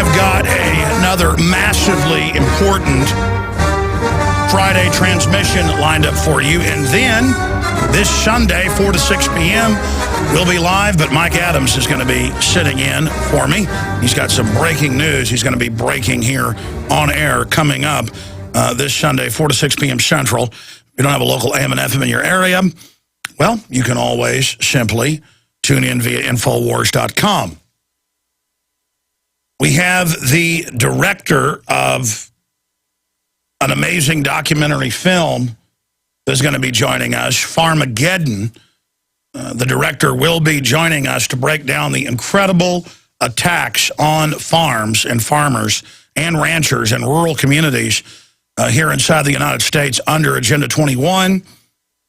have got another massively important Friday transmission lined up for you. And then this Sunday, 4 to 6 p.m., we'll be live, but Mike Adams is going to be sitting in for me. He's got some breaking news he's going to be breaking here on air coming up this Sunday, 4 to 6 p.m. Central. If you don't have a local AM and FM in your area, well, you can always simply tune in via Infowars.com. We have the director of an amazing documentary film that's going to be joining us, Farmageddon. The director will be joining us to break down the incredible attacks on farms and farmers and ranchers and rural communities here inside the United States under Agenda 21.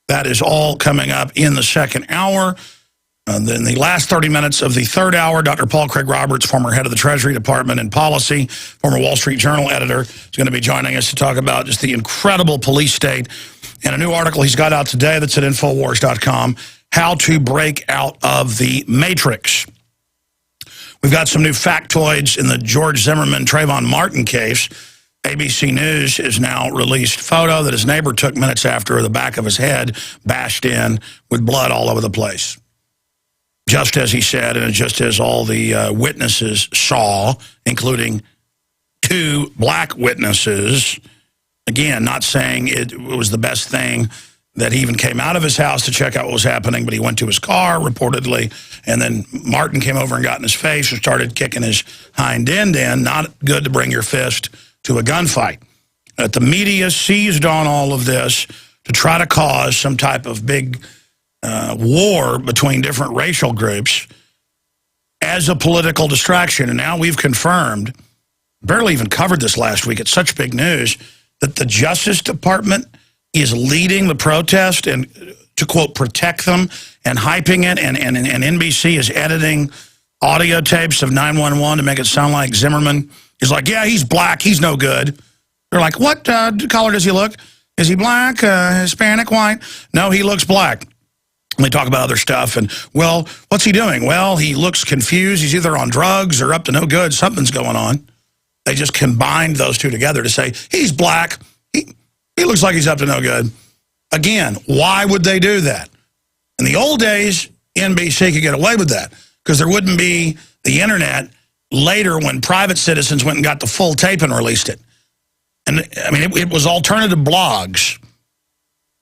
That is all coming up in the second hour. Then the last 30 minutes of the third hour, Dr. Paul Craig Roberts, former head of the Treasury Department and Policy, former Wall Street Journal editor, is going to be joining us to talk about just the incredible police state. And a new article he's got out today that's at Infowars.com, How to Break Out of the Matrix. We've got some new factoids in the George Zimmerman, Trayvon Martin case. ABC News has now released photo that his neighbor took minutes after the back of his head bashed in with blood all over the place. Just as he said, and just as all the witnesses saw, including 2 black witnesses. Again, not saying it was the best thing that he even came out of his house to check out what was happening, but he went to his car, reportedly, and then Martin came over and got in his face and started kicking his hind end in. Not good to bring your fist to a gunfight. The media seized on all of this to try to cause some type of big war between different racial groups as a political distraction. And now we've confirmed, barely even covered this last week, it's such big news, that the Justice Department is leading the protest and to, quote, protect them and hyping it. And NBC is editing audio tapes of 911 to make it sound like Zimmerman is like, yeah, he's black, he's no good. They're like, what color does he look? Is he black, Hispanic, white? No, he looks black. And they talk about other stuff, and, well, what's he doing? Well, he looks confused. He's either on drugs or up to no good. Something's going on. They just combined those two together to say, he's black. He looks like he's up to no good. Again, why would they do that? In the old days, NBC could get away with that because there wouldn't be the internet later when private citizens went and got the full tape and released it. And, I mean, it was alternative blogs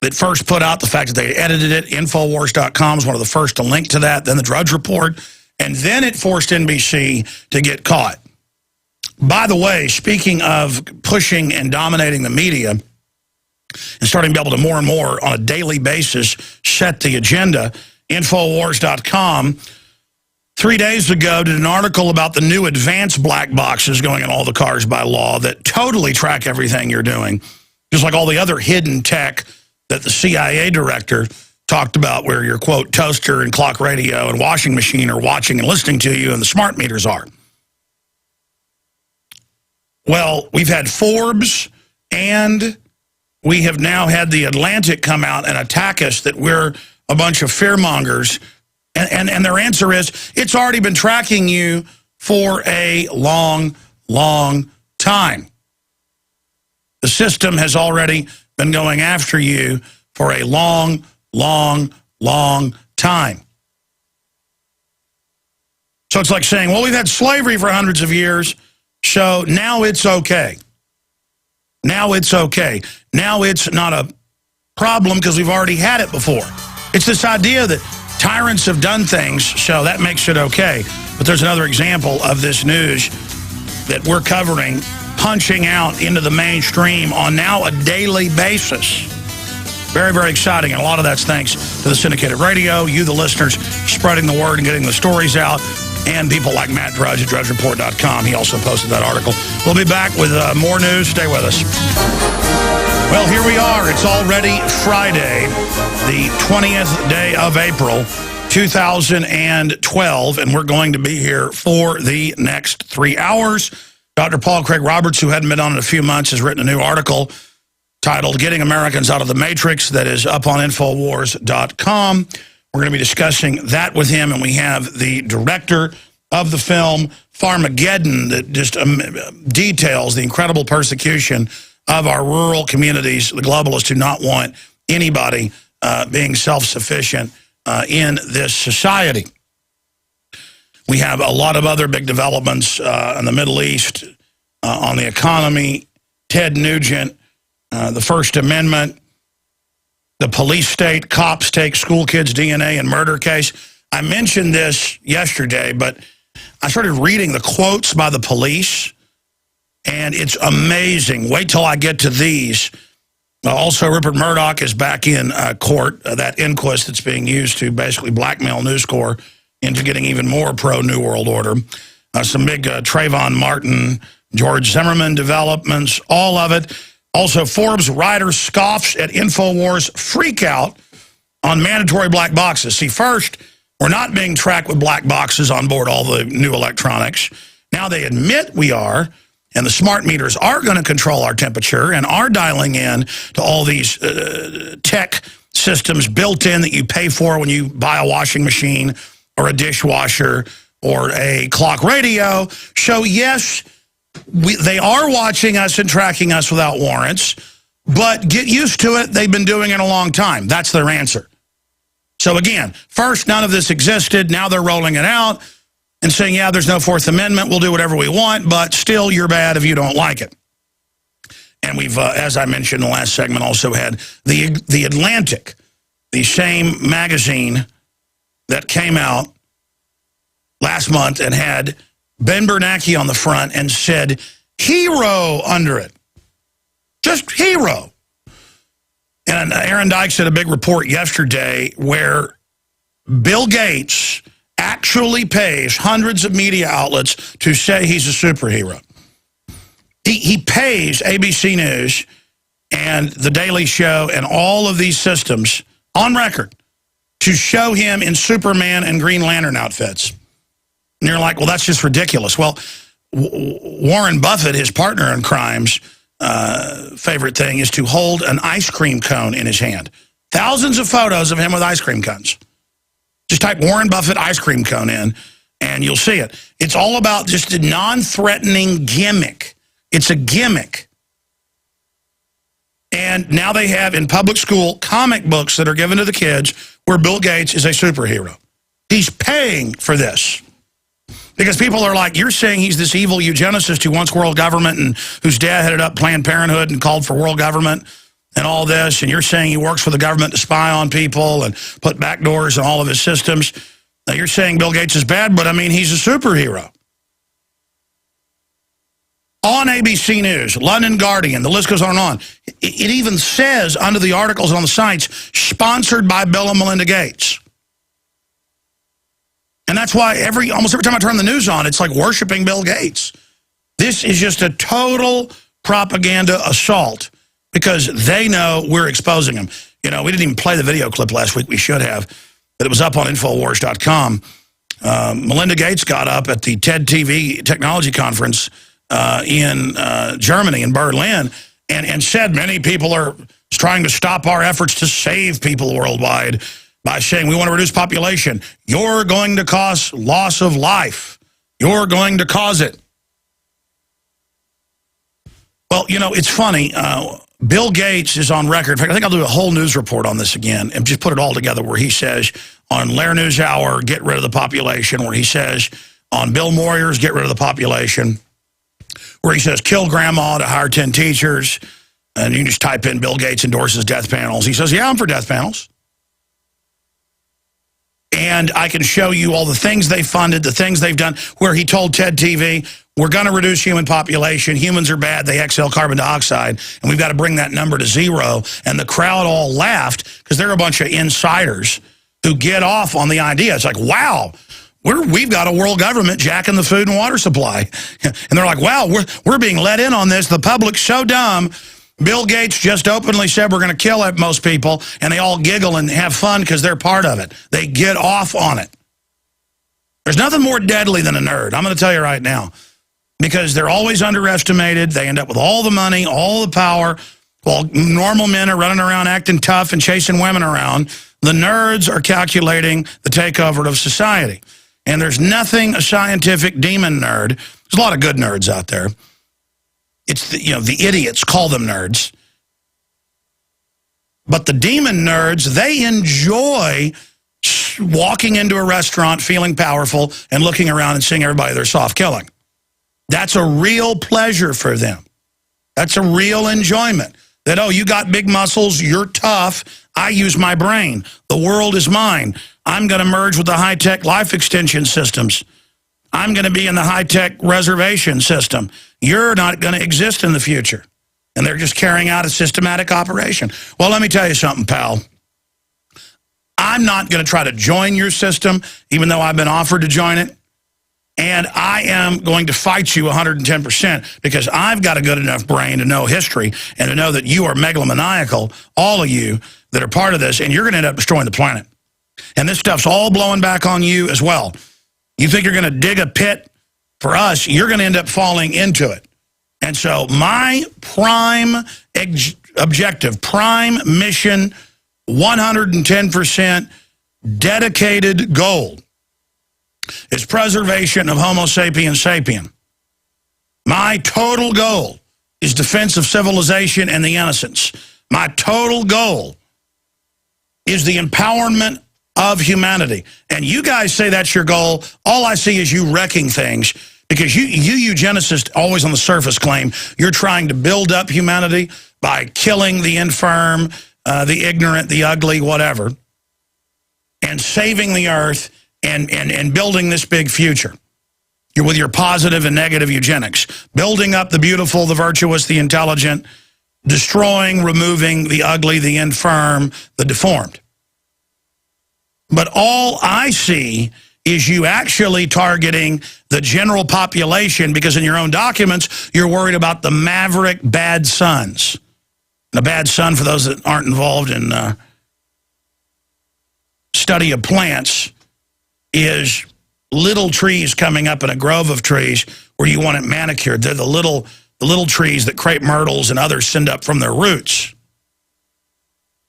that first put out the fact that they edited it. Infowars.com is one of the first to link to that, then the Drudge Report, and then it forced NBC to get caught. By the way, speaking of pushing and dominating the media and starting to be able to more and more on a daily basis set the agenda, Infowars.com 3 days ago did an article about the new advanced black boxes going in all the cars by law that totally track everything you're doing, just like all the other hidden tech that the CIA director talked about, where your, quote, toaster and clock radio and washing machine are watching and listening to you, and the smart meters are. Well, we've had Forbes, and we have now had The Atlantic come out and attack us that we're a bunch of fearmongers. And their answer is, it's already been tracking you for a long, long time. The system has already been going after you for a long, long, long time. So it's like saying, well, we've had slavery for hundreds of years, so now it's okay. Now it's okay. Now it's not a problem because we've already had it before. It's this idea that tyrants have done things, so that makes it okay. But there's another example of this news that we're covering, punching out into the mainstream on now a daily basis. Very, very exciting, and a lot of that's thanks to the syndicated radio, you, the listeners, spreading the word and getting the stories out, and people like Matt Drudge at DrudgeReport.com. He also posted that article. We'll be back with more news. Stay with us. Well, here we are. It's already Friday, the 20th day of April, 2012, and we're going to be here for the next 3 hours. Dr. Paul Craig Roberts, who hadn't been on in a few months, has written a new article titled Getting Americans Out of the Matrix that is up on Infowars.com. We're going to be discussing that with him, and we have the director of the film Farmageddon that just details the incredible persecution of our rural communities. The globalists do not want anybody being self-sufficient in this society. We have a lot of other big developments in the Middle East, on the economy, Ted Nugent, the First Amendment, the police state, cops take school kids' DNA and murder case. I mentioned this yesterday, but I started reading the quotes by the police, and it's amazing. Wait till I get to these. Also, Rupert Murdoch is back in court, that inquest that's being used to basically blackmail News Corp into getting even more pro-New World Order. Some big Trayvon Martin, George Zimmerman developments, all of it. Also, Forbes writer scoffs at Infowars freakout on mandatory black boxes. See, first, we're not being tracked with black boxes on board all the new electronics. Now they admit we are, and the smart meters are going to control our temperature and are dialing in to all these tech systems built in that you pay for when you buy a washing machine or a dishwasher or a clock radio. So, yes, they are watching us and tracking us without warrants, but get used to it. They've been doing it a long time. That's their answer. So, again, first, none of this existed. Now they're rolling it out and saying, yeah, there's no Fourth Amendment. We'll do whatever we want, but still, you're bad if you don't like it. And we've, as I mentioned in the last segment, also had the Atlantic, the same magazine that came out last month and had Ben Bernanke on the front and said, hero under it. Just hero. And Aaron Dykes did a big report yesterday where Bill Gates actually pays hundreds of media outlets to say he's a superhero. He pays ABC News and The Daily Show and all of these systems on record to show him in Superman and Green Lantern outfits. And you're like, well, that's just ridiculous. Well, Warren Buffett, his partner in crime's favorite thing is to hold an ice cream cone in his hand. Thousands of photos of him with ice cream cones. Just type Warren Buffett ice cream cone in, and you'll see it. It's all about just a non-threatening gimmick. It's a gimmick. And now they have in public school comic books that are given to the kids where Bill Gates is a superhero. He's paying for this. Because people are like, you're saying he's this evil eugenicist who wants world government and whose dad headed up Planned Parenthood and called for world government and all this, and you're saying he works for the government to spy on people and put backdoors in all of his systems. Now, you're saying Bill Gates is bad, but I mean, he's a superhero. On ABC News, London Guardian, the list goes on and on. It even says under the articles on the sites, sponsored by Bill and Melinda Gates. And that's why almost every time I turn the news on, it's like worshiping Bill Gates. This is just a total propaganda assault because they know we're exposing them. You know, we didn't even play the video clip last week. We should have. But it was up on Infowars.com. Melinda Gates got up at the TED TV technology conference in Germany, in Berlin, and said many people are trying to stop our efforts to save people worldwide by saying we want to reduce population. You're going to cause loss of life. You're going to cause it. Well, you know, it's funny. Bill Gates is on record. In fact, I think I'll do a whole news report on this again and just put it all together where he says on Lair News Hour, get rid of the population, where he says on Bill Moyer's, get rid of the population, where he says kill grandma to hire 10 teachers, and you can just type in Bill Gates endorses death panels. He says, yeah, I'm for death panels. And I can show you all the things they funded, the things they've done, where he told TED TV, we're going to reduce human population. Humans are bad. They exhale carbon dioxide, and we've got to bring that number to zero. And the crowd all laughed because they're a bunch of insiders who get off on the idea. It's like, wow, we've got a world government jacking the food and water supply. And they're like, wow, we're being let in on this. The public's so dumb. Bill Gates just openly said we're going to kill most people, and they all giggle and have fun because they're part of it. They get off on it. There's nothing more deadly than a nerd. I'm going to tell you right now. Because they're always underestimated. They end up with all the money, all the power, while normal men are running around acting tough and chasing women around. The nerds are calculating the takeover of society. And there's nothing a scientific demon nerd. There's a lot of good nerds out there. It's the idiots, call them nerds. But the demon nerds, they enjoy walking into a restaurant, feeling powerful, and looking around and seeing everybody they're soft killing. That's a real pleasure for them. That's a real enjoyment. That, oh, you got big muscles, you're tough, I use my brain. The world is mine. I'm going to merge with the high-tech life extension systems. I'm going to be in the high-tech reservation system. You're not going to exist in the future. And they're just carrying out a systematic operation. Well, let me tell you something, pal. I'm not going to try to join your system, even though I've been offered to join it. And I am going to fight you 110% because I've got a good enough brain to know history and to know that you are megalomaniacal, all of you that are part of this, and you're going to end up destroying the planet. And this stuff's all blowing back on you as well. You think you're going to dig a pit for us, you're going to end up falling into it. And so my prime objective, prime mission, 110% dedicated goal is preservation of Homo sapiens sapien. My total goal is defense of civilization and the innocents. My total goal is the empowerment of humanity. And you guys say that's your goal. All I see is you wrecking things because you eugenicists always on the surface claim you're trying to build up humanity by killing the infirm, the ignorant, the ugly, whatever, and saving the earth and building this big future. You're with your positive and negative eugenics, building up the beautiful, the virtuous, the intelligent, destroying, removing the ugly, the infirm, the deformed. But all I see is you actually targeting the general population because in your own documents, you're worried about the maverick bad sons. And a bad son, for those that aren't involved in study of plants, is little trees coming up in a grove of trees where you want it manicured. They're the little trees that crepe myrtles and others send up from their roots.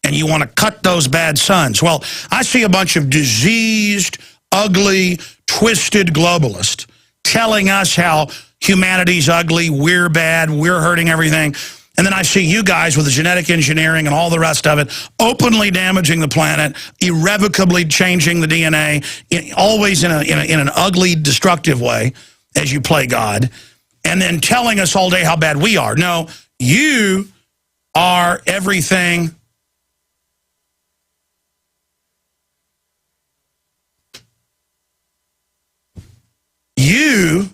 And you want to cut those bad sons. Well, I see a bunch of diseased, ugly, twisted globalists telling us how humanity's ugly, we're bad, we're hurting everything. And then I see you guys with the genetic engineering and all the rest of it, openly damaging the planet, irrevocably changing the DNA, always in an ugly, destructive way, as you play God, and then telling us all day how bad we are. No, you are everything. You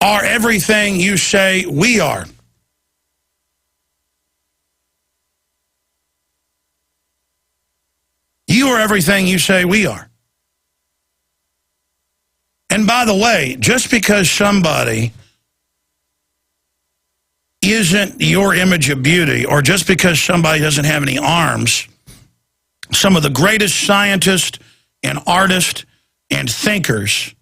are everything you say we are. You are everything you say we are. And by the way, just because somebody isn't your image of beauty, or just because somebody doesn't have any arms, some of the greatest scientists and artists and thinkers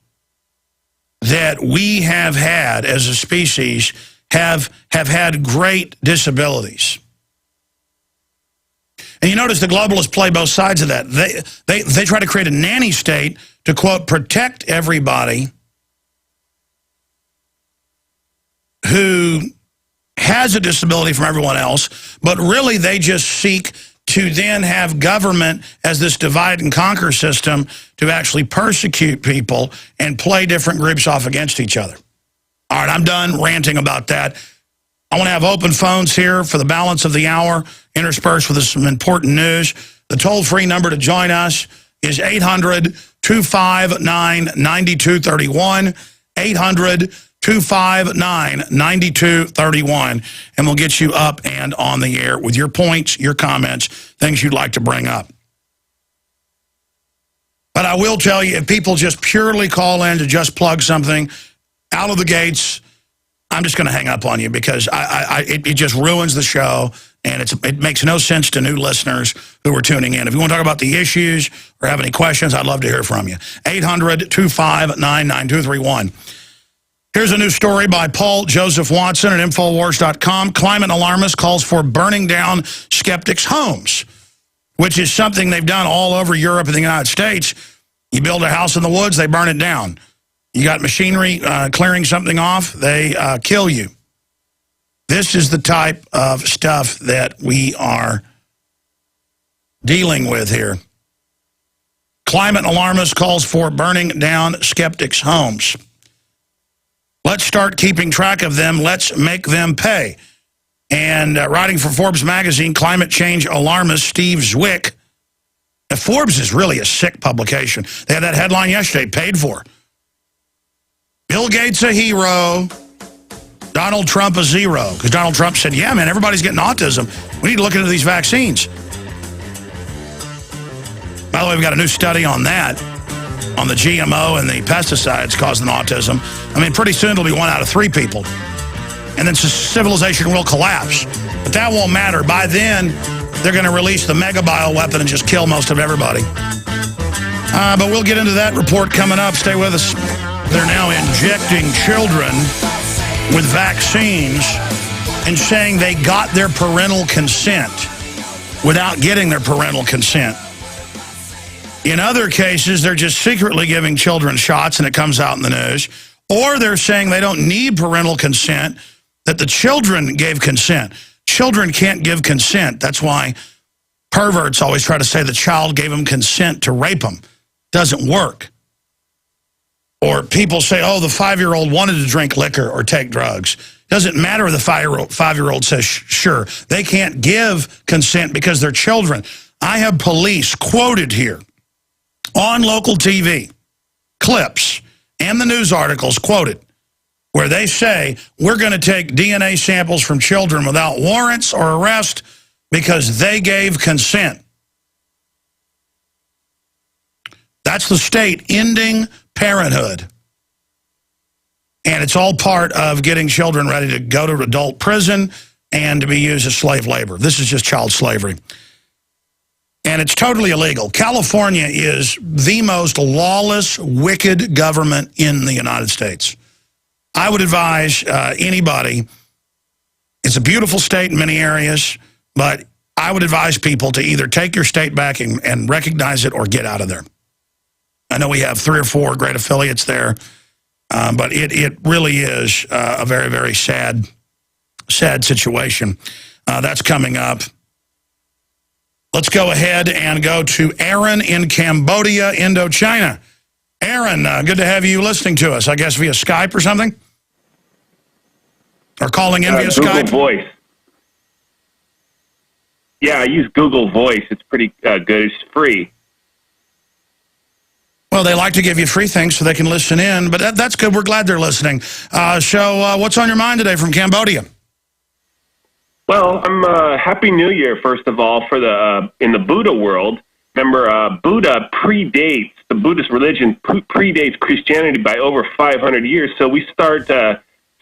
that we have had as a species have had great disabilities. And you notice the globalists play both sides of that. They try to create a nanny state to, quote, protect everybody who has a disability from everyone else, but really they just seek to then have government as this divide and conquer system to actually persecute people and play different groups off against each other. All right, I'm done ranting about that. I want to have open phones here for the balance of the hour, interspersed with some important news. The toll-free number to join us is 800-259-9231, 800-259-9231, and we'll get you up and on the air with your points, your comments, things you'd like to bring up. But I will tell you, if people just purely call in to just plug something out of the gates, I'm just going to hang up on you because it just ruins the show, and it makes no sense to new listeners who are tuning in. If you want to talk about the issues or have any questions, I'd love to hear from you. 800-259-9231. Here's a new story by Paul Joseph Watson at Infowars.com. Climate alarmist calls for burning down skeptics' homes. which is something they've done all over Europe and the United States. You build a house in the woods, they burn it down. You got machinery clearing something off, they kill you. This is the type of stuff that we are dealing with here. Climate alarmist calls for burning down skeptics' homes. Let's start keeping track of them. Let's make them pay. And writing for Forbes magazine, climate change alarmist Steve Zwick. Now, Forbes is really a sick publication. They had that headline yesterday, paid for. Bill Gates a hero, Donald Trump a zero. Because Donald Trump said, yeah, man, everybody's getting autism. We need to look into these vaccines. By the way, we've got a new study on that, on the GMO and the pesticides causing autism. I mean, pretty soon it'll be 1 out of 3 people. And then civilization will collapse. But that won't matter. By then, they're going to release the mega bioweapon and just kill most of everybody. But we'll get into that report coming up. Stay with us. They're now injecting children with vaccines and saying they got their parental consent without getting their parental consent. In other cases, they're just secretly giving children shots and it comes out in the news. Or they're saying they don't need parental consent, that the children gave consent. Children can't give consent. That's why perverts always try to say the child gave them consent to rape them. Doesn't work. Or people say, oh, the 5-year-old wanted to drink liquor or take drugs. Doesn't matter if the 5-year-old says sure. They can't give consent because they're children. I have police quoted here on local TV, clips, and the news articles quoted, where they say, we're going to take DNA samples from children without warrants or arrest because they gave consent. That's the state ending parenthood. And it's all part of getting children ready to go to adult prison and to be used as slave labor. This is just child slavery. And it's totally illegal. California is the most lawless, wicked government in the United States. I would advise anybody, it's a beautiful state in many areas, but I would advise people to either take your state back and recognize it or get out of there. I know we have 3 or 4 great affiliates there, but it really is a very, very sad situation. That's coming up. Let's go ahead and go to Aaron in Cambodia, Indochina. Aaron, good to have you listening to us, I guess via Skype or something? Or calling in via Google Skype? Voice. Yeah, I use Google Voice. It's pretty good. It's free. Well, they like to give you free things so they can listen in, but that's good. We're glad they're listening. So what's on your mind today from Cambodia? Well, I'm Happy New Year, first of all, for the in the Buddha world. Remember, Buddha predates, the Buddhist religion predates Christianity by over 500 years, so we start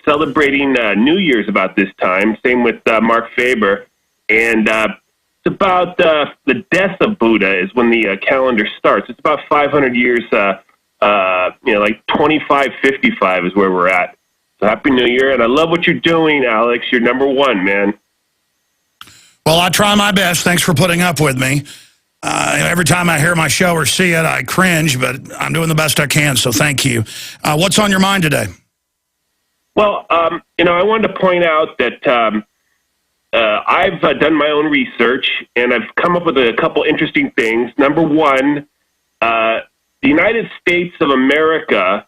celebrating New Year's about this time. Same with Mark Faber. And it's about the death of Buddha is when the calendar starts. It's about 500 years, like 2555 is where we're at. So Happy New Year, and I love what you're doing, Alex. You're #1, man. Well, I try my best. Thanks for putting up with me. Every time I hear my show or see it, I cringe, but I'm doing the best I can, so thank you. What's on your mind today? Well, I wanted to point out that I've done my own research, and I've come up with a couple interesting things. #1, the United States of America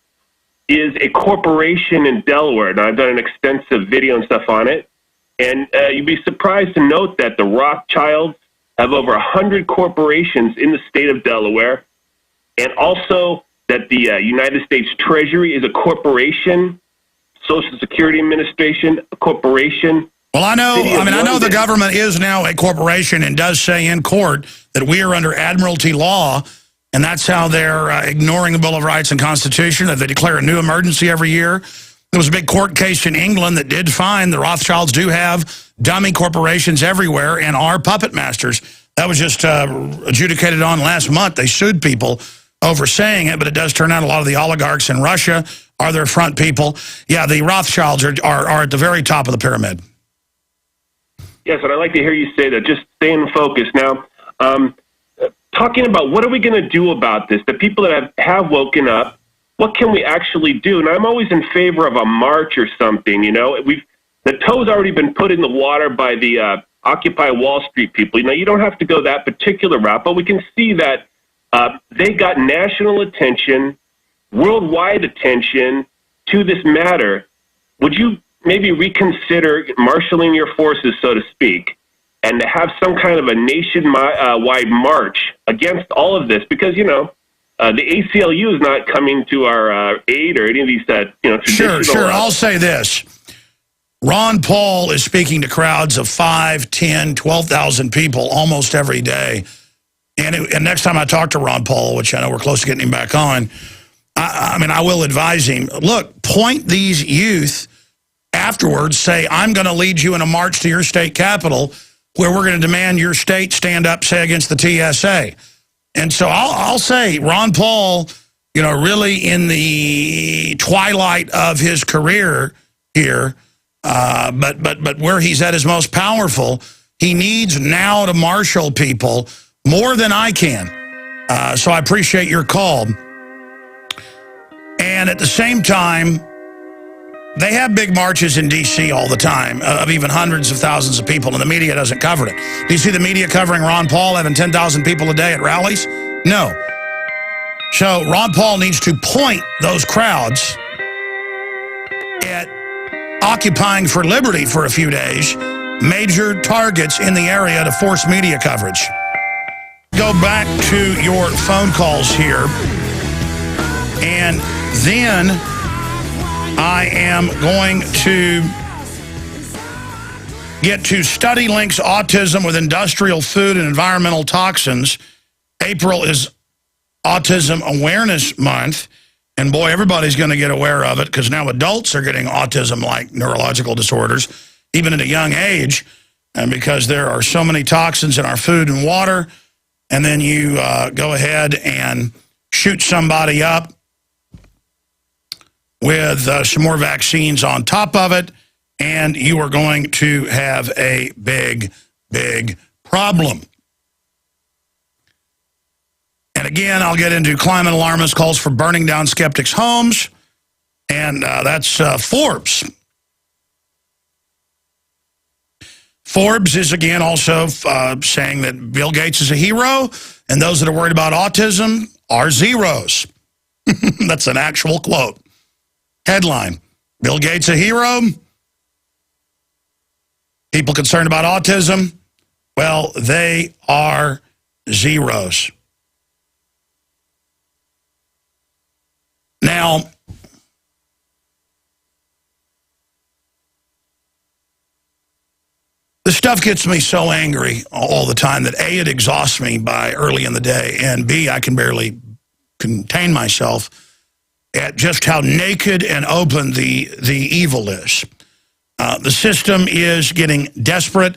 is a corporation in Delaware. Now, I've done an extensive video and stuff on it, and you'd be surprised to note that the Rothschilds have over 100 corporations in the state of Delaware, and also that the United States Treasury is a corporation, Social Security Administration, a corporation. Well, I know the government is now a corporation and does say in court that we are under admiralty law, and that's how they're ignoring the Bill of Rights and Constitution, that they declare a new emergency every year. There was a big court case in England that did find the Rothschilds do have dummy corporations everywhere and are puppet masters. That was just adjudicated on last month. They sued people over saying it, but it does turn out a lot of the oligarchs in Russia are their front people. Yeah, the Rothschilds are at the very top of the pyramid. Yes, and I'd like to hear you say that. Just stay in focus. Now, talking about what are we going to do about this, the people that have woken up, what can we actually do? And I'm always in favor of a march or something, you know. The toe's already been put in the water by the Occupy Wall Street people. You know, you don't have to go that particular route, but we can see that they got national attention, worldwide attention to this matter. Would you maybe reconsider marshaling your forces, so to speak, and to have some kind of a nationwide march against all of this? Because, you know, the ACLU is not coming to our aid or any of these, traditional... Sure. I'll say this. Ron Paul is speaking to crowds of 5, 10, 12,000 people almost every day. And next time I talk to Ron Paul, which I know we're close to getting him back on, I will advise him, look, point these youth afterwards, say, I'm going to lead you in a march to your state capital where we're going to demand your state stand up, say, against the TSA. And so I'll say Ron Paul, you know, really in the twilight of his career here, but where he's at his most powerful, he needs now to marshal people more than I can. So I appreciate your call. And at the same time, they have big marches in D.C. all the time of even hundreds of thousands of people, and the media doesn't cover it. Do you see the media covering Ron Paul having 10,000 people a day at rallies? No. So Ron Paul needs to point those crowds at occupying for liberty for a few days, major targets in the area to force media coverage. Go back to your phone calls here, and then I am going to get to Study Links Autism with Industrial Food and Environmental Toxins. April is Autism Awareness Month. And boy, everybody's going to get aware of it because now adults are getting autism-like neurological disorders, even at a young age, and because there are so many toxins in our food and water. And then you go ahead and shoot somebody up with some more vaccines on top of it, and you are going to have a big, big problem. And again, I'll get into climate alarmist calls for burning down skeptics' homes, and that's Forbes. Forbes is, again, also saying that Bill Gates is a hero, and those that are worried about autism are zeros. That's an actual quote. Headline, Bill Gates a hero? People concerned about autism? Well, they are zeros. Now, this stuff gets me so angry all the time that A, it exhausts me by early in the day, and B, I can barely contain myself at just how naked and open the evil is. The system is getting desperate,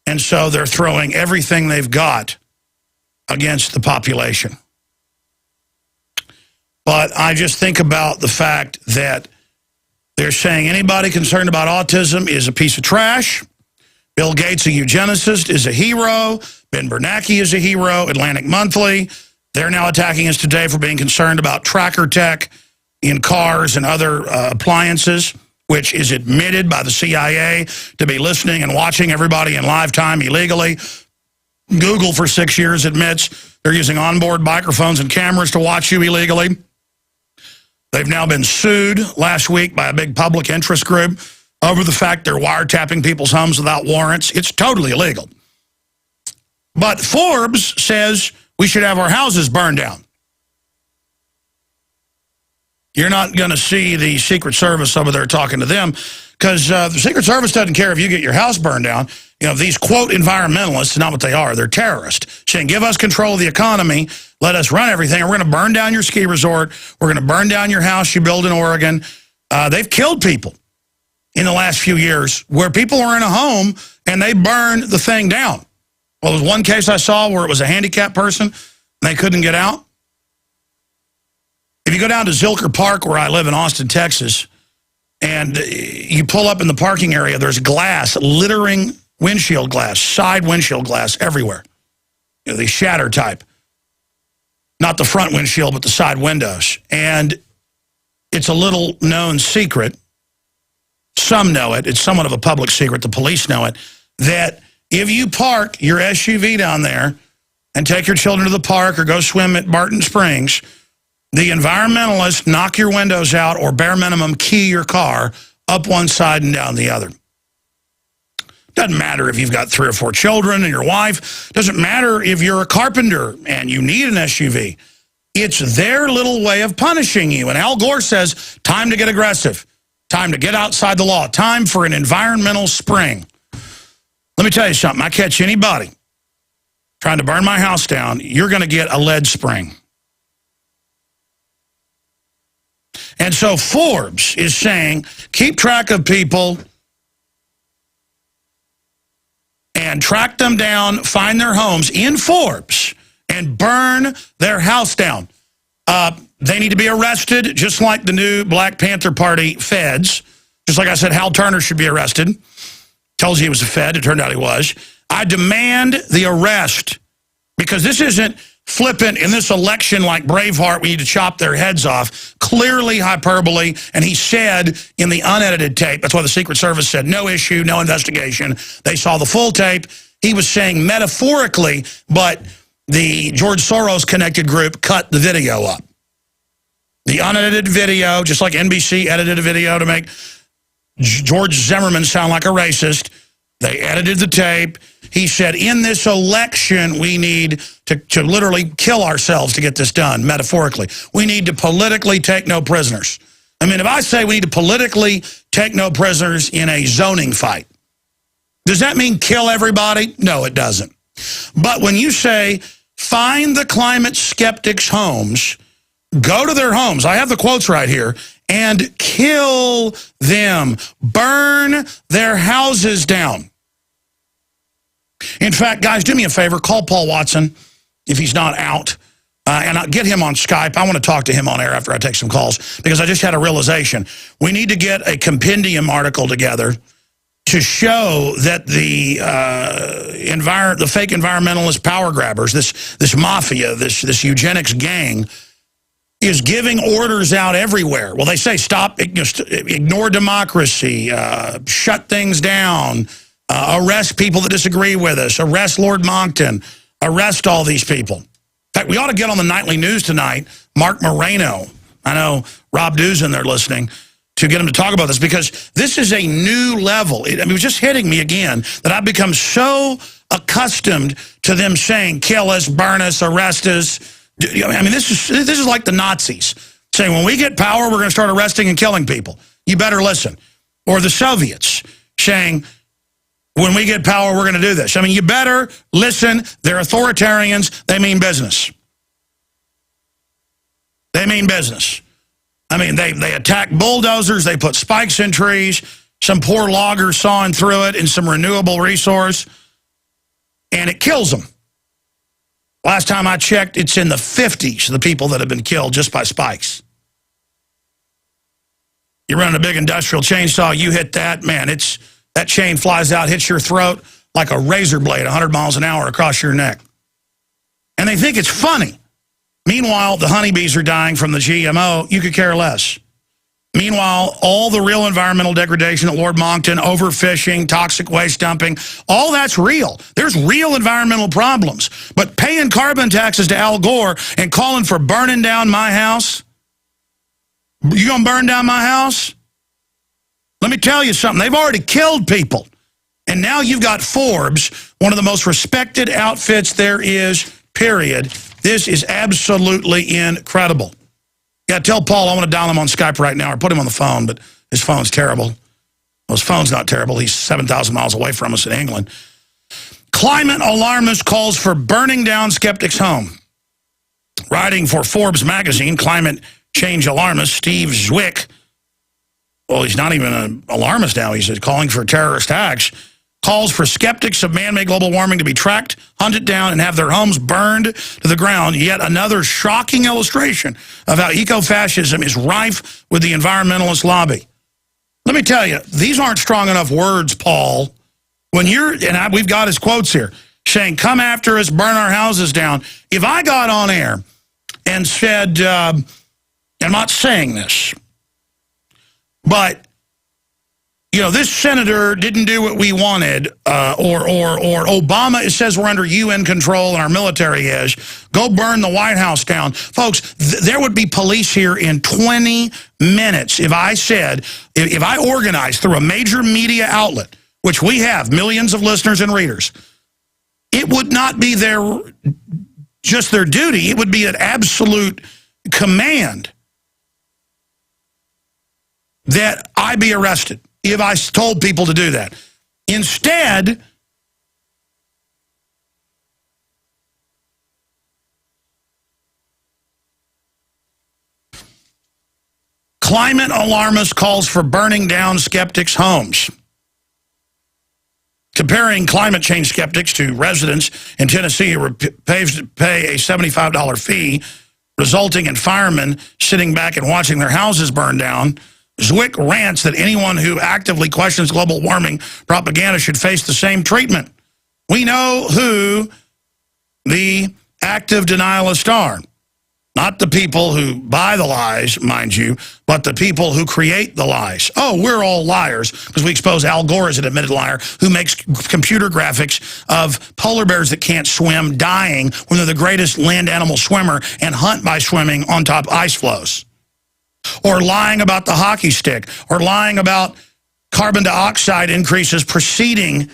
and so they're throwing everything they've got against the population. But I just think about the fact that they're saying anybody concerned about autism is a piece of trash. Bill Gates, a eugenicist, is a hero. Ben Bernanke is a hero. Atlantic Monthly. They're now attacking us today for being concerned about tracker tech in cars and other appliances, which is admitted by the CIA to be listening and watching everybody in live time illegally. Google for 6 years admits they're using onboard microphones and cameras to watch you illegally. They've now been sued last week by a big public interest group over the fact they're wiretapping people's homes without warrants. It's totally illegal. But Forbes says we should have our houses burned down. You're not going to see the Secret Service over there talking to them because the Secret Service doesn't care if you get your house burned down. You know, these, quote, environmentalists, not what they are. They're terrorists saying, give us control of the economy, let us run everything, and we're going to burn down your ski resort. We're going to burn down your house you build in Oregon. They've killed people in the last few years where people were in a home and they burned the thing down. Well, there was one case I saw where it was a handicapped person and they couldn't get out. If you go down to Zilker Park, where I live in Austin, Texas, and you pull up in the parking area, there's glass littering windshield glass, side windshield glass everywhere. the shatter type. Not the front windshield, but the side windows. And it's a little known secret. Some know it. It's somewhat of a public secret. The police know it. That if you park your SUV down there and take your children to the park or go swim at Barton Springs, the environmentalists knock your windows out or bare minimum key your car up one side and down the other. Doesn't matter if you've got 3 or 4 children and your wife. Doesn't matter if you're a carpenter and you need an SUV. It's their little way of punishing you. And Al Gore says, time to get aggressive. Time to get outside the law. Time for an environmental spring. Let me tell you something. I catch anybody trying to burn my house down, you're going to get a lead spring. And so Forbes is saying, keep track of people and track them down, find their homes in Forbes, and burn their house down. They need to be arrested, just like the new Black Panther Party feds. Just like I said, Hal Turner should be arrested. Tells you he was a fed. It turned out he was. I demand the arrest, because this isn't flippant in this election like Braveheart, we need to chop their heads off. Clearly hyperbole, and he said in the unedited tape, that's why the Secret Service said no issue, no investigation. They saw the full tape. He was saying metaphorically, but the George Soros-connected group cut the video up. The unedited video, just like NBC edited a video to make George Zimmerman sound like a racist, they edited the tape. He said, in this election, we need to literally kill ourselves to get this done, metaphorically. We need to politically take no prisoners. I mean, if I say we need to politically take no prisoners in a zoning fight, does that mean kill everybody? No, it doesn't. But when you say, find the climate skeptics' homes, go to their homes, I have the quotes right here, and kill them, burn their houses down. In fact, guys, do me a favor, call Paul Watson if he's not out, and I'll get him on Skype. I want to talk to him on air after I take some calls, because I just had a realization. We need to get a compendium article together to show that the fake environmentalist power grabbers, this mafia, this eugenics gang, is giving orders out everywhere. Well, they say stop, ignore democracy, shut things down, arrest people that disagree with us, arrest Lord Moncton, arrest all these people. In fact, we ought to get on the nightly news tonight, Mark Moreno. I know Rob Dew's in there listening, to get him to talk about this, because this is a new level. It was just hitting me again that I've become so accustomed to them saying, kill us, burn us, arrest us. I mean, this is like the Nazis saying, when we get power, we're going to start arresting and killing people. You better listen. Or the Soviets saying, when we get power, we're going to do this. I mean, you better listen. They're authoritarians. They mean business. They mean business. I mean, they attack bulldozers. They put spikes in trees. Some poor logger sawing through it in some renewable resource. And it kills them. Last time I checked, it's in the 50s, the people that have been killed just by spikes. You run a big industrial chainsaw, you hit that, man, that chain flies out, hits your throat like a razor blade, 100 miles an hour across your neck. And they think it's funny. Meanwhile, the honeybees are dying from the GMO. You could care less. Meanwhile, all the real environmental degradation at Lord Moncton, overfishing, toxic waste dumping, all that's real. There's real environmental problems. But paying carbon taxes to Al Gore and calling for burning down my house? You gonna burn down my house? Let me tell you something. They've already killed people. And now you've got Forbes, one of the most respected outfits there is, period. This is absolutely incredible. Yeah, tell Paul I want to dial him on Skype right now, or put him on the phone, but his phone's terrible. Well, his phone's not terrible. He's 7,000 miles away from us in England. Climate alarmist calls for burning down skeptics' home. Writing for Forbes magazine, climate change alarmist Steve Zwick, well, he's not even an alarmist now. He's calling for terrorist acts. Calls for skeptics of man-made global warming to be tracked, hunted down, and have their homes burned to the ground. Yet another shocking illustration of how eco-fascism is rife with the environmentalist lobby. Let me tell you, these aren't strong enough words, Paul. When you're, and we've got his quotes here, saying, come after us, burn our houses down. If I got on air and said, I'm not saying this, but, you know, this senator didn't do what we wanted, or Obama, it says we're under UN control and our military is, go burn the White House down. Folks, there would be police here in 20 minutes if I said, if I organized through a major media outlet, which we have millions of listeners and readers, it would not be just their duty. It would be an absolute command that I be arrested if I told people to do that. Instead, climate alarmist calls for burning down skeptics' homes. Comparing climate change skeptics to residents in Tennessee who pay a $75 fee, resulting in firemen sitting back and watching their houses burn down, Zwick rants that anyone who actively questions global warming propaganda should face the same treatment. We know who the active denialists are. Not the people who buy the lies, mind you, but the people who create the lies. Oh, we're all liars because we expose Al Gore as an admitted liar who makes computer graphics of polar bears that can't swim dying when they're the greatest land animal swimmer and hunt by swimming on top of ice floes. Or lying about the hockey stick. Or lying about carbon dioxide increases preceding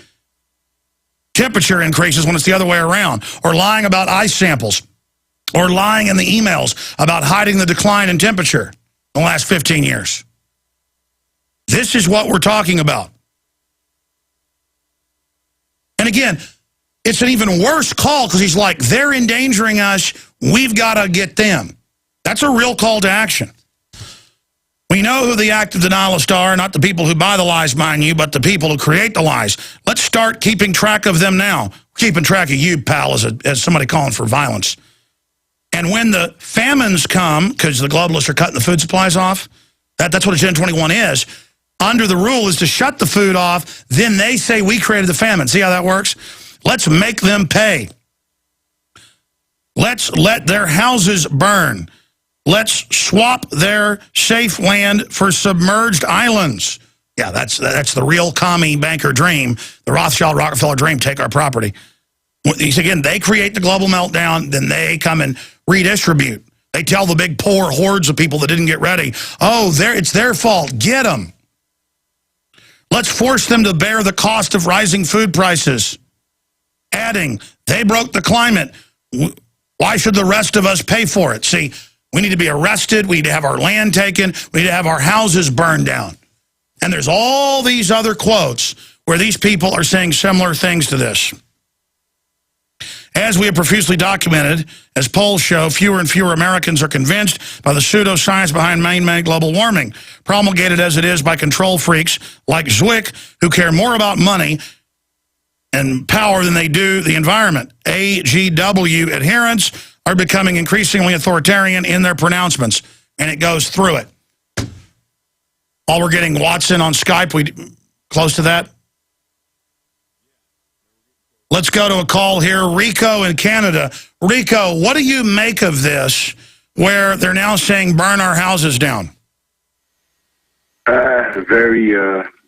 temperature increases when it's the other way around. Or lying about ice samples. Or lying in the emails about hiding the decline in temperature in the last 15 years. This is what we're talking about. And again, it's an even worse call because he's like, they're endangering us, we've got to get them. That's a real call to action. We know who the active denialists are, not the people who buy the lies, mind you, but the people who create the lies. Let's start keeping track of them now. Keeping track of you, pal, as somebody calling for violence. And when the famines come, because the globalists are cutting the food supplies off, that's what Agenda 21 is, under the rule is to shut the food off, then they say we created the famine. See how that works? Let's make them pay. Let's let their houses burn. Let's swap their safe land for submerged islands. Yeah, that's the real commie banker dream, the Rothschild Rockefeller dream, take our property. Again, they create the global meltdown, then they come and redistribute. They tell the big poor hordes of people that didn't get ready, oh, it's their fault, get them. Let's force them to bear the cost of rising food prices. Adding, they broke the climate. Why should the rest of us pay for it? See, we need to be arrested. We need to have our land taken. We need to have our houses burned down. And there's all these other quotes where these people are saying similar things to this. As we have profusely documented, as polls show, fewer and fewer Americans are convinced by the pseudoscience behind man-made global warming, promulgated as it is by control freaks like Zwick, who care more about money and power than they do the environment. AGW adherents are becoming increasingly authoritarian in their pronouncements, and it goes through it. All we're getting Watson on Skype, we close to that? Let's go to a call here. Rico in Canada. Rico, what do you make of this, where they're now saying burn our houses down? Very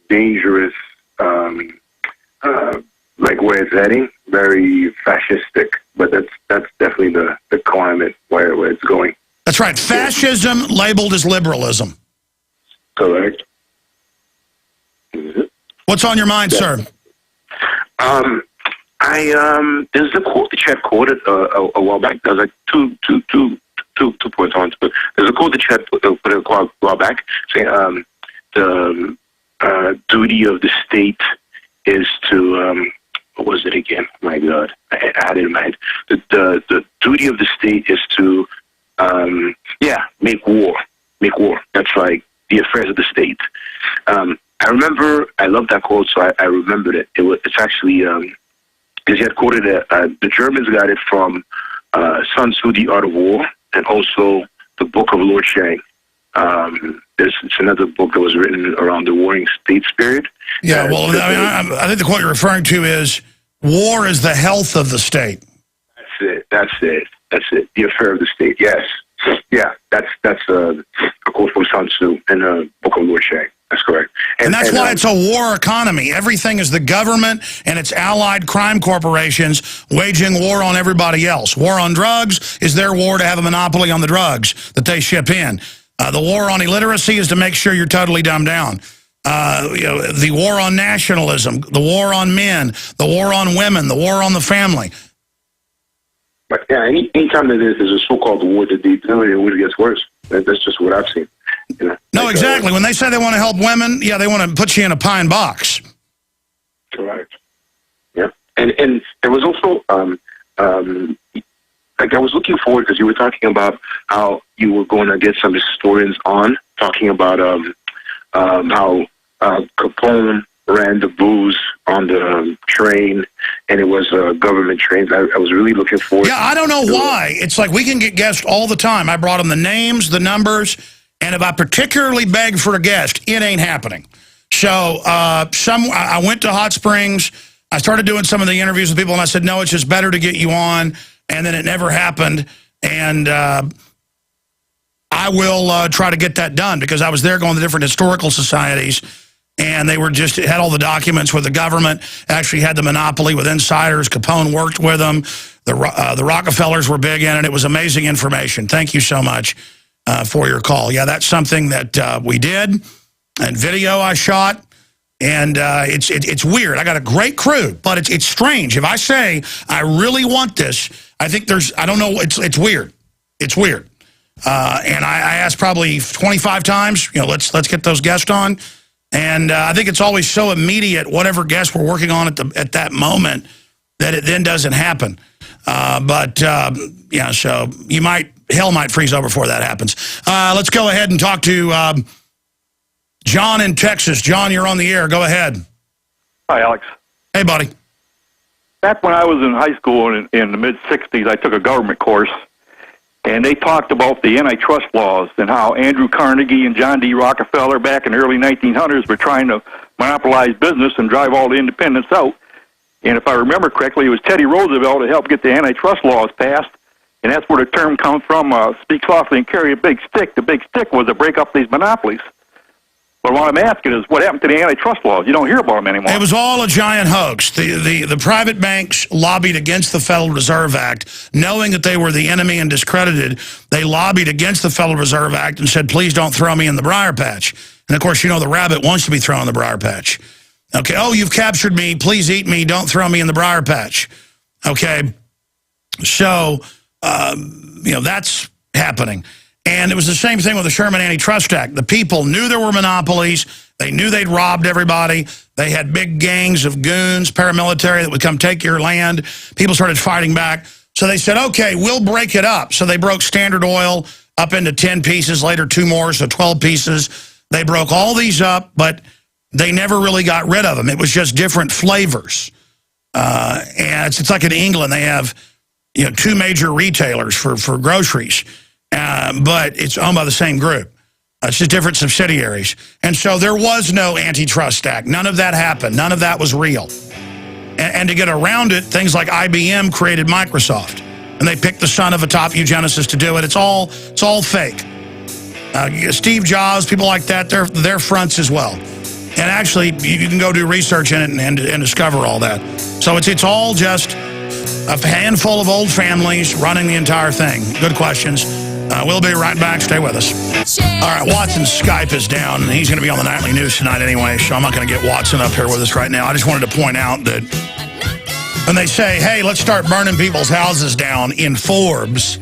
dangerous, like where it's heading. Very fascistic, but that's definitely the climate where it's going. That's right. Fascism labeled as liberalism. Correct. What's on your mind, sir? There's a quote that you had quoted a while back. There's like two points on it, but there's a quote that you had put a while back saying the duty of the state is to what was it again? My God, I had it in my head. The duty of the state is to make war. That's like the affairs of the state. I remember, I love that quote, so I remembered it. It's actually because he had quoted it. The Germans got it from Sun Tzu, The Art of War, and also the Book of Lord Shang. It's another book that was written around the Warring States period. Yeah, well, I think the quote you're referring to is war is the health of the state. That's it. The affair of the state. Yes. Yeah. That's a quote from Sun Tzu in the Book of Lord Shang. That's correct. And that's why it's a war economy. Everything is the government and its allied crime corporations waging war on everybody else. War on drugs is their war to have a monopoly on the drugs that they ship in. The war on illiteracy is to make sure you're totally dumbed down. The war on nationalism, the war on men, the war on women, the war on the family. But yeah, anytime that there's a so-called war that they do, it really gets worse. That's just what I've seen. You know, no, exactly. When they say they want to help women, yeah, they want to put you in a pine box. Correct. Yeah, and there was also like I was looking forward because you were talking about how you were going to get some historians on talking about how Capone ran the booze on the train, and it was government trains. I was really looking forward. Yeah, I don't know why. It's like we can get guests all the time. I brought them the names, the numbers, and if I particularly beg for a guest, it ain't happening. So I went to Hot Springs. I started doing some of the interviews with people, and I said, no, it's just better to get you on. And then it never happened. And I will try to get that done because I was there going to different historical societies, and they were just had all the documents where the government actually had the monopoly with insiders. Capone worked with them. The Rockefellers were big in it. It was amazing information. Thank you so much for your call. Yeah, that's something that we did, and video I shot. And it's weird. I got a great crew, but it's strange. If I say I really want this, I think I don't know. It's weird. It's weird. And I asked probably 25 times. Let's get those guests on. And I think it's always so immediate. Whatever guest we're working on at that moment, that it then doesn't happen. Yeah. So hell might freeze over before that happens. Let's go ahead and talk to John in Texas. John, you're on the air. Go ahead. Hi, Alex. Hey, buddy. Back when I was in high school in the mid-'60s, I took a government course, and they talked about the antitrust laws and how Andrew Carnegie and John D. Rockefeller back in the early 1900s were trying to monopolize business and drive all the independents out. And if I remember correctly, it was Teddy Roosevelt that helped get the antitrust laws passed, and that's where the term comes from, speak softly and carry a big stick. The big stick was to break up these monopolies. But what I'm asking is, what happened to the antitrust laws? You don't hear about them anymore. It was all a giant hoax. The private banks lobbied against the Federal Reserve Act, knowing that they were the enemy and discredited. They lobbied against the Federal Reserve Act and said, please don't throw me in the briar patch. And, of course, the rabbit wants to be thrown in the briar patch. Okay, oh, you've captured me. Please eat me. Don't throw me in the briar patch. Okay, so, that's happening. And it was the same thing with the Sherman Antitrust Act. The people knew there were monopolies. They knew they'd robbed everybody. They had big gangs of goons, paramilitary that would come take your land. People started fighting back. So they said, okay, we'll break it up. So they broke Standard Oil up into 10 pieces, later 2 more, so 12 pieces. They broke all these up, but they never really got rid of them. It was just different flavors. And it's like in England, they have 2 major retailers for groceries. But it's owned by the same group. It's just different subsidiaries. And so there was no antitrust act. None of that happened. None of that was real. And to get around it, things like IBM created Microsoft. And they picked the son of a top eugenicist to do it. It's all fake. Steve Jobs, people like that, they're fronts as well. And actually, you can go do research in it and discover all that. So it's all just a handful of old families running the entire thing. Good questions. We'll be right back. Stay with us. All right, Watson's Skype is down, and he's going to be on the nightly news tonight anyway, so I'm not going to get Watson up here with us right now. I just wanted to point out that when they say, hey, let's start burning people's houses down in Forbes,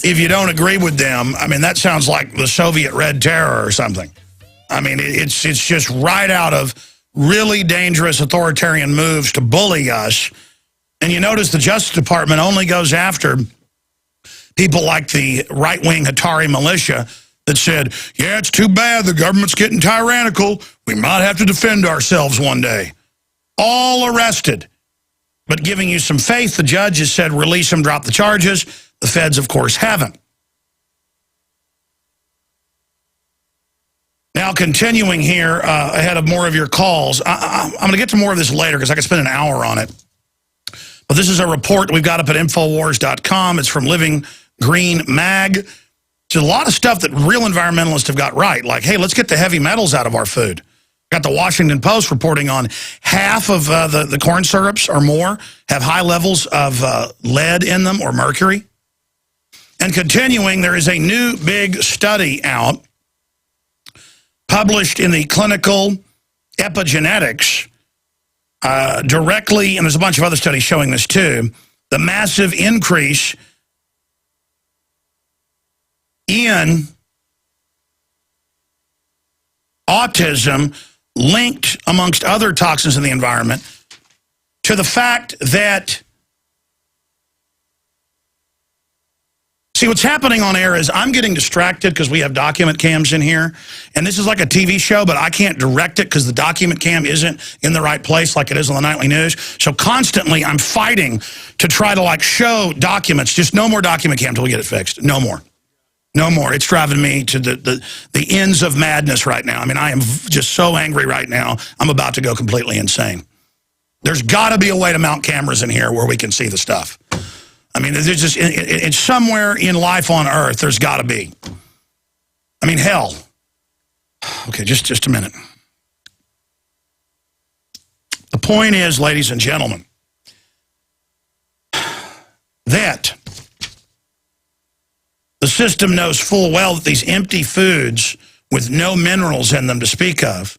if you don't agree with them, I mean, that sounds like the Soviet Red Terror or something. I mean, it's just right out of really dangerous authoritarian moves to bully us. And you notice the Justice Department only goes after people like the right-wing Hatari militia that said, yeah, it's too bad the government's getting tyrannical. We might have to defend ourselves one day. All arrested. But giving you some faith, the judge has said release them, drop the charges. The feds, of course, haven't. Now, continuing here ahead of more of your calls, I'm going to get to more of this later because I could spend an hour on it. Well, this is a report we've got up at Infowars.com. It's from Living Green Mag. It's a lot of stuff that real environmentalists have got right. Like, hey, let's get the heavy metals out of our food. Got the Washington Post reporting on half of the corn syrups or more have high levels of lead in them or mercury. And continuing, there is a new big study out published in the Clinical Epigenetics directly, and there's a bunch of other studies showing this too, the massive increase in autism linked, amongst other toxins in the environment, to the fact that, see, what's happening on air is I'm getting distracted because we have document cams in here, and this is like a TV show, but I can't direct it because the document cam isn't in the right place like it is on the nightly news. So constantly I'm fighting to try to like show documents. Just no more document cam until we get it fixed. No more. No more. It's driving me to the ends of madness right now. I mean, I am just so angry right now. I'm about to go completely insane. There's got to be a way to mount cameras in here where we can see the stuff. I mean, there's just, it's somewhere in life on Earth, there's got to be. I mean, hell. Okay, just a minute. The point is, ladies and gentlemen, that the system knows full well that these empty foods with no minerals in them to speak of,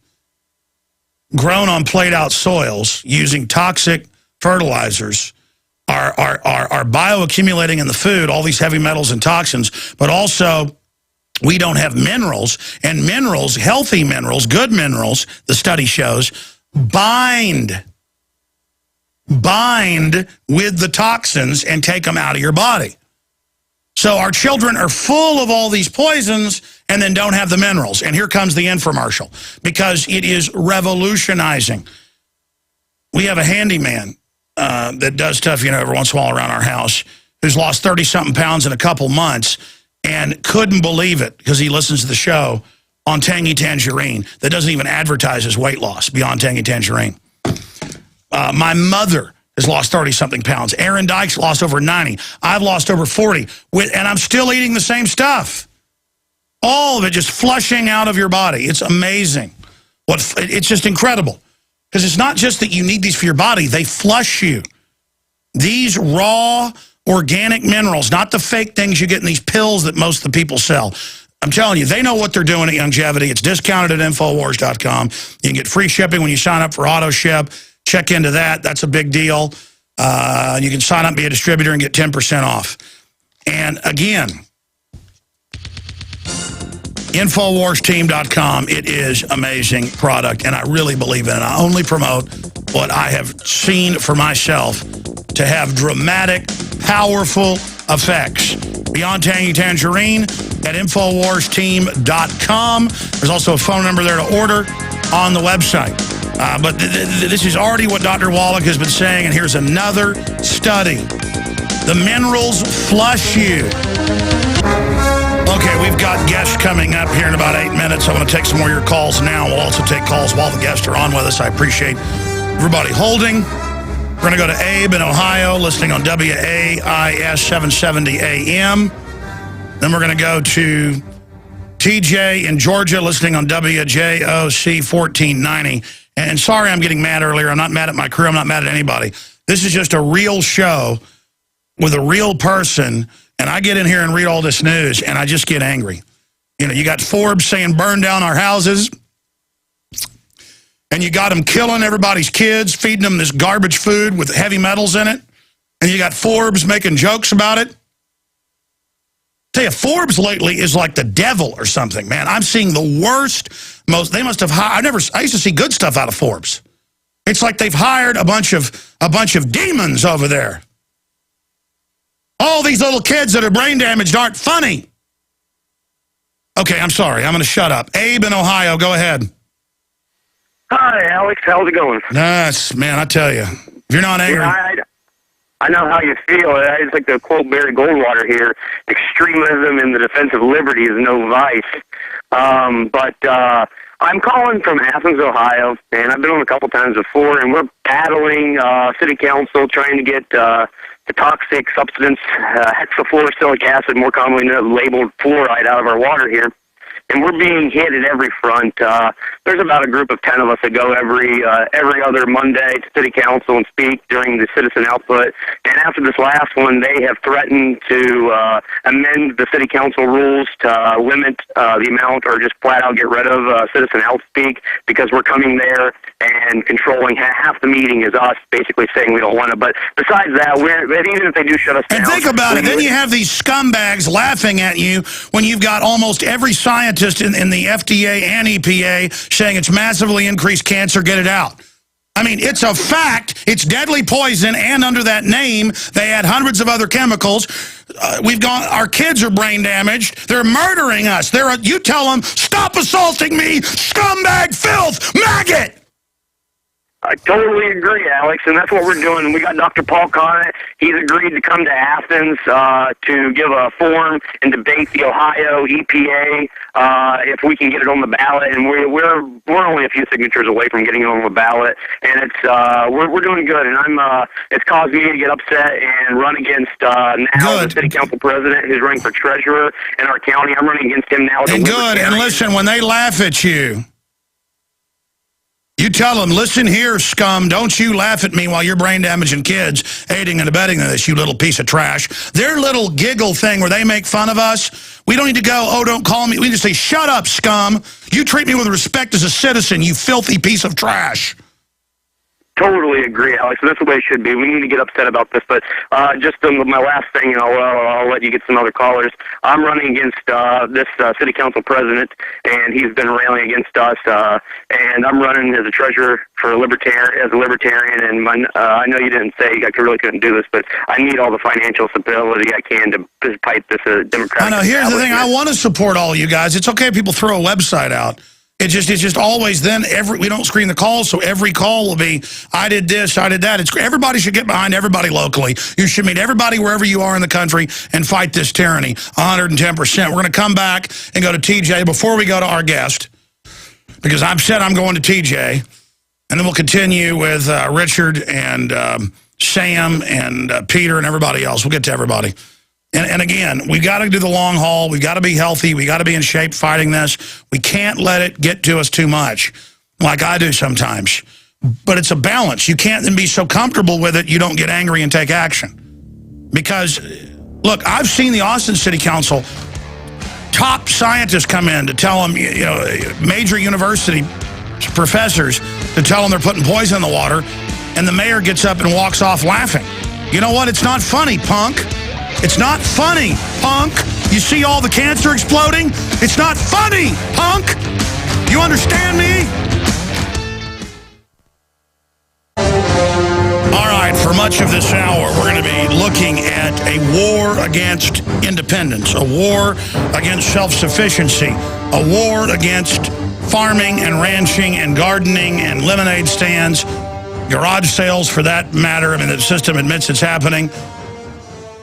grown on played-out soils using toxic fertilizers, are bioaccumulating in the food, all these heavy metals and toxins, but also we don't have minerals, and minerals, healthy minerals, good minerals, the study shows, bind with the toxins and take them out of your body. So our children are full of all these poisons and then don't have the minerals. And here comes the infomercial, because it is revolutionizing. We have a handyman that does stuff, you know, every once in a while around our house, who's lost 30-something pounds in a couple months and couldn't believe it because he listens to the show on Tangy Tangerine that doesn't even advertise as weight loss beyond Tangy Tangerine. My mother has lost 30-something pounds. Aaron Dykes lost over 90. I've lost over 40. And I'm still eating the same stuff. All of it just flushing out of your body. It's amazing. It's just incredible. Because it's not just that you need these for your body. They flush you. These raw, organic minerals, not the fake things you get in these pills that most of the people sell. I'm telling you, they know what they're doing at Longevity. It's discounted at Infowars.com. You can get free shipping when you sign up for AutoShip. Check into that. That's a big deal. You can sign up, be a distributor, and get 10% off. And again, InfoWarsTeam.com. It is amazing product, and I really believe in it. I only promote what I have seen for myself to have dramatic, powerful effects. Beyond Tangy Tangerine at InfoWarsTeam.com. There's also a phone number there to order on the website. But this is already what Dr. Wallach has been saying, and here's another study. The minerals flush you. Okay, we've got guests coming up here in about 8 minutes. I want to take some more of your calls now. We'll also take calls while the guests are on with us. I appreciate everybody holding. We're going to go to Abe in Ohio, listening on WAIS 770 AM. Then we're going to go to TJ in Georgia, listening on WJOC 1490. And sorry I'm getting mad earlier. I'm not mad at my crew. I'm not mad at anybody. This is just a real show with a real person. And I get in here and read all this news, and I just get angry. You know, you got Forbes saying burn down our houses. And you got them killing everybody's kids, feeding them this garbage food with heavy metals in it. And you got Forbes making jokes about it. Tell you, Forbes lately is like the devil or something, man. I'm seeing the worst, they must have hired, I used to see good stuff out of Forbes. It's like they've hired a bunch of demons over there. All these little kids that are brain damaged aren't funny. Okay, I'm sorry. I'm going to shut up. Abe in Ohio, go ahead. Hi, Alex. How's it going? Nice, man, I tell you. If you're not angry. Yeah, I know how you feel. It's like the quote Barry Goldwater here. Extremism in the defense of liberty is no vice. I'm calling from Athens, Ohio, and I've been on a couple times before, and we're battling city council trying to get the toxic substance hexafluorosilicic acid, more commonly labeled fluoride, out of our water here. And we're being hit at every front. There's about a group of 10 of us that go every other Monday to City Council and speak during the citizen output. And after this last one, they have threatened to amend the City Council rules to limit the amount or just flat out get rid of citizen outspeak, because we're coming there and controlling half the meeting is us basically saying we don't want it. But besides that, even if they do shut us down... And think about it. Then you have these scumbags laughing at you when you've got almost every scientist in the FDA and EPA saying it's massively increased cancer, get it out. I mean, it's a fact. It's deadly poison, and under that name, they add hundreds of other chemicals. Our kids are brain damaged. They're murdering us. You tell them, stop assaulting me, scumbag, filth, maggot. I totally agree, Alex, and that's what we're doing. We got Dr. Paul Connett. He's agreed to come to Athens to give a forum and debate the Ohio EPA if we can get it on the ballot. And we're only a few signatures away from getting it on the ballot, and it's we're doing good. And it's caused me to get upset and run against now the city council president who's running for treasurer in our county. I'm running against him now. And good. And listen, when they laugh at you, you tell them, listen here, scum, don't you laugh at me while you're brain-damaging kids aiding and abetting this, you little piece of trash. Their little giggle thing where they make fun of us, we don't need to go, oh, don't call me. We need to say, shut up, scum. You treat me with respect as a citizen, you filthy piece of trash. Totally agree, Alex. That's the way it should be. We need to get upset about this. But just my last thing, and I'll let you get some other callers. I'm running against this city council president, and he's been railing against us. And I'm running as a treasurer for a libertarian. And I know you didn't say I really couldn't do this, but I need all the financial stability I can to fight this Democratic. I know. Here's the thing. I want to support all you guys. It's okay if people throw a website out. It's just always then, we don't screen the calls, so every call will be, I did this, I did that. Everybody should get behind everybody locally. You should meet everybody wherever you are in the country and fight this tyranny, 110%. We're going to come back and go to TJ before we go to our guest, because I've said I'm going to TJ, and then we'll continue with Richard and Sam and Peter and everybody else. We'll get to everybody. And again, we've got to do the long haul. We've got to be healthy. We've got to be in shape fighting this. We can't let it get to us too much, like I do sometimes. But it's a balance. You can't then be so comfortable with it you don't get angry and take action. Because, look, I've seen the Austin City Council, top scientists come in to tell them, major university professors to tell them they're putting poison in the water, and the mayor gets up and walks off laughing. You know what? It's not funny, punk. It's not funny, punk. You see all the cancer exploding? It's not funny, punk. You understand me? All right, for much of this hour, we're going to be looking at a war against independence, a war against self-sufficiency, a war against farming and ranching and gardening and lemonade stands, garage sales for that matter. I mean, the system admits it's happening.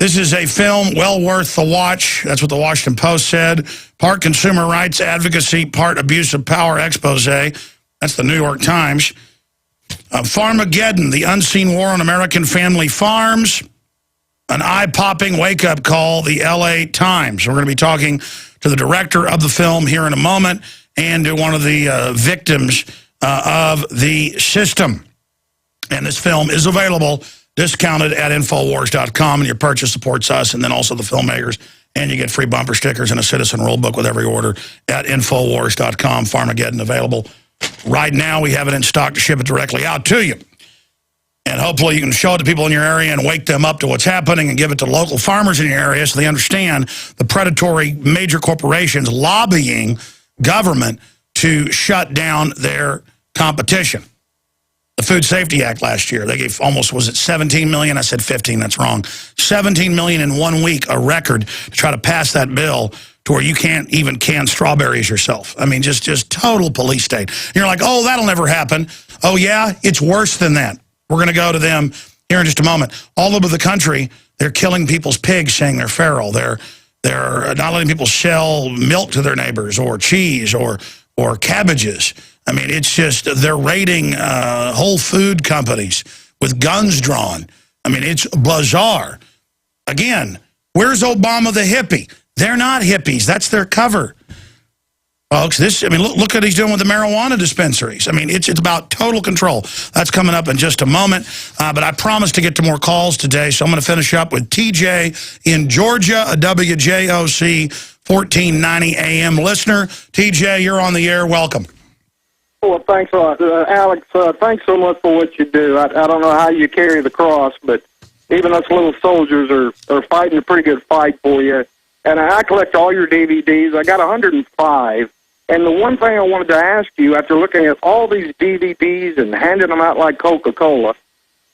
This is a film well worth the watch. That's what the Washington Post said. Part consumer rights advocacy, part abuse of power expose. That's the New York Times. Farmageddon, the unseen war on American family farms. An eye-popping wake-up call, the LA Times. We're going to be talking to the director of the film here in a moment and to one of the victims of the system. And this film is available discounted at Infowars.com, and your purchase supports us and then also the filmmakers, and you get free bumper stickers and a citizen rule book with every order at Infowars.com. Farmageddon available right now. We have it in stock to ship it directly out to you. And hopefully you can show it to people in your area and wake them up to what's happening and give it to local farmers in your area so they understand the predatory major corporations lobbying government to shut down their competition. The Food Safety Act last year, they gave almost, was it 17 million? I said 15, that's wrong. 17 million in 1 week, a record to try to pass that bill to where you can't even can strawberries yourself. I mean, just total police state. And you're like, oh, that'll never happen. Oh, yeah, it's worse than that. We're going to go to them here in just a moment. All over the country, they're killing people's pigs saying they're feral. They're They're not letting people sell milk to their neighbors or cheese or cabbages. I mean, it's just they're raiding whole food companies with guns drawn. I mean, it's bizarre. Again, where's Obama the hippie? They're not hippies. That's their cover. Folks, look what he's doing with the marijuana dispensaries. I mean, it's about total control. That's coming up in just a moment. But I promised to get to more calls today, so I'm going to finish up with TJ in Georgia, a WJOC 1490 AM listener. TJ, you're on the air. Welcome. Well, thanks a lot. Alex, thanks so much for what you do. I don't know how you carry the cross, but even us little soldiers are fighting a pretty good fight for you. And I collect all your DVDs. I got 105. And the one thing I wanted to ask you, after looking at all these DVDs and handing them out like Coca-Cola,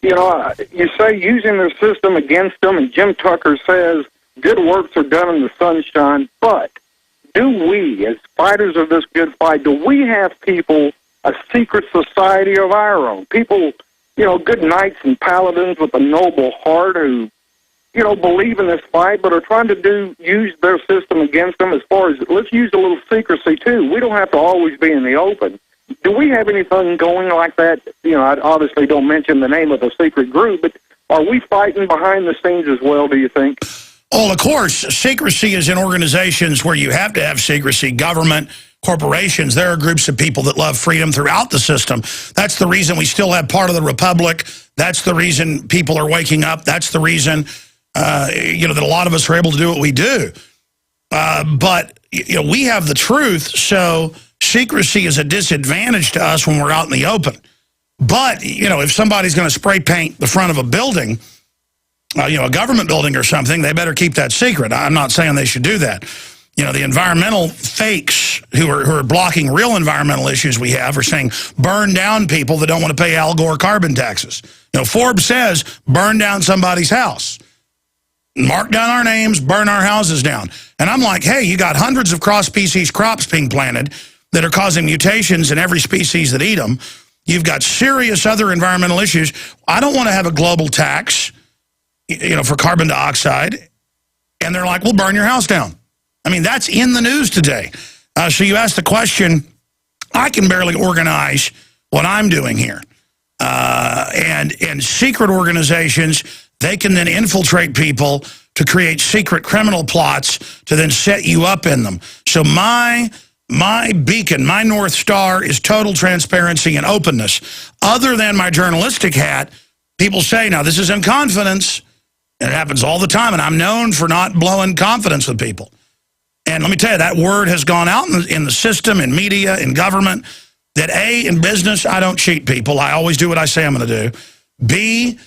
you know, you say using their system against them, and Jim Tucker says good works are done in the sunshine, but do we, as fighters of this good fight, do we have people, a secret society of our own, people, you know, good knights and paladins with a noble heart who, you know, believe in this fight, but are trying to use their system against them as far as, let's use a little secrecy, too. We don't have to always be in the open. Do we have anything going like that? You know, I obviously don't mention the name of the secret group, but are we fighting behind the scenes as well, do you think? Well, of course, secrecy is in organizations where you have to have secrecy. Government, corporations, there are groups of people that love freedom throughout the system. That's the reason we still have part of the republic. That's the reason people are waking up. That's the reason that a lot of us are able to do what we do. But we have the truth, so secrecy is a disadvantage to us when we're out in the open. But, if somebody's going to spray paint the front of a building, a government building or something, they better keep that secret. I'm not saying they should do that. The environmental fakes who are blocking real environmental issues we have are saying burn down people that don't want to pay Al Gore carbon taxes. Forbes says burn down somebody's house. Mark down our names, burn our houses down. And I'm like, hey, you got hundreds of cross-species crops being planted that are causing mutations in every species that eat them. You've got serious other environmental issues. I don't want to have a global tax, for carbon dioxide. And they're like, we'll burn your house down. I mean, that's in the news today. So you asked the question, I can barely organize what I'm doing here. And secret organizations, they can then infiltrate people to create secret criminal plots to then set you up in them. So my beacon, my North Star is total transparency and openness. Other than my journalistic hat, people say, now this is in confidence. And it happens all the time, and I'm known for not blowing confidence with people. And let me tell you, that word has gone out in the system, in media, in government, that A, in business, I don't cheat people. I always do what I say I'm going to do. B,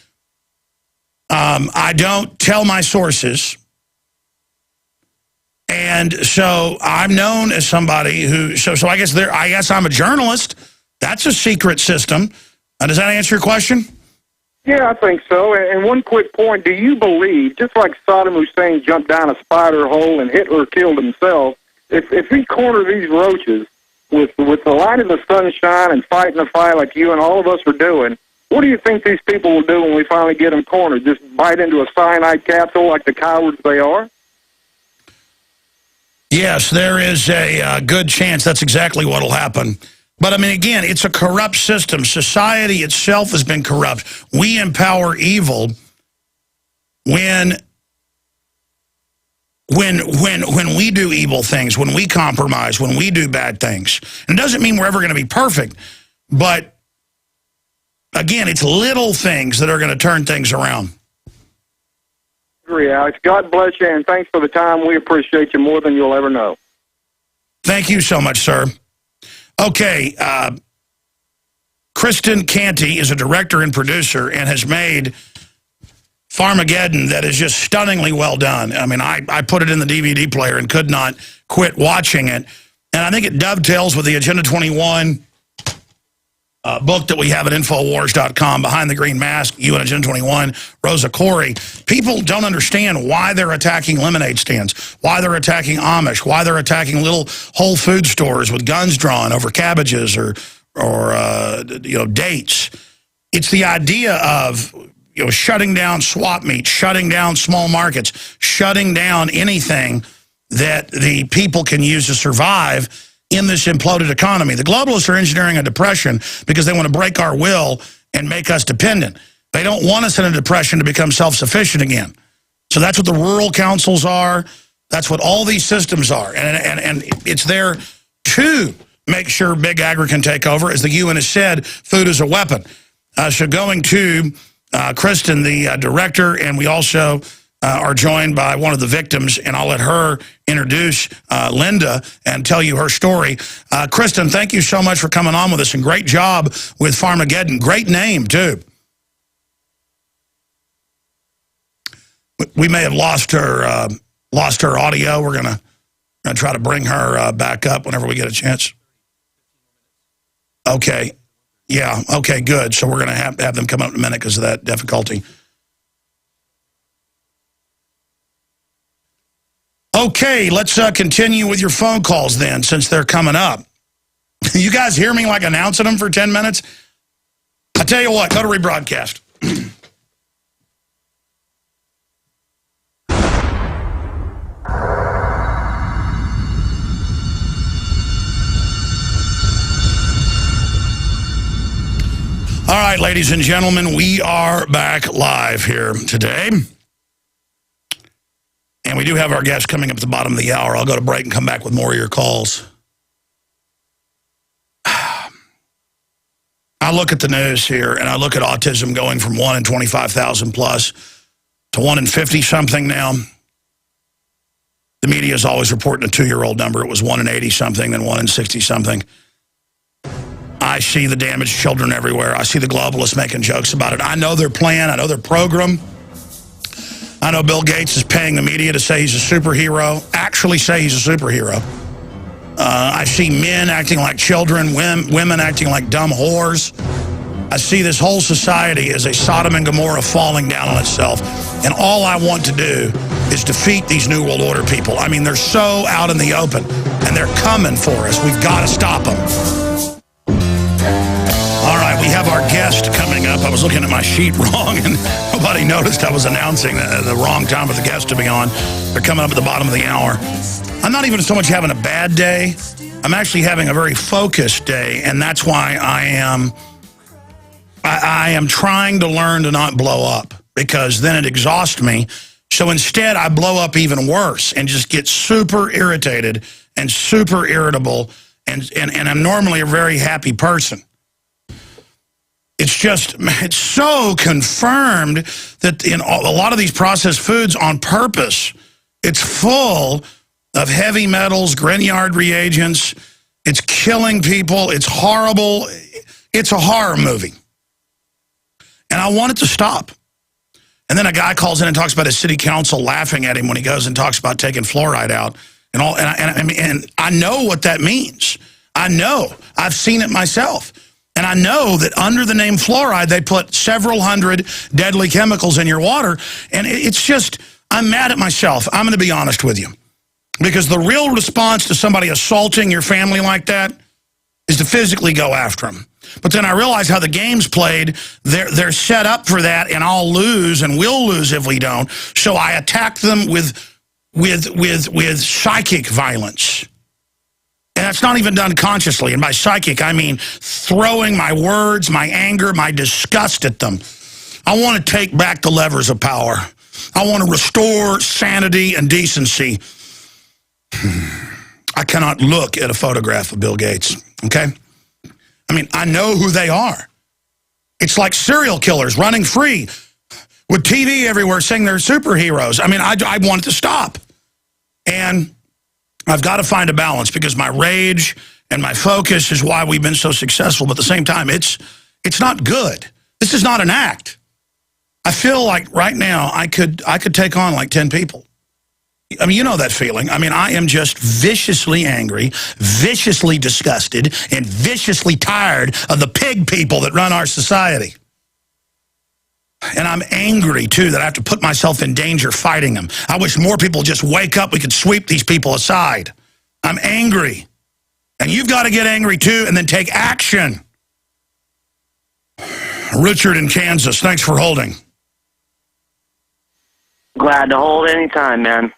I don't tell my sources. And so I'm known as somebody who, so I guess I'm a journalist. That's a secret system. Does that answer your question? Yeah, I think so. And one quick point, do you believe, just like Saddam Hussein jumped down a spider hole and Hitler killed himself, if he cornered these roaches with the light of the sunshine and fighting a fight like you and all of us are doing, what do you think these people will do when we finally get them cornered? Just bite into a cyanide capsule like the cowards they are? Yes, there is a good chance that's exactly what will happen. But, I mean, again, it's a corrupt system. Society itself has been corrupt. We empower evil when we do evil things, when we compromise, when we do bad things. And it doesn't mean we're ever going to be perfect. But, again, it's little things that are going to turn things around. Agree, Alex. God bless you, and thanks for the time. We appreciate you more than you'll ever know. Thank you so much, sir. Okay, Kristin Canty is a director and producer and has made Farmageddon that is just stunningly well done. I mean, I put it in the DVD player and could not quit watching it. And I think it dovetails with the Agenda 21 book that we have at Infowars.com, Behind the Green Mask, You and Agenda 21, Rosa Corey. People don't understand why they're attacking lemonade stands, why they're attacking Amish, why they're attacking little Whole Food stores with guns drawn over cabbages or dates. It's the idea of shutting down swap meets, shutting down small markets, shutting down anything that the people can use to survive in this imploded economy. The globalists are engineering a depression because they want to break our will and make us dependent. They don't want us in a depression to become self-sufficient again. So that's what the rural councils are. That's what all these systems are. And it's there to make sure big agri can take over. As the UN has said, food is a weapon. So going to Kristin, the director, and we also are joined by one of the victims, and I'll let her introduce Linda and tell you her story. Kristin, thank you so much for coming on with us, and great job with Farmageddon. Great name, too. We may have lost her audio. We're gonna try to bring her back up whenever we get a chance. Okay. Yeah, okay, good. So we're going to have them come up in a minute because of that difficulty. Okay, let's continue with your phone calls then, since they're coming up. You guys hear me like announcing them for 10 minutes? I tell you what, go to rebroadcast. All right, ladies and gentlemen, we are back live here today. And we do have our guest coming up at the bottom of the hour. I'll go to break and come back with more of your calls. I look at the news here, and I look at autism going from 1 in 25,000 plus to 1 in 50-something now. The media is always reporting a 2-year-old number. It was 1 in 80-something, then 1 in 60-something. I see the damaged children everywhere. I see the globalists making jokes about it. I know their plan. I know their program. I know Bill Gates is paying the media to say he's a superhero, actually say he's a superhero. I see men acting like children, women acting like dumb whores. I see this whole society as a Sodom and Gomorrah falling down on itself. And all I want to do is defeat these New World Order people. I mean, they're so out in the open, and they're coming for us. We've got to stop them. All right, we have our guest coming up. I was looking at my sheet wrong, and nobody noticed I was announcing the wrong time for the guest to be on. They're coming up at the bottom of the hour. I'm not even so much having a bad day. I'm actually having a very focused day, and that's why I am trying to learn to not blow up, because then it exhausts me. So instead, I blow up even worse and just get super irritated and super irritable, and I'm normally a very happy person. It's so confirmed that in a lot of these processed foods on purpose, it's full of heavy metals, Grignard reagents. It's killing people. It's horrible. It's a horror movie. And I want it to stop. And then a guy calls in and talks about his city council laughing at him when he goes and talks about taking fluoride out. And I know what that means. I know. I've seen it myself. And I know that under the name fluoride, they put several hundred deadly chemicals in your water. And it's just, I'm mad at myself. I'm going to be honest with you. Because the real response to somebody assaulting your family like that is to physically go after them. But then I realize how the game's played. They're set up for that, and I'll lose, and we'll lose if we don't. So I attack them with psychic violence. And that's not even done consciously. And by psychic, I mean throwing my words, my anger, my disgust at them. I want to take back the levers of power. I want to restore sanity and decency. I cannot look at a photograph of Bill Gates, okay? I mean, I know who they are. It's like serial killers running free with TV everywhere saying they're superheroes. I mean, I want it to stop. And I've got to find a balance, because my rage and my focus is why we've been so successful. But at the same time, it's not good. This is not an act. I feel like right now I could take on like 10 people. I mean, you know that feeling. I mean, I am just viciously angry, viciously disgusted, and viciously tired of the pig people that run our society. And I'm angry, too, that I have to put myself in danger fighting them. I wish more people would just wake up. We could sweep these people aside. I'm angry. And you've got to get angry, too, and then take action. Richard in Kansas, thanks for holding. Glad to hold any time, man.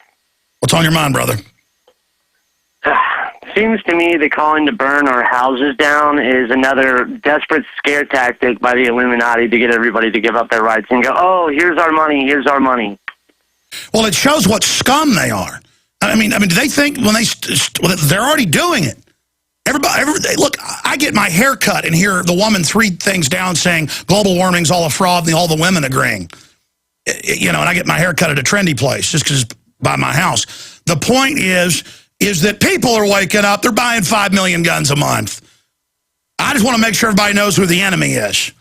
What's on your mind, brother? seems to me that calling to burn our houses down is another desperate scare tactic by the Illuminati to get everybody to give up their rights and go, oh, here's our money, here's our money. Well, it shows what scum they are. I mean, do they think when they're already doing it? Everybody, look, I get my hair cut and hear the woman 3 things down saying global warming's all a fraud and all the women agreeing. You know, and I get my hair cut at a trendy place just because it's by my house. The point is that people are waking up. They're buying 5 million guns a month. I just want to make sure everybody knows who the enemy is.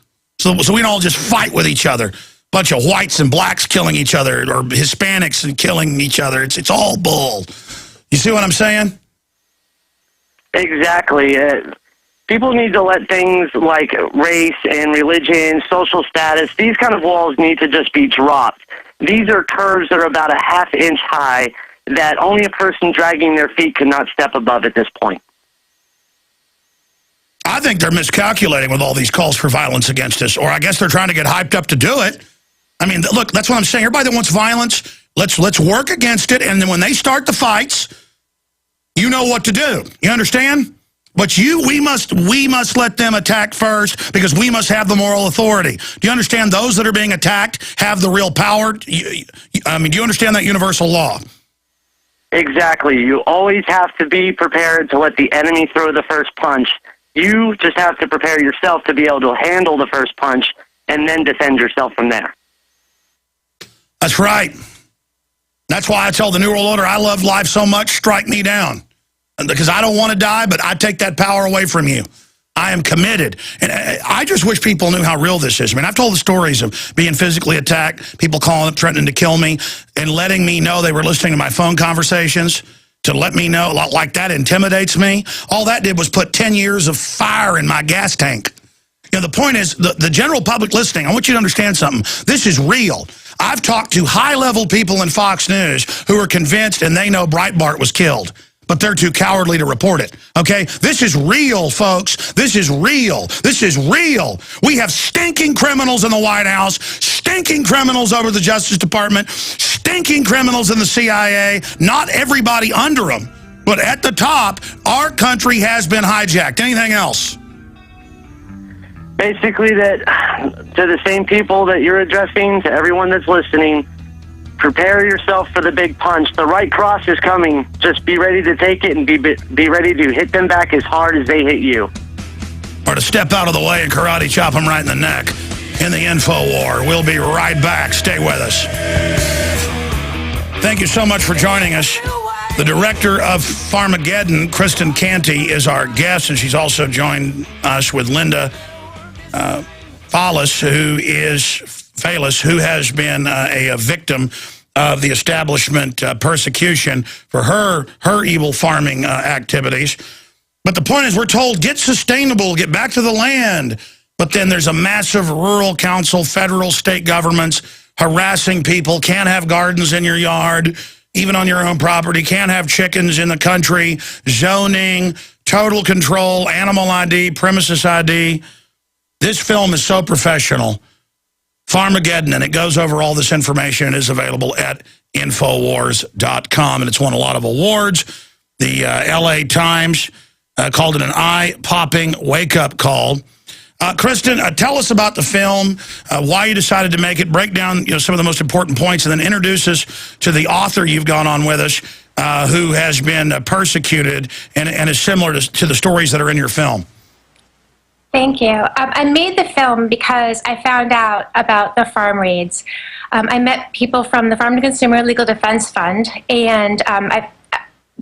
So we don't all just fight with each other. Bunch of whites and blacks killing each other, or Hispanics and killing each other. It's all bull. You see what I'm saying? Exactly. People need to let things like race and religion, social status, these kind of walls need to just be dropped. These are curves that are about a half-inch high that only a person dragging their feet could not step above at this point. I think they're miscalculating with all these calls for violence against us, or I guess they're trying to get hyped up to do it. I mean, look, that's what I'm saying. Everybody that wants violence, let's work against it, and then when they start the fights, you know what to do. You understand? But we must let them attack first because we must have the moral authority. Do you understand those that are being attacked have the real power? I mean, do you understand that universal law? Exactly. You always have to be prepared to let the enemy throw the first punch. You just have to prepare yourself to be able to handle the first punch and then defend yourself from there. That's right. That's why I tell the New World Order, I love life so much, strike me down. Because I don't want to die, but I take that power away from you. I am committed. And I just wish people knew how real this is. I mean, I've told the stories of being physically attacked, people calling up, threatening to kill me, and letting me know they were listening to my phone conversations to let me know, like that intimidates me. All that did was put 10 years of fire in my gas tank. You know, the point is, the general public listening, I want you to understand something. This is real. I've talked to high-level people in Fox News who are convinced and they know Breitbart was killed, but they're too cowardly to report it, okay? This is real, folks. This is real. This is real. We have stinking criminals in the White House, stinking criminals over the Justice Department, stinking criminals in the CIA, not everybody under them, but at the top, our country has been hijacked. Anything else? Basically, that to the same people that you're addressing, to everyone that's listening, prepare yourself for the big punch. The right cross is coming. Just be ready to take it and be ready to hit them back as hard as they hit you. Or to step out of the way and karate chop them right in the neck in the info war. We'll be right back. Stay with us. Thank you so much for joining us. The director of Farmageddon, Kristin Canty, is our guest, and she's also joined us with Linda Faillace, who has been a victim of the establishment persecution for her evil farming activities. But the point is, we're told, get sustainable, get back to the land. But then there's a massive rural council, federal, state governments harassing people, can't have gardens in your yard, even on your own property, can't have chickens in the country, zoning, total control, animal ID, premises ID. This film is so professional. Farmageddon, and it goes over all this information. It is available at Infowars.com, and it's won a lot of awards. The LA Times called it an eye-popping wake-up call. Kristin, tell us about the film, why you decided to make it, break down some of the most important points, and then introduce us to the author you've gone on with us, who has been persecuted and is similar to the stories that are in your film. Thank you. I made the film because I found out about the farm raids. I met people from the Farm to Consumer Legal Defense Fund, and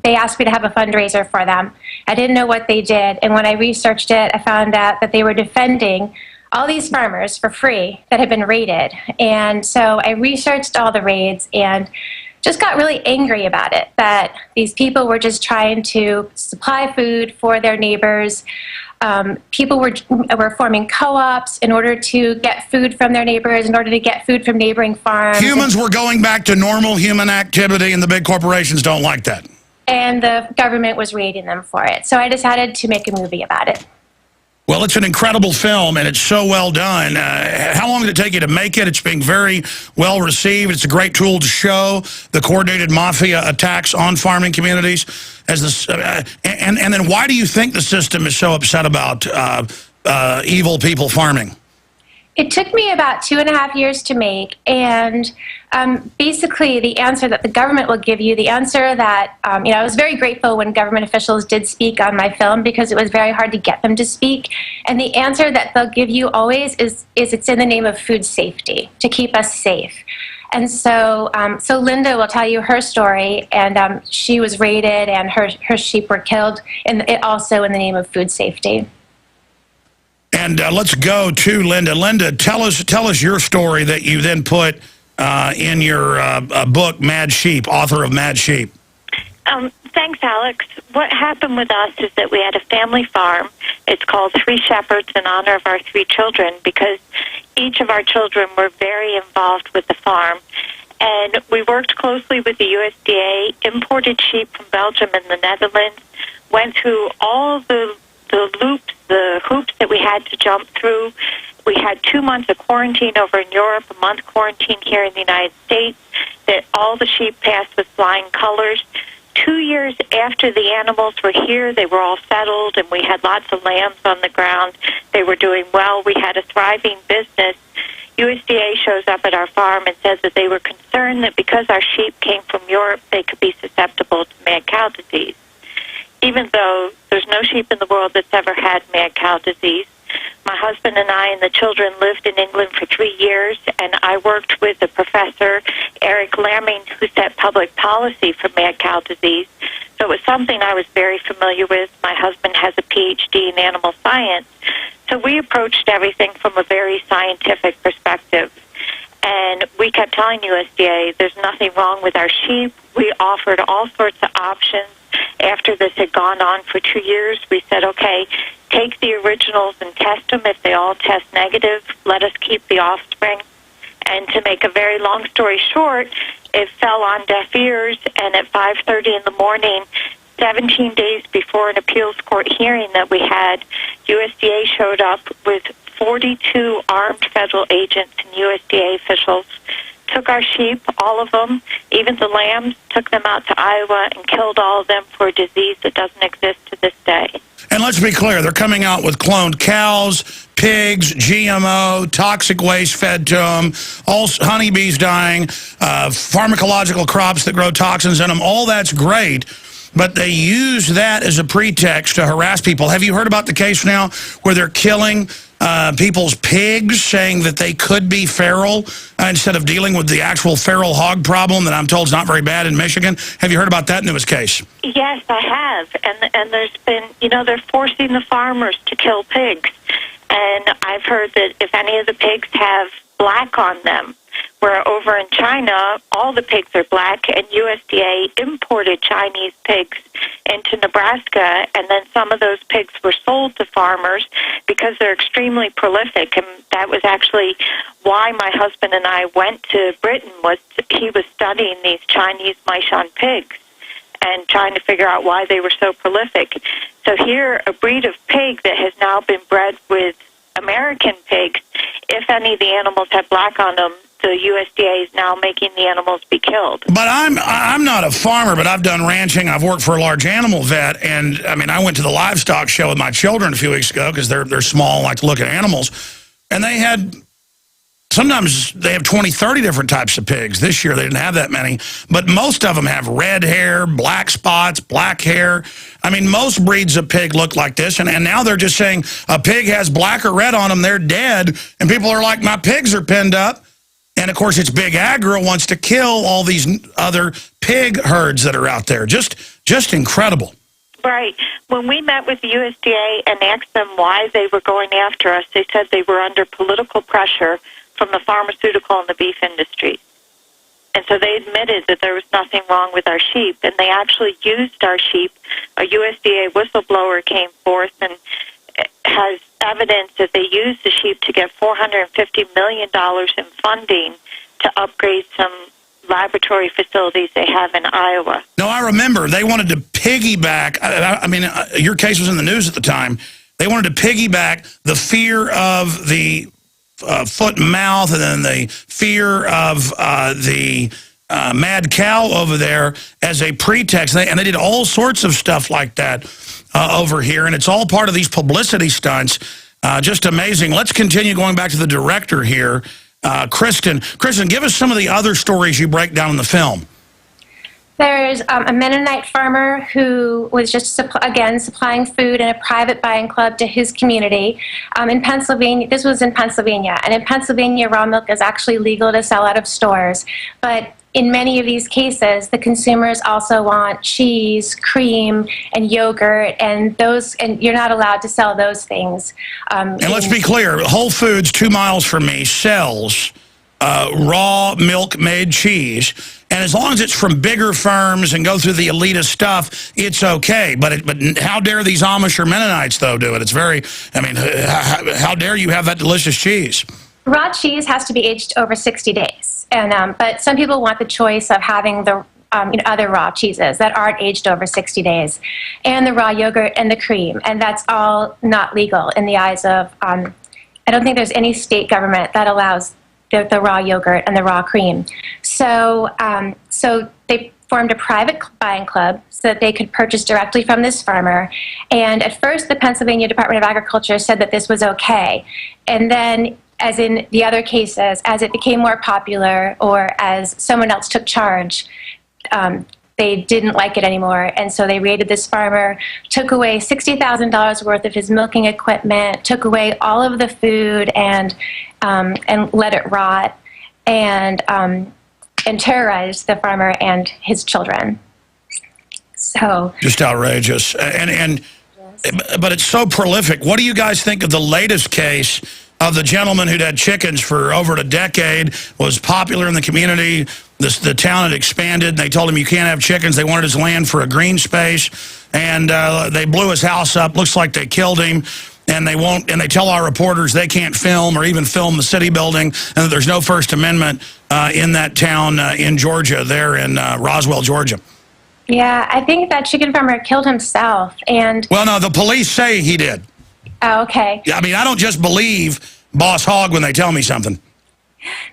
they asked me to have a fundraiser for them. I didn't know what they did, and when I researched it, I found out that they were defending all these farmers for free that had been raided. And so I researched all the raids and just got really angry about it, that these people were just trying to supply food for their neighbors. People were forming co-ops in order to get food from their neighbors, in order to get food from neighboring farms. Humans were going back to normal human activity, and the big corporations don't like that. And the government was raiding them for it. So I decided to make a movie about it. Well, it's an incredible film, and it's so well done. How long did it take you to make it? It's being very well received. It's a great tool to show the coordinated mafia attacks on farming communities. as this, and then why do you think the system is so upset about evil people farming? It took me about 2.5 years to make, and basically the answer that the government will give you, the answer that, I was very grateful when government officials did speak on my film because it was very hard to get them to speak, and the answer that they'll give you always is it's in the name of food safety, to keep us safe. And so Linda will tell you her story, and she was raided and her sheep were killed, and it also in the name of food safety. And let's go to Linda. Linda, tell us your story that you then put in your book, Mad Sheep, author of Mad Sheep. Thanks, Alex. What happened with us is that we had a family farm. It's called Three Shepherds in honor of our 3 children because each of our children were very involved with the farm. And we worked closely with the USDA, imported sheep from Belgium and the Netherlands, went through all the hoops that we had to jump through. We had 2 months of quarantine over in Europe, a month quarantine here in the United States, that all the sheep passed with flying colors. 2 years after the animals were here, they were all settled, and we had lots of lambs on the ground. They were doing well. We had a thriving business. USDA shows up at our farm and says that they were concerned that because our sheep came from Europe, they could be susceptible to mad cow disease. Even though there's no sheep in the world that's ever had mad cow disease. My husband and I and the children lived in England for 3 years, and I worked with the professor, Eric Lamming, who set public policy for mad cow disease. So it was something I was very familiar with. My husband has a PhD in animal science. So we approached everything from a very scientific perspective. And we kept telling USDA there's nothing wrong with our sheep. We offered all sorts of options. After this had gone on for 2 years, we said, okay, take the originals and test them. If they all test negative, let us keep the offspring. And to make a very long story short, it fell on deaf ears, and at 5:30 in the morning, 17 days before an appeals court hearing that we had, USDA showed up with 42 armed federal agents and USDA officials, took our sheep, all of them, even the lambs, took them out to Iowa and killed all of them for a disease that doesn't exist to this day. And let's be clear, they're coming out with cloned cows, pigs, GMO, toxic waste fed to them, all honeybees dying, pharmacological crops that grow toxins in them. All that's great, but they use that as a pretext to harass people. Have you heard about the case now where they're killing people's pigs, saying that they could be feral instead of dealing with the actual feral hog problem that I'm told is not very bad in Michigan? Have you heard about that newest case? Yes, I have. And there's been, they're forcing the farmers to kill pigs. And I've heard that if any of the pigs have black on them, where over in China, all the pigs are black, and USDA imported Chinese pigs into Nebraska, and then some of those pigs were sold to farmers because they're extremely prolific. And that was actually why my husband and I went to Britain, he was studying these Chinese Meishan pigs and trying to figure out why they were so prolific. So here, a breed of pig that has now been bred with American pigs, if any of the animals have black on them, the USDA is now making the animals be killed. But I'm not a farmer, but I've done ranching. I've worked for a large animal vet, and I went to the livestock show with my children a few weeks ago because they're small, like to look at animals, and sometimes they have 20, 30 different types of pigs. This year they didn't have that many, but most of them have red hair, black spots, black hair. Most breeds of pig look like this, and now they're just saying a pig has black or red on them, they're dead, and people are like, my pigs are pinned up. And, of course, it's big agro wants to kill all these other pig herds that are out there. Just incredible. Right. When we met with the USDA and asked them why they were going after us, they said they were under political pressure from the pharmaceutical and the beef industry. And so they admitted that there was nothing wrong with our sheep, and they actually used our sheep. A USDA whistleblower came forth and has evidence that they used the sheep to get $450 million in funding to upgrade some laboratory facilities they have in Iowa. No, I remember. They wanted to piggyback. Your case was in the news at the time. They wanted to piggyback the fear of the foot and mouth, and then the fear of the mad cow over there as a pretext. And they did all sorts of stuff like that over here, and it's all part of these publicity stunts. Just amazing. Let's continue going back to the director here, Kristin. Kristin, give us some of the other stories you break down in the film. There's a Mennonite farmer who was just, again, supplying food in a private buying club to his community. In Pennsylvania, this was in Pennsylvania, and in Pennsylvania, raw milk is actually legal to sell out of stores. But in many of these cases, the consumers also want cheese, cream, and yogurt, and you're not allowed to sell those things. And let's be clear, Whole Foods, 2 miles from me, sells raw milk-made cheese, and as long as it's from bigger firms and go through the elitist stuff, it's okay. But how dare these Amish or Mennonites, though, do it? It's very, I mean, how dare you have that delicious cheese? Raw cheese has to be aged over 60 days, and but some people want the choice of having the other raw cheeses that aren't aged over 60 days, and the raw yogurt and the cream, and that's all not legal in the eyes of, I don't think there's any state government that allows the raw yogurt and the raw cream. So, so they formed a private buying club so that they could purchase directly from this farmer. And at first, the Pennsylvania Department of Agriculture said that this was okay. And then, as in the other cases, as it became more popular or as someone else took charge, they didn't like it anymore, and so they raided this farmer, took away $60,000 worth of his milking equipment, took away all of the food, and let it rot, and terrorized the farmer and his children. So just outrageous, but it's so prolific. What do you guys think of the latest case of the gentleman who'd had chickens for over a decade, was popular in the community? The town had expanded, and they told him you can't have chickens. They wanted his land for a green space, and they blew his house up. Looks like they killed him, and they won't. And they tell our reporters they can't film or even film the city building, and that there's no First Amendment in that town in Georgia, there in Roswell, Georgia. yeah, I think that chicken farmer killed himself, and Well, no, the police say he did. oh, okay. I mean, I don't just believe Boss Hogg when they tell me something.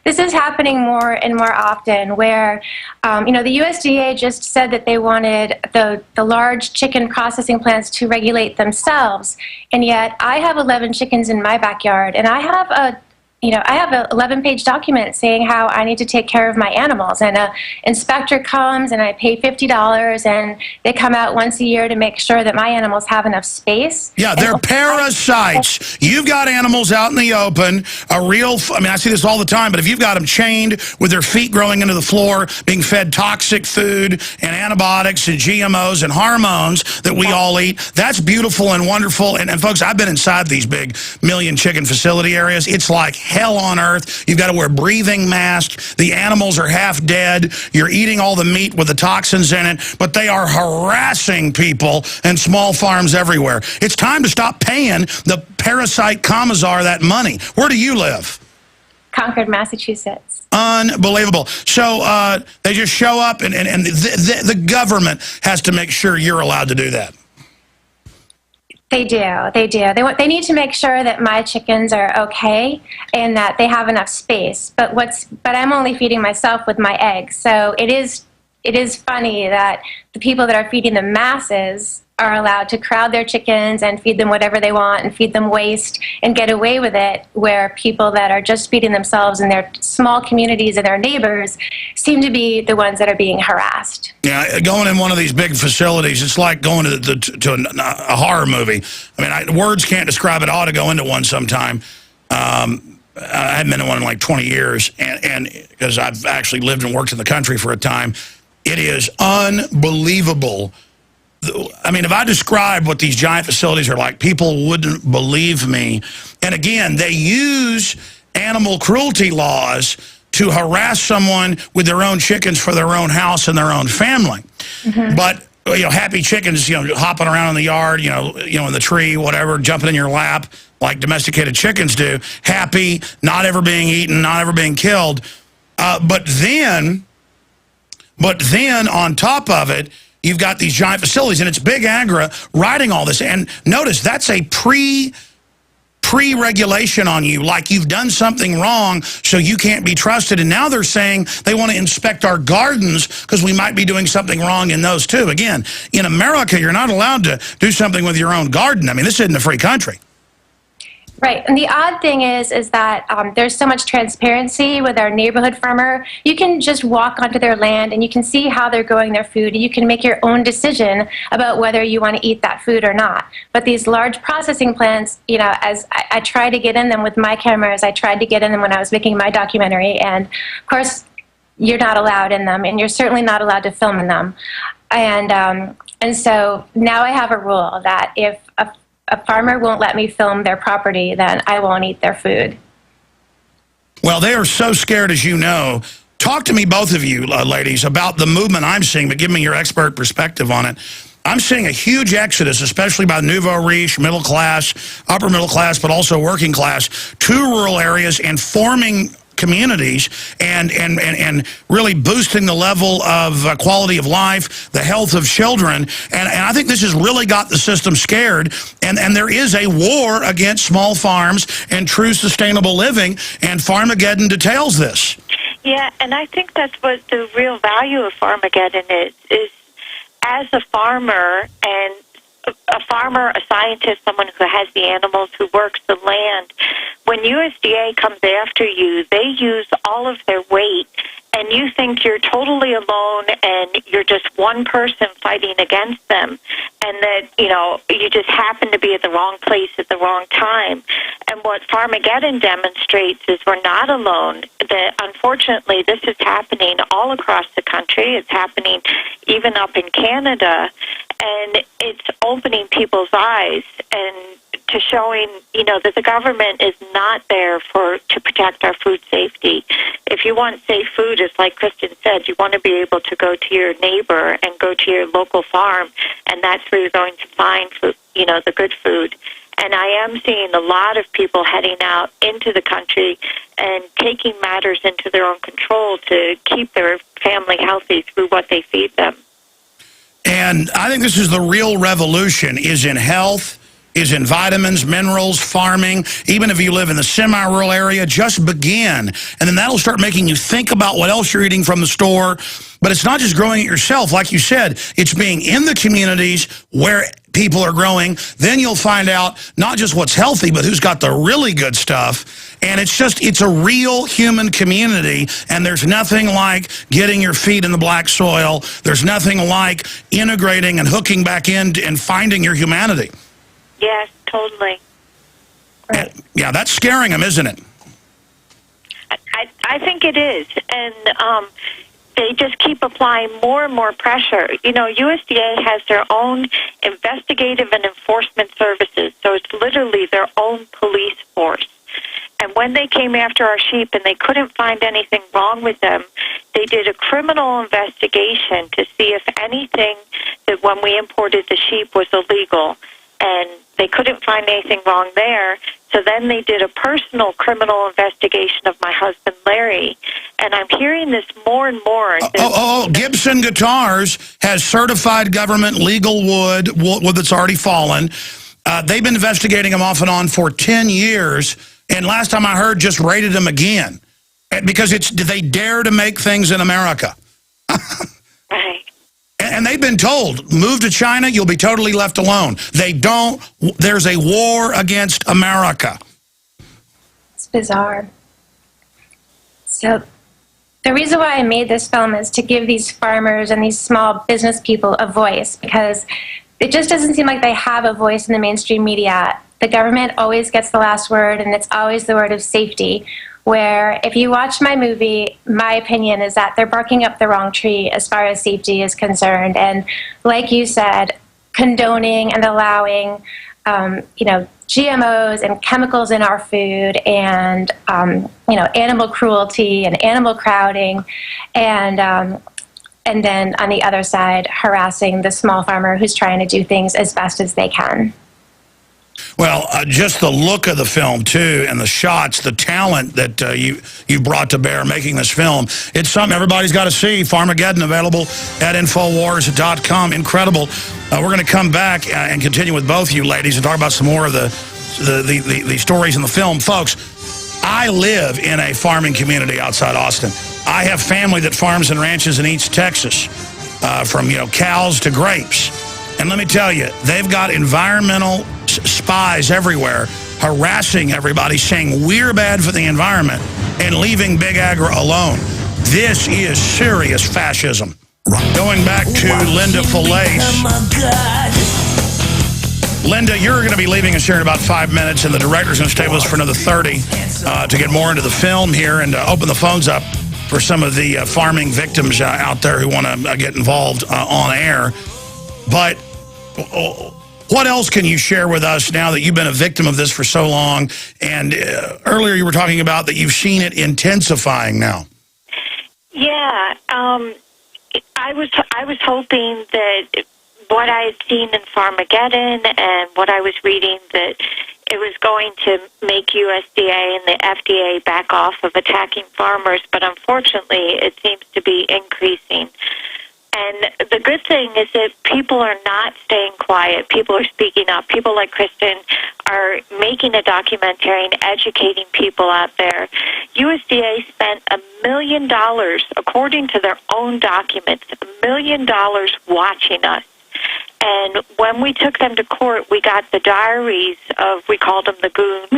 This is happening more and more often where, the USDA just said that they wanted the large chicken processing plants to regulate themselves. And yet I have 11 chickens in my backyard, and I have an 11-page document saying how I need to take care of my animals. And an inspector comes, and I pay $50, and they come out once a year to make sure that my animals have enough space. Yeah, they're parasites. You've got animals out in the open, I see this all the time, but if you've got them chained with their feet growing into the floor, being fed toxic food and antibiotics and GMOs and hormones that we all eat, that's beautiful and wonderful. And folks, I've been inside these big million chicken facility areas. It's like hell on earth. You've got to wear breathing masks. The animals are half dead. You're eating all the meat with the toxins in it, but they are harassing people and small farms everywhere. It's time to stop paying the parasite commissar that money. Where do you live? Concord, Massachusetts. Unbelievable. So they just show up, and the government has to make sure you're allowed to do that. They do. They need to make sure that my chickens are okay and that they have enough space. But I'm only feeding myself with my eggs. So it is funny that the people that are feeding the masses are allowed to crowd their chickens and feed them whatever they want and feed them waste and get away with it, where people that are just feeding themselves in their small communities and their neighbors seem to be the ones that are being harassed. Yeah, going in one of these big facilities, it's like going to a horror movie. I mean, words can't describe it. I ought to go into one sometime. I haven't been in one in like 20 years, and because I've actually lived and worked in the country for a time. It is unbelievable. I mean, if I describe what these giant facilities are like, people wouldn't believe me. And again, they use animal cruelty laws to harass someone with their own chickens for their own house and their own family. Mm-hmm. But happy chickens, hopping around in the yard, in the tree, whatever, jumping in your lap like domesticated chickens do, happy, not ever being eaten, not ever being killed. But then on top of it, you've got these giant facilities, and it's Big Agra writing all this. And notice, that's a pre-regulation on you, like you've done something wrong, so you can't be trusted. And now they're saying they want to inspect our gardens because we might be doing something wrong in those too. Again, in America, you're not allowed to do something with your own garden. I mean, this isn't a free country. Right, and the odd thing is that there's so much transparency with our neighborhood farmer. You can just walk onto their land and you can see how they're growing their food. You can make your own decision about whether you want to eat that food or not. But these large processing plants, you know, as I try to get in them with my cameras, I tried to get in them when I was making my documentary, and of course, you're not allowed in them, and you're certainly not allowed to film in them. And so now I have a rule that if a farmer won't let me film their property, then I won't eat their food. Well, they are so scared, as you know. Talk to me, both of you, ladies, about the movement I'm seeing, but give me your expert perspective on it. I'm seeing a huge exodus, especially by nouveau riche, middle class, upper middle class, but also working class, to rural areas and forming communities and really boosting the level of quality of life, the health of children. And I think this has really got the system scared. And there is a war against small farms and true sustainable living. And Farmageddon details this. Yeah, and I think that's what the real value of Farmageddon is as a farmer and a scientist, someone who has the animals, who works the land. When USDA comes after you, they use all of their weight, and you think you're totally alone and you're just one person fighting against them, and that, you know, you just happen to be at the wrong place at the wrong time. And what Farmageddon demonstrates is we're not alone. That unfortunately this is happening all across the country. It's happening even up in Canada, and it's opening people's eyes and to showing, you know, that the government is not there to protect our food safety. If you want safe food, it's like Kristin said, you want to be able to go to your neighbor and go to your local farm, and that's where you're going to find food, you know, the good food. And I am seeing a lot of people heading out into the country and taking matters into their own control to keep their family healthy through what they feed them. And I think this is the real revolution, is in health, is in vitamins, minerals, farming. Even if you live in the semi-rural area, just begin. And then that'll start making you think about what else you're eating from the store. But it's not just growing it yourself. Like you said, it's being in the communities where people are growing. Then you'll find out not just what's healthy, but who's got the really good stuff. And it's a real human community. And there's nothing like getting your feet in the black soil. There's nothing like integrating and hooking back in and finding your humanity. Yes, totally. Right. Yeah, that's scaring them, isn't it? I think it is. And they just keep applying more and more pressure. You know, USDA has their own investigative and enforcement services, so it's literally their own police force. And when they came after our sheep and they couldn't find anything wrong with them, they did a criminal investigation to see if anything that when we imported the sheep was illegal. And they couldn't find anything wrong there. So then they did a personal criminal investigation of my husband, Larry. And I'm hearing this more and more. Gibson Guitars has certified government legal wood that's already fallen. They've been investigating them off and on for 10 years. And last time I heard, just raided them again. Because they dare to make things in America. Right. And they've been told, move to China, you'll be totally left alone. There's a war against America. It's bizarre. So the reason why I made this film is to give these farmers and these small business people a voice, because it just doesn't seem like they have a voice in the mainstream media. The government always gets the last word, and it's always the word of safety, where if you watch my movie, my opinion is that they're barking up the wrong tree as far as safety is concerned. And like you said, condoning and allowing, GMOs and chemicals in our food, and, animal cruelty and animal crowding, and then on the other side, harassing the small farmer who's trying to do things as best as they can. Well, just the look of the film, too, and the shots, the talent that you brought to bear making this film, it's something everybody's got to see. Farmageddon, available at Infowars.com. Incredible. We're going to come back and continue with both you ladies and talk about some more of the the stories in the film. Folks, I live in a farming community outside Austin. I have family that farms and ranches in East Texas, from cows to grapes. And let me tell you, they've got environmental spies everywhere harassing everybody, saying we're bad for the environment and leaving Big Agri alone. This is serious fascism. Going back to Linda Faillace. Linda, you're going to be leaving us here in about 5 minutes, and the director's going to stay with us for another 30 to get more into the film here and open the phones up for some of the farming victims out there who want to get involved on air. But what else can you share with us now that you've been a victim of this for so long? And earlier you were talking about that you've seen it intensifying now. Yeah, I was hoping that what I had seen in Farmageddon and what I was reading, that it was going to make USDA and the FDA back off of attacking farmers, but unfortunately it seems to be increasing. And the good thing is that people are not staying quiet. People are speaking up. People like Kristin are making a documentary and educating people out there. USDA spent $1 million, according to their own documents, $1 million watching us. And when we took them to court, we got the diaries of, we called them the goons,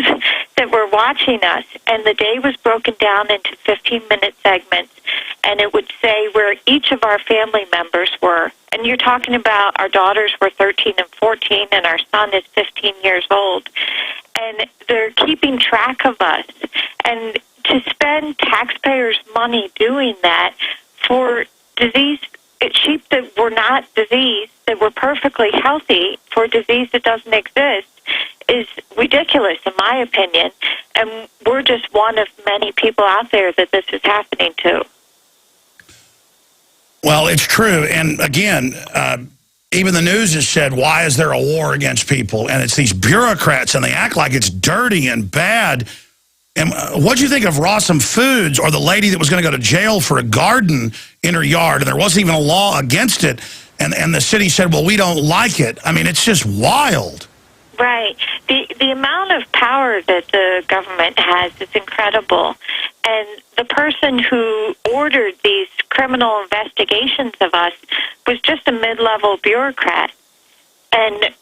that were watching us. And the day was broken down into 15-minute segments. And it would say where each of our family members were. And you're talking about our daughters were 13 and 14, and our son is 15 years old. And they're keeping track of us. And to spend taxpayers' money doing that for disease, sheep that were not diseased, that were perfectly healthy for a disease that doesn't exist, is ridiculous, in my opinion. And we're just one of many people out there that this is happening to. Well, it's true. And again, even the news has said, why is there a war against people? And it's these bureaucrats, and they act like it's dirty and bad. And what do you think of Rawsome Foods, or the lady that was going to go to jail for a garden in her yard, and there wasn't even a law against it, and the city said, well, we don't like it? I mean, it's just wild. Right. The amount of power that the government has is incredible. And the person who ordered these criminal investigations of us was just a mid-level bureaucrat. And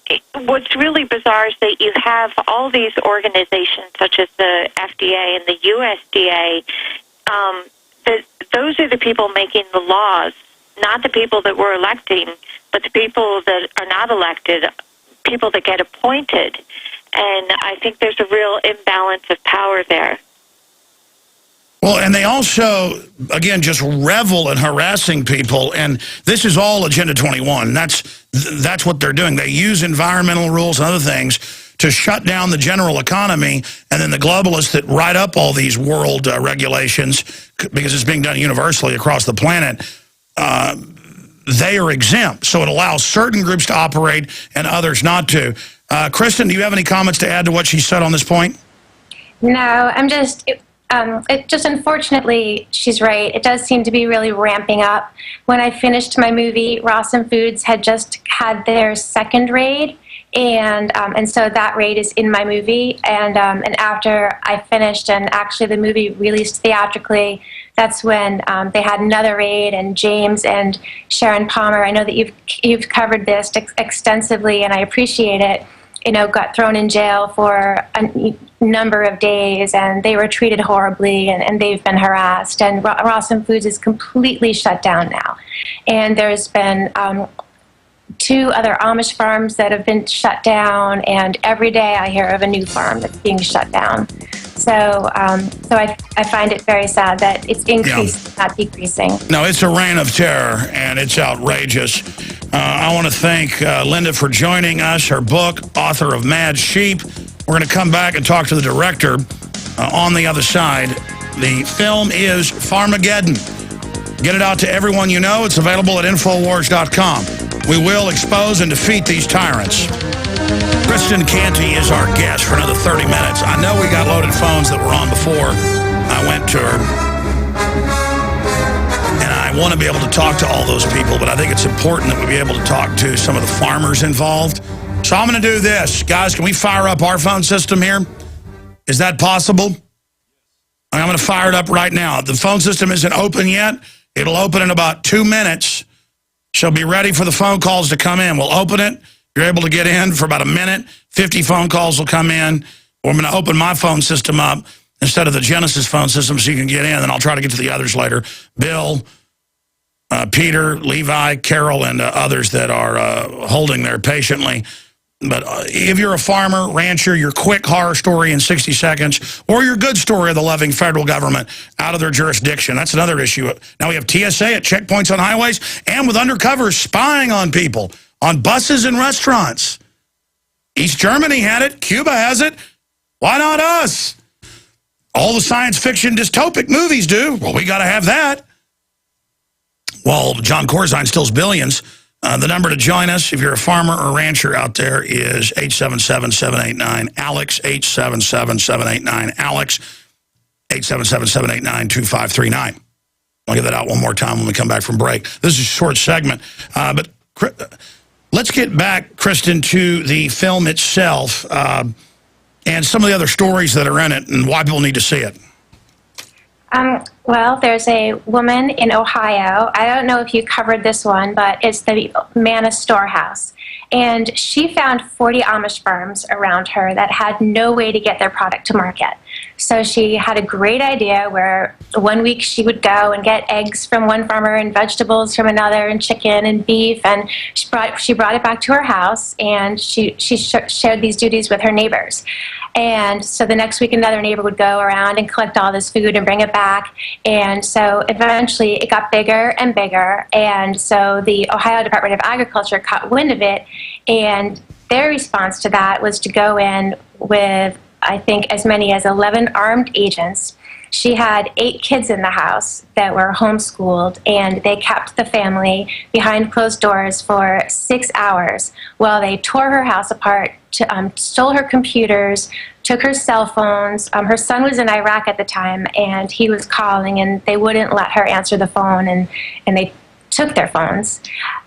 what's really bizarre is that you have all these organizations such as the FDA and the USDA, that those are the people making the laws, not the people that we're electing, but the people that are not elected, people that get appointed. And I think there's a real imbalance of power there. Well, and they also, again, just revel in harassing people, and this is all Agenda 21. That's what they're doing. They use environmental rules and other things to shut down the general economy, and then the globalists that write up all these world regulations, because it's being done universally across the planet, they are exempt. So it allows certain groups to operate and others not to. Kristin, do you have any comments to add to what she said on this point? No, I'm just... it just, unfortunately, she's right. It does seem to be really ramping up. When I finished my movie, Rawsome Foods had just had their second raid, and so that raid is in my movie. And after I finished, and actually the movie released theatrically, that's when they had another raid. And James and Sharon Palmer, I know that you've covered this extensively, and I appreciate it. Got thrown in jail for a number of days, and they were treated horribly, and they've been harassed. And Rawsome Foods is completely shut down now. And there's been 2 other Amish farms that have been shut down, and every day I hear of a new farm that's being shut down. So I find it very sad that it's increasing, not decreasing. No, it's a reign of terror, and it's outrageous. I want to thank Linda for joining us, her book, author of Mad Sheep. We're going to come back and talk to the director on the other side. The film is Farmageddon. Get it out to everyone you know. It's available at Infowars.com. We will expose and defeat these tyrants. Kristin Canty is our guest for another 30 minutes. I know we got loaded phones that were on before I went to her. And I want to be able to talk to all those people, but I think it's important that we be able to talk to some of the farmers involved. So I'm going to do this. Guys, can we fire up our phone system here? Is that possible? I'm going to fire it up right now. The phone system isn't open yet. It'll open in about 2 minutes. So be ready for the phone calls to come in. We'll open it. You're able to get in for about a minute. 50 phone calls will come in. Or I'm going to open my phone system up instead of the Genesis phone system so you can get in. And I'll try to get to the others later. Bill, Peter, Levi, Carol, and others that are holding there patiently. But if you're a farmer, rancher, your quick horror story in 60 seconds, or your good story of the loving federal government out of their jurisdiction, that's another issue. Now we have TSA at checkpoints on highways and with undercovers spying on people on buses and restaurants. East Germany had it. Cuba has it. Why not us? All the science fiction dystopic movies do. Well, we got to have that. Well, John Corzine steals billions. The number to join us, if you're a farmer or rancher out there, is 877-789-ALEX, 877-789-ALEX, 877-789-2539. I'll get that out one more time when we come back from break. This is a short segment, but let's get back, Kristin, to the film itself and some of the other stories that are in it and why people need to see it. Well, there's a woman in Ohio. I don't know if you covered this one, but it's the Manna Storehouse. And she found 40 Amish farms around her that had no way to get their product to market. So she had a great idea where 1 week she would go and get eggs from one farmer and vegetables from another and chicken and beef. And she brought it back to her house, and she shared these duties with her neighbors. And so the next week another neighbor would go around and collect all this food and bring it back. And so eventually it got bigger and bigger. And so the Ohio Department of Agriculture caught wind of it. And their response to that was to go in with, I think, as many as 11 armed agents. She had 8 kids in the house that were homeschooled, and they kept the family behind closed doors for 6 hours while they tore her house apart, stole her computers, took her cell phones. Her son was in Iraq at the time, and he was calling, and they wouldn't let her answer the phone, and they took their phones.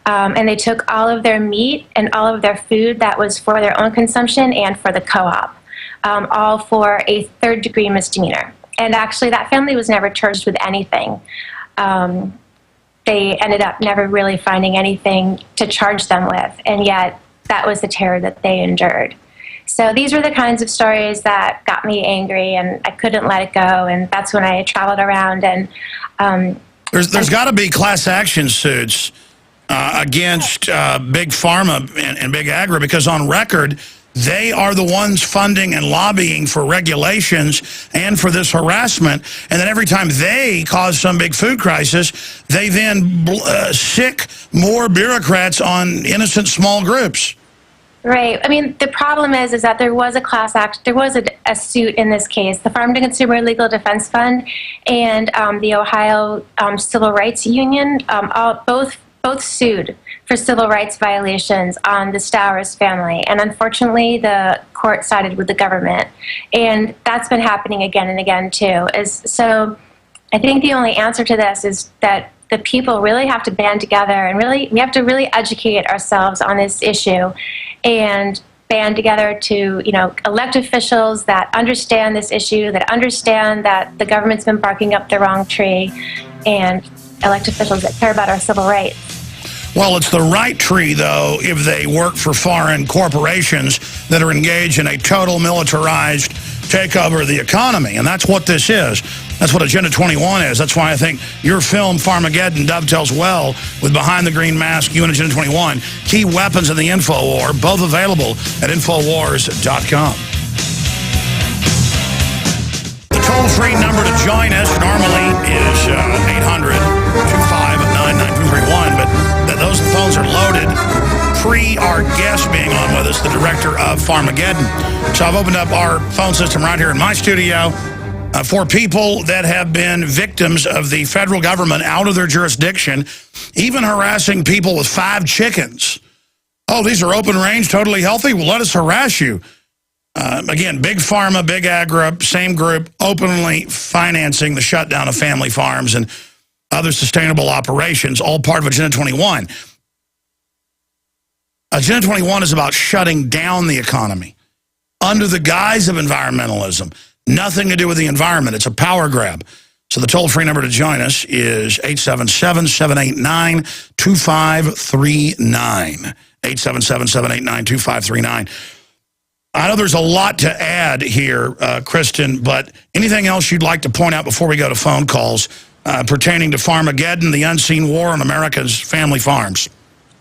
And they took all of their meat and all of their food that was for their own consumption and for the co-op, all for a third-degree misdemeanor. And actually, that family was never charged with anything. They ended up never really finding anything to charge them with, and yet that was the terror that they endured. So these were the kinds of stories that got me angry, and I couldn't let it go, and that's when I traveled around. And There's got to be class action suits against Big Pharma and Big Agri, because on record, they are the ones funding and lobbying for regulations and for this harassment. And then every time they cause some big food crisis, they then sick more bureaucrats on innocent small groups. Right. I mean, the problem is that there was a class action, there was a suit in this case, the Farm to Consumer Legal Defense Fund and the Ohio Civil Rights Union, both sued for civil rights violations on the Stowers family. And unfortunately, the court sided with the government. And that's been happening again and again, too. So I think the only answer to this is that the people really have to band together, and we have to really educate ourselves on this issue and band together to, elect officials that understand this issue, that understand that the government's been barking up the wrong tree, and elect officials that care about our civil rights. Well, it's the right tree, though, if they work for foreign corporations that are engaged in a total militarized takeover of the economy. And that's what this is. That's what Agenda 21 is. That's why I think your film, Farmageddon, dovetails well with Behind the Green Mask, you and Agenda 21. Key weapons in the Infowar, both available at Infowars.com. The toll-free number to join us normally is 800-259-9231, but those phones are loaded pre our guest being on with us, the director of Farmageddon. So I've opened up our phone system right here in my studio for people that have been victims of the federal government out of their jurisdiction, even harassing people with 5 chickens. Oh, these are open range, totally healthy? Well, let us harass you. Again, Big Pharma, Big Agri, same group, openly financing the shutdown of family farms and other sustainable operations, all part of Agenda 21. Agenda 21 is about shutting down the economy under the guise of environmentalism. Nothing to do with the environment. It's a power grab. So the toll-free number to join us is 877-789-2539. 877-789-2539. I know there's a lot to add here, Kristin, but anything else you'd like to point out before we go to phone calls pertaining to Farmageddon, the unseen war on America's family farms?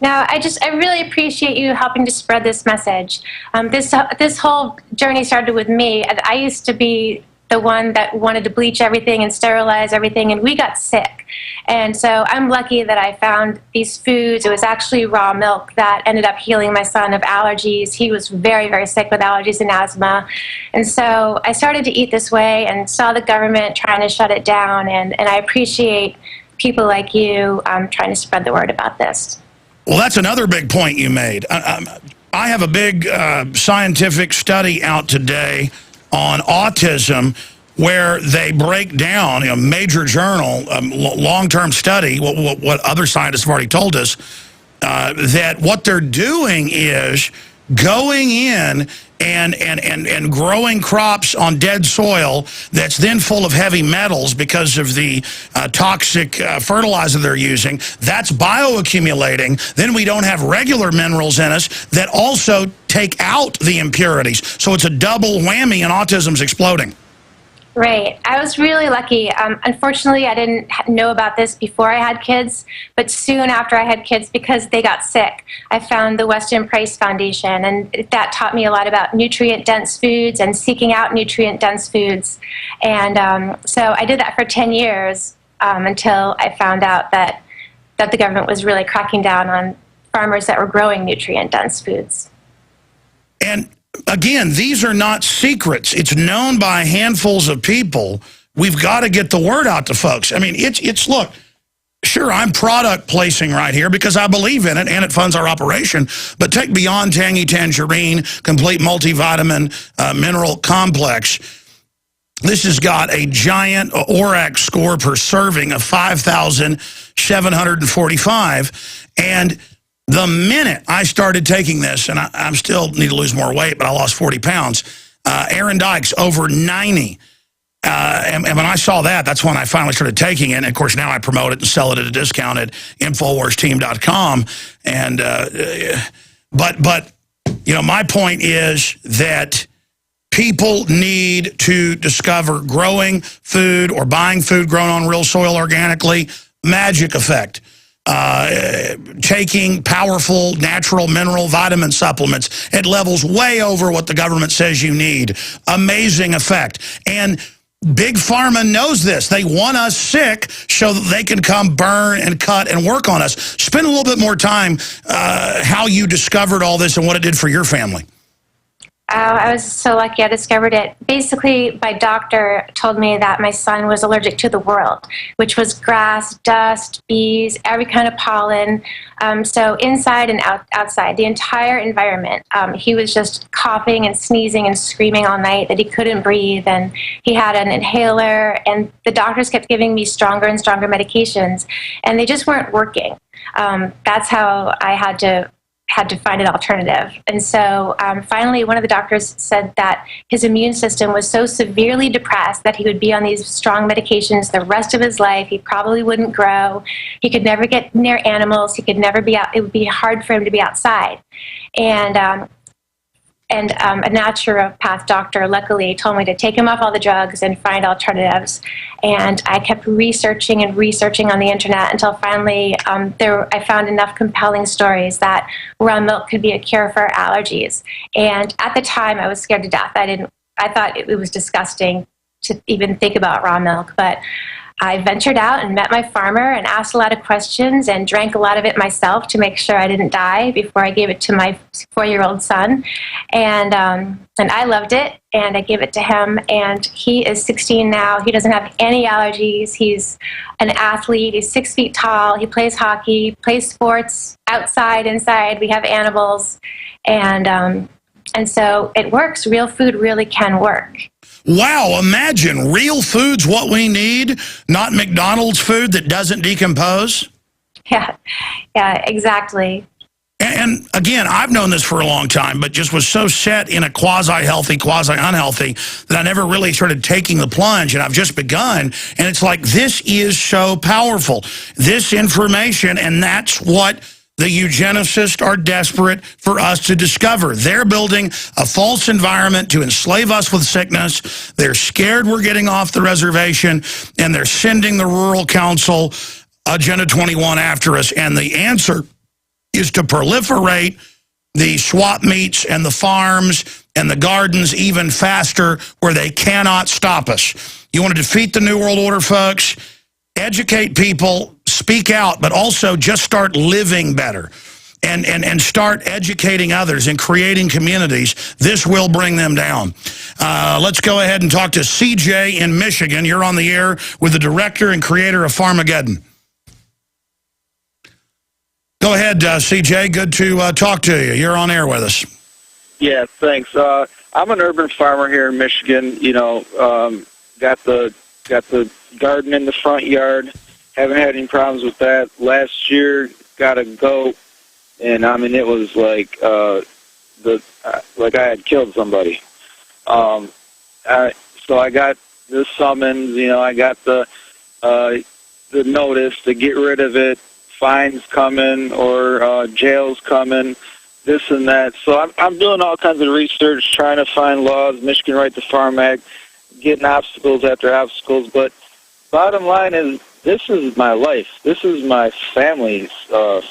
No, I really appreciate you helping to spread this message. This whole journey started with me. I used to be the one that wanted to bleach everything and sterilize everything, and we got sick. And so I'm lucky that I found these foods. It was actually raw milk that ended up healing my son of allergies. He was very, very sick with allergies and asthma. And so I started to eat this way and saw the government trying to shut it down, and I appreciate people like you trying to spread the word about this. Well, that's another big point you made. I have a big scientific study out today on autism where they break down, a major journal, long-term study, what other scientists have already told us, that what they're doing is going in and growing crops on dead soil that's then full of heavy metals because of the toxic fertilizer they're using. That's bioaccumulating. Then we don't have regular minerals in us that also take out the impurities. So it's a double whammy and autism's exploding. Right. I was really lucky. Unfortunately, I didn't know about this before I had kids, but soon after I had kids, because they got sick, I found the Weston Price Foundation, and that taught me a lot about nutrient-dense foods and seeking out nutrient-dense foods. And so I did that for 10 years until I found out that the government was really cracking down on farmers that were growing nutrient-dense foods. And again, these are not secrets. It's known by handfuls of people. We've got to get the word out to folks. I mean, it's look, sure, I'm product placing right here because I believe in it and it funds our operation. But take Beyond Tangy Tangerine, complete multivitamin mineral complex. This has got a giant ORAC score per serving of 5,745. And the minute I started taking this, and I still need to lose more weight, but I lost 40 pounds, Aaron Dykes, over 90. And when I saw that, that's when I finally started taking it. And, of course, now I promote it and sell it at a discount at InfoWarsTeam.com. And, but you know, my point is that people need to discover growing food or buying food grown on real soil organically, magic effect. Taking powerful natural mineral vitamin supplements at levels way over what the government says you need. Amazing effect. And Big Pharma knows this. They want us sick so that they can come burn and cut and work on us. Spend a little bit more time how you discovered all this and what it did for your family. I was so lucky I discovered it. Basically, my doctor told me that my son was allergic to the world, which was grass, dust, bees, every kind of pollen. So inside and outside, the entire environment. He was just coughing and sneezing and screaming all night that he couldn't breathe. And he had an inhaler, and the doctors kept giving me stronger and stronger medications, and they just weren't working. That's how I had to find an alternative. And so finally, one of the doctors said that his immune system was so severely depressed that he would be on these strong medications the rest of his life. He probably wouldn't grow. He could never get near animals. He could never be out. It would be hard for him to be outside. And a naturopath doctor, luckily, told me to take him off all the drugs and find alternatives. And I kept researching and researching on the internet until finally I found enough compelling stories that raw milk could be a cure for allergies. And at the time, I was scared to death. I thought it was disgusting to even think about raw milk, but I ventured out and met my farmer and asked a lot of questions and drank a lot of it myself to make sure I didn't die before I gave it to my 4-year-old son. And I loved it, and I gave it to him, and he is 16 now. He doesn't have any allergies. He's an athlete. He's 6 feet tall. He plays hockey, plays sports outside, inside. We have animals, and so it works. Real food really can work. Wow, imagine real food's what we need, not McDonald's food that doesn't decompose. Yeah, exactly. And again, I've known this for a long time, but just was so set in a quasi-healthy, quasi-unhealthy that I never really started taking the plunge, and I've just begun. And it's like, this is so powerful, this information, and that's what the eugenicists are desperate for us to discover. They're building a false environment to enslave us with sickness. They're scared we're getting off the reservation, and they're sending the Rural Council, Agenda 21, after us. And the answer is to proliferate the swap meets and the farms and the gardens even faster, where they cannot stop us. You want to defeat the New World Order, folks? Educate people, speak out, but also just start living better and start educating others and creating communities. This will bring them down. Let's go ahead and talk to CJ in Michigan. You're on the air with the director and creator of Farmageddon. Go ahead, CJ. Good to talk to you. You're on air with us. Yeah, thanks. I'm an urban farmer here in Michigan. You know, got the garden in the front yard. Haven't had any problems with that. Last year, got a goat, and I mean, it was like like I had killed somebody. So I got the summons. You know, I got the notice to get rid of it. Fines coming or jails coming, this and that. So I'm doing all kinds of research, trying to find laws, Michigan Right to Farm Act, getting obstacles after obstacles. But bottom line is, this is my life. This is my family's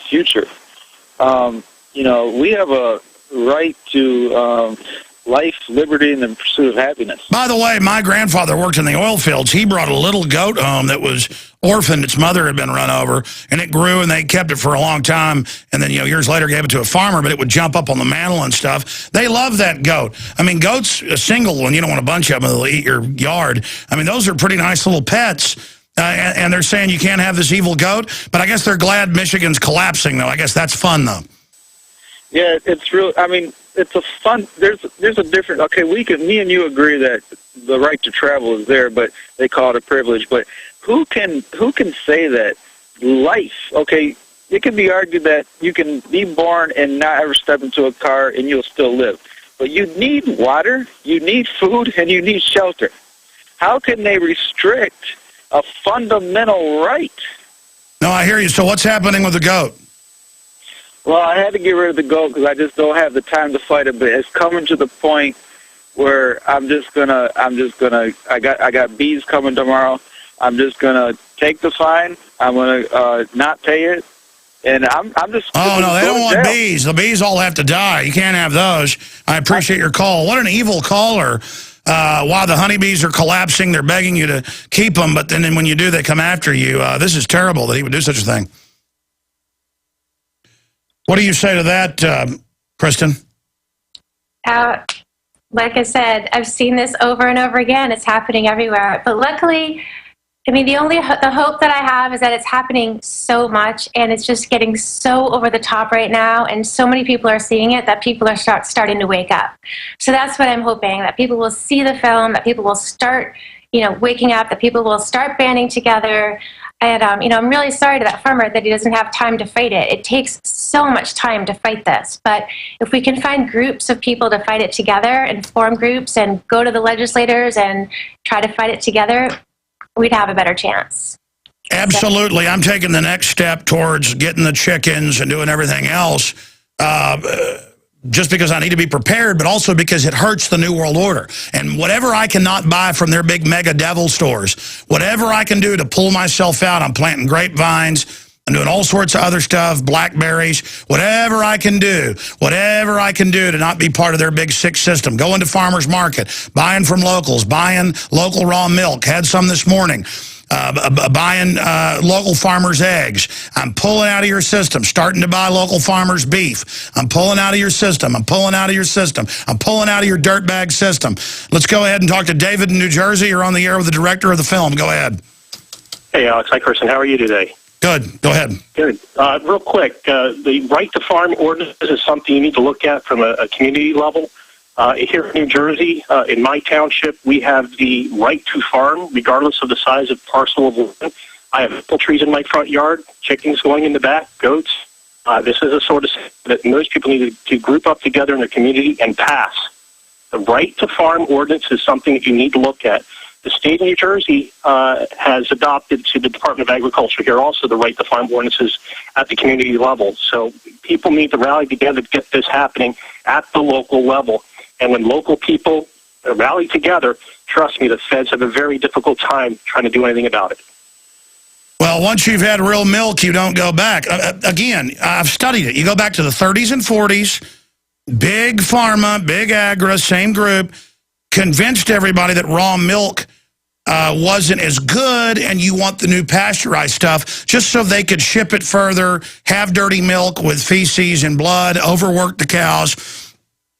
future. You know, we have a right to life, liberty, and the pursuit of happiness. By the way, my grandfather worked in the oil fields. He brought a little goat home that was orphaned. Its mother had been run over, and it grew, and they kept it for a long time. And then, you know, years later gave it to a farmer, but it would jump up on the mantle and stuff. They love that goat. I mean, goats, a single one, you don't want a bunch of them, they'll eat your yard. I mean, those are pretty nice little pets. And they're saying you can't have this evil goat, but I guess they're glad Michigan's collapsing, though. I guess that's fun, though. Yeah, it's real. I mean, it's a fun. There's a different. Okay, me and you agree that the right to travel is there, but they call it a privilege. But who can say that life? Okay, it can be argued that you can be born and not ever step into a car and you'll still live. But you need water, you need food, and you need shelter. How can they restrict a fundamental right? No, I hear you. So what's happening with the goat? Well, I had to get rid of the goat because I just don't have the time to fight it. But it's coming to the point where I got bees coming tomorrow. I'm just gonna take the fine. I'm gonna not pay it, and I'm just. Oh no, they don't want bees. The bees all have to die. You can't have those. I appreciate your call. What an evil caller. While the honeybees are collapsing, they're begging you to keep them, but then when you do, they come after you. This is terrible that he would do such a thing. What do you say to that, Kristin? Like I said, I've seen this over and over again. It's happening everywhere. But luckily, I mean, the hope that I have is that it's happening so much, and it's just getting so over the top right now, and so many people are seeing it that people are starting to wake up. So that's what I'm hoping, that people will see the film, that people will start, you know, waking up, that people will start banding together. And, you know, I'm really sorry to that farmer that he doesn't have time to fight it. It takes so much time to fight this. But if we can find groups of people to fight it together and form groups and go to the legislators and try to fight it together, we'd have a better chance. Absolutely. I'm taking the next step towards getting the chickens and doing everything else. Just because I need to be prepared, but also because it hurts the New World Order. And whatever I cannot buy from their big mega devil stores, whatever I can do to pull myself out, I'm planting grapevines, I'm doing all sorts of other stuff, blackberries, whatever I can do to not be part of their big sick system. Going to farmers market, buying from locals, buying local raw milk, had some this morning. Buying local farmers' eggs. I'm pulling out of your system, starting to buy local farmers' beef. I'm pulling out of your system. I'm pulling out of your system. I'm pulling out of your dirtbag system. Let's go ahead and talk to David in New Jersey. You're on the air with the director of the film. Go ahead. Hey, Alex. Hi, Kristin. How are you today? Good. Go ahead. Good. Real quick, the right to farm ordinance is something you need to look at from a community level. Here in New Jersey, in my township, we have the right to farm, regardless of the size of parcel of land. I have apple trees in my front yard, chickens going in the back, goats. This is a sort of that most people need to group up together in their community and pass. The right to farm ordinance is something that you need to look at. The state of New Jersey has adopted to the Department of Agriculture here also the right to farm ordinances at the community level. So people need to rally together to get this happening at the local level. And when local people rally together, trust me, the feds have a very difficult time trying to do anything about it. Well, once you've had real milk, you don't go back. Again, I've studied it. You go back to the 30s and 40s, big pharma, big agri, same group, convinced everybody that raw milk wasn't as good and you want the new pasteurized stuff just so they could ship it further, have dirty milk with feces and blood, overwork the cows.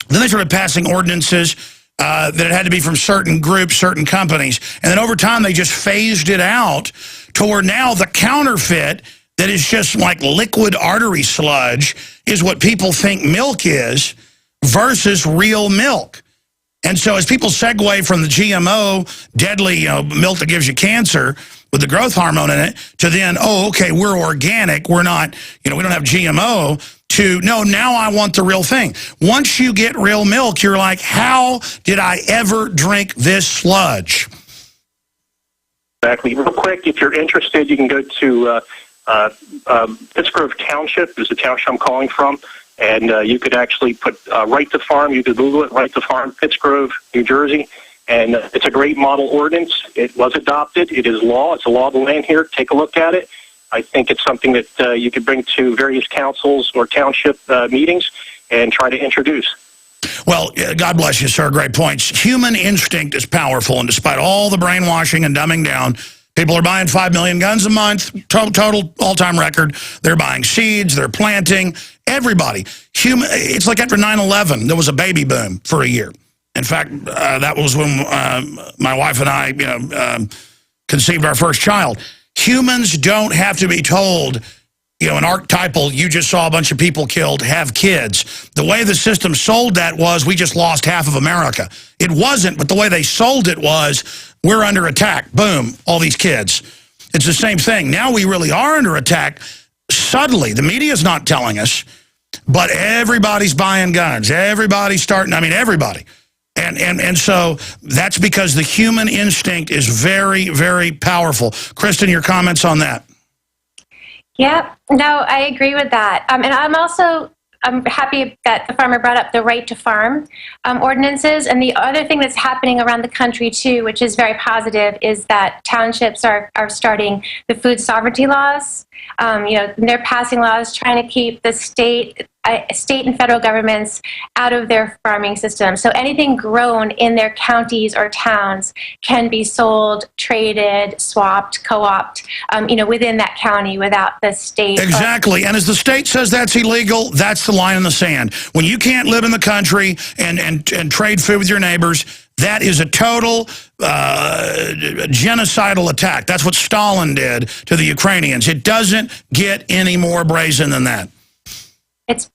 Then they started passing ordinances that it had to be from certain groups, certain companies. And then over time, they just phased it out to where now the counterfeit that is just like liquid artery sludge is what people think milk is versus real milk. And so as people segue from the GMO, deadly milk that gives you cancer with the growth hormone in it, to then, oh, okay, we're organic, we're not, we don't have GMO, to, no, now I want the real thing. Once you get real milk, you're like, how did I ever drink this sludge? Exactly. Real quick, if you're interested, you can go to Pittsgrove Township, is the township I'm calling from, and you could actually put right to farm. You could Google it, right to farm, Pittsgrove, New Jersey, and it's a great model ordinance. It was adopted. It is law. It's a law of the land here. Take a look at it. I think it's something that you could bring to various councils or township meetings and try to introduce. Well, God bless you, sir. Great points. Human instinct is powerful, and despite all the brainwashing and dumbing down, people are buying 5 million guns a month, total all-time record. They're buying seeds, they're planting, everybody. It's like after 9/11, there was a baby boom for a year. In fact, that was when my wife and I conceived our first child. Humans don't have to be told, an archetypal, you just saw a bunch of people killed, have kids. The way the system sold that was we just lost half of America. It wasn't, but the way they sold it was we're under attack. Boom, all these kids. It's the same thing. Now we really are under attack. Subtly, the media's not telling us, but everybody's buying guns. Everybody's starting, everybody. And so that's because the human instinct is very, very powerful. Kristin, your comments on that? Yep. No, I agree with that. And I'm happy that the farmer brought up the right to farm ordinances. And the other thing that's happening around the country, too, which is very positive, is that townships are starting the food sovereignty laws. They're passing laws trying to keep the state and federal governments out of their farming system. So anything grown in their counties or towns can be sold, traded, swapped, co-opted, within that county without the state. Exactly. And as the state says that's illegal, that's the line in the sand. When you can't live in the country and trade food with your neighbors, that is a total genocidal attack. That's what Stalin did to the Ukrainians. It doesn't get any more brazen than that.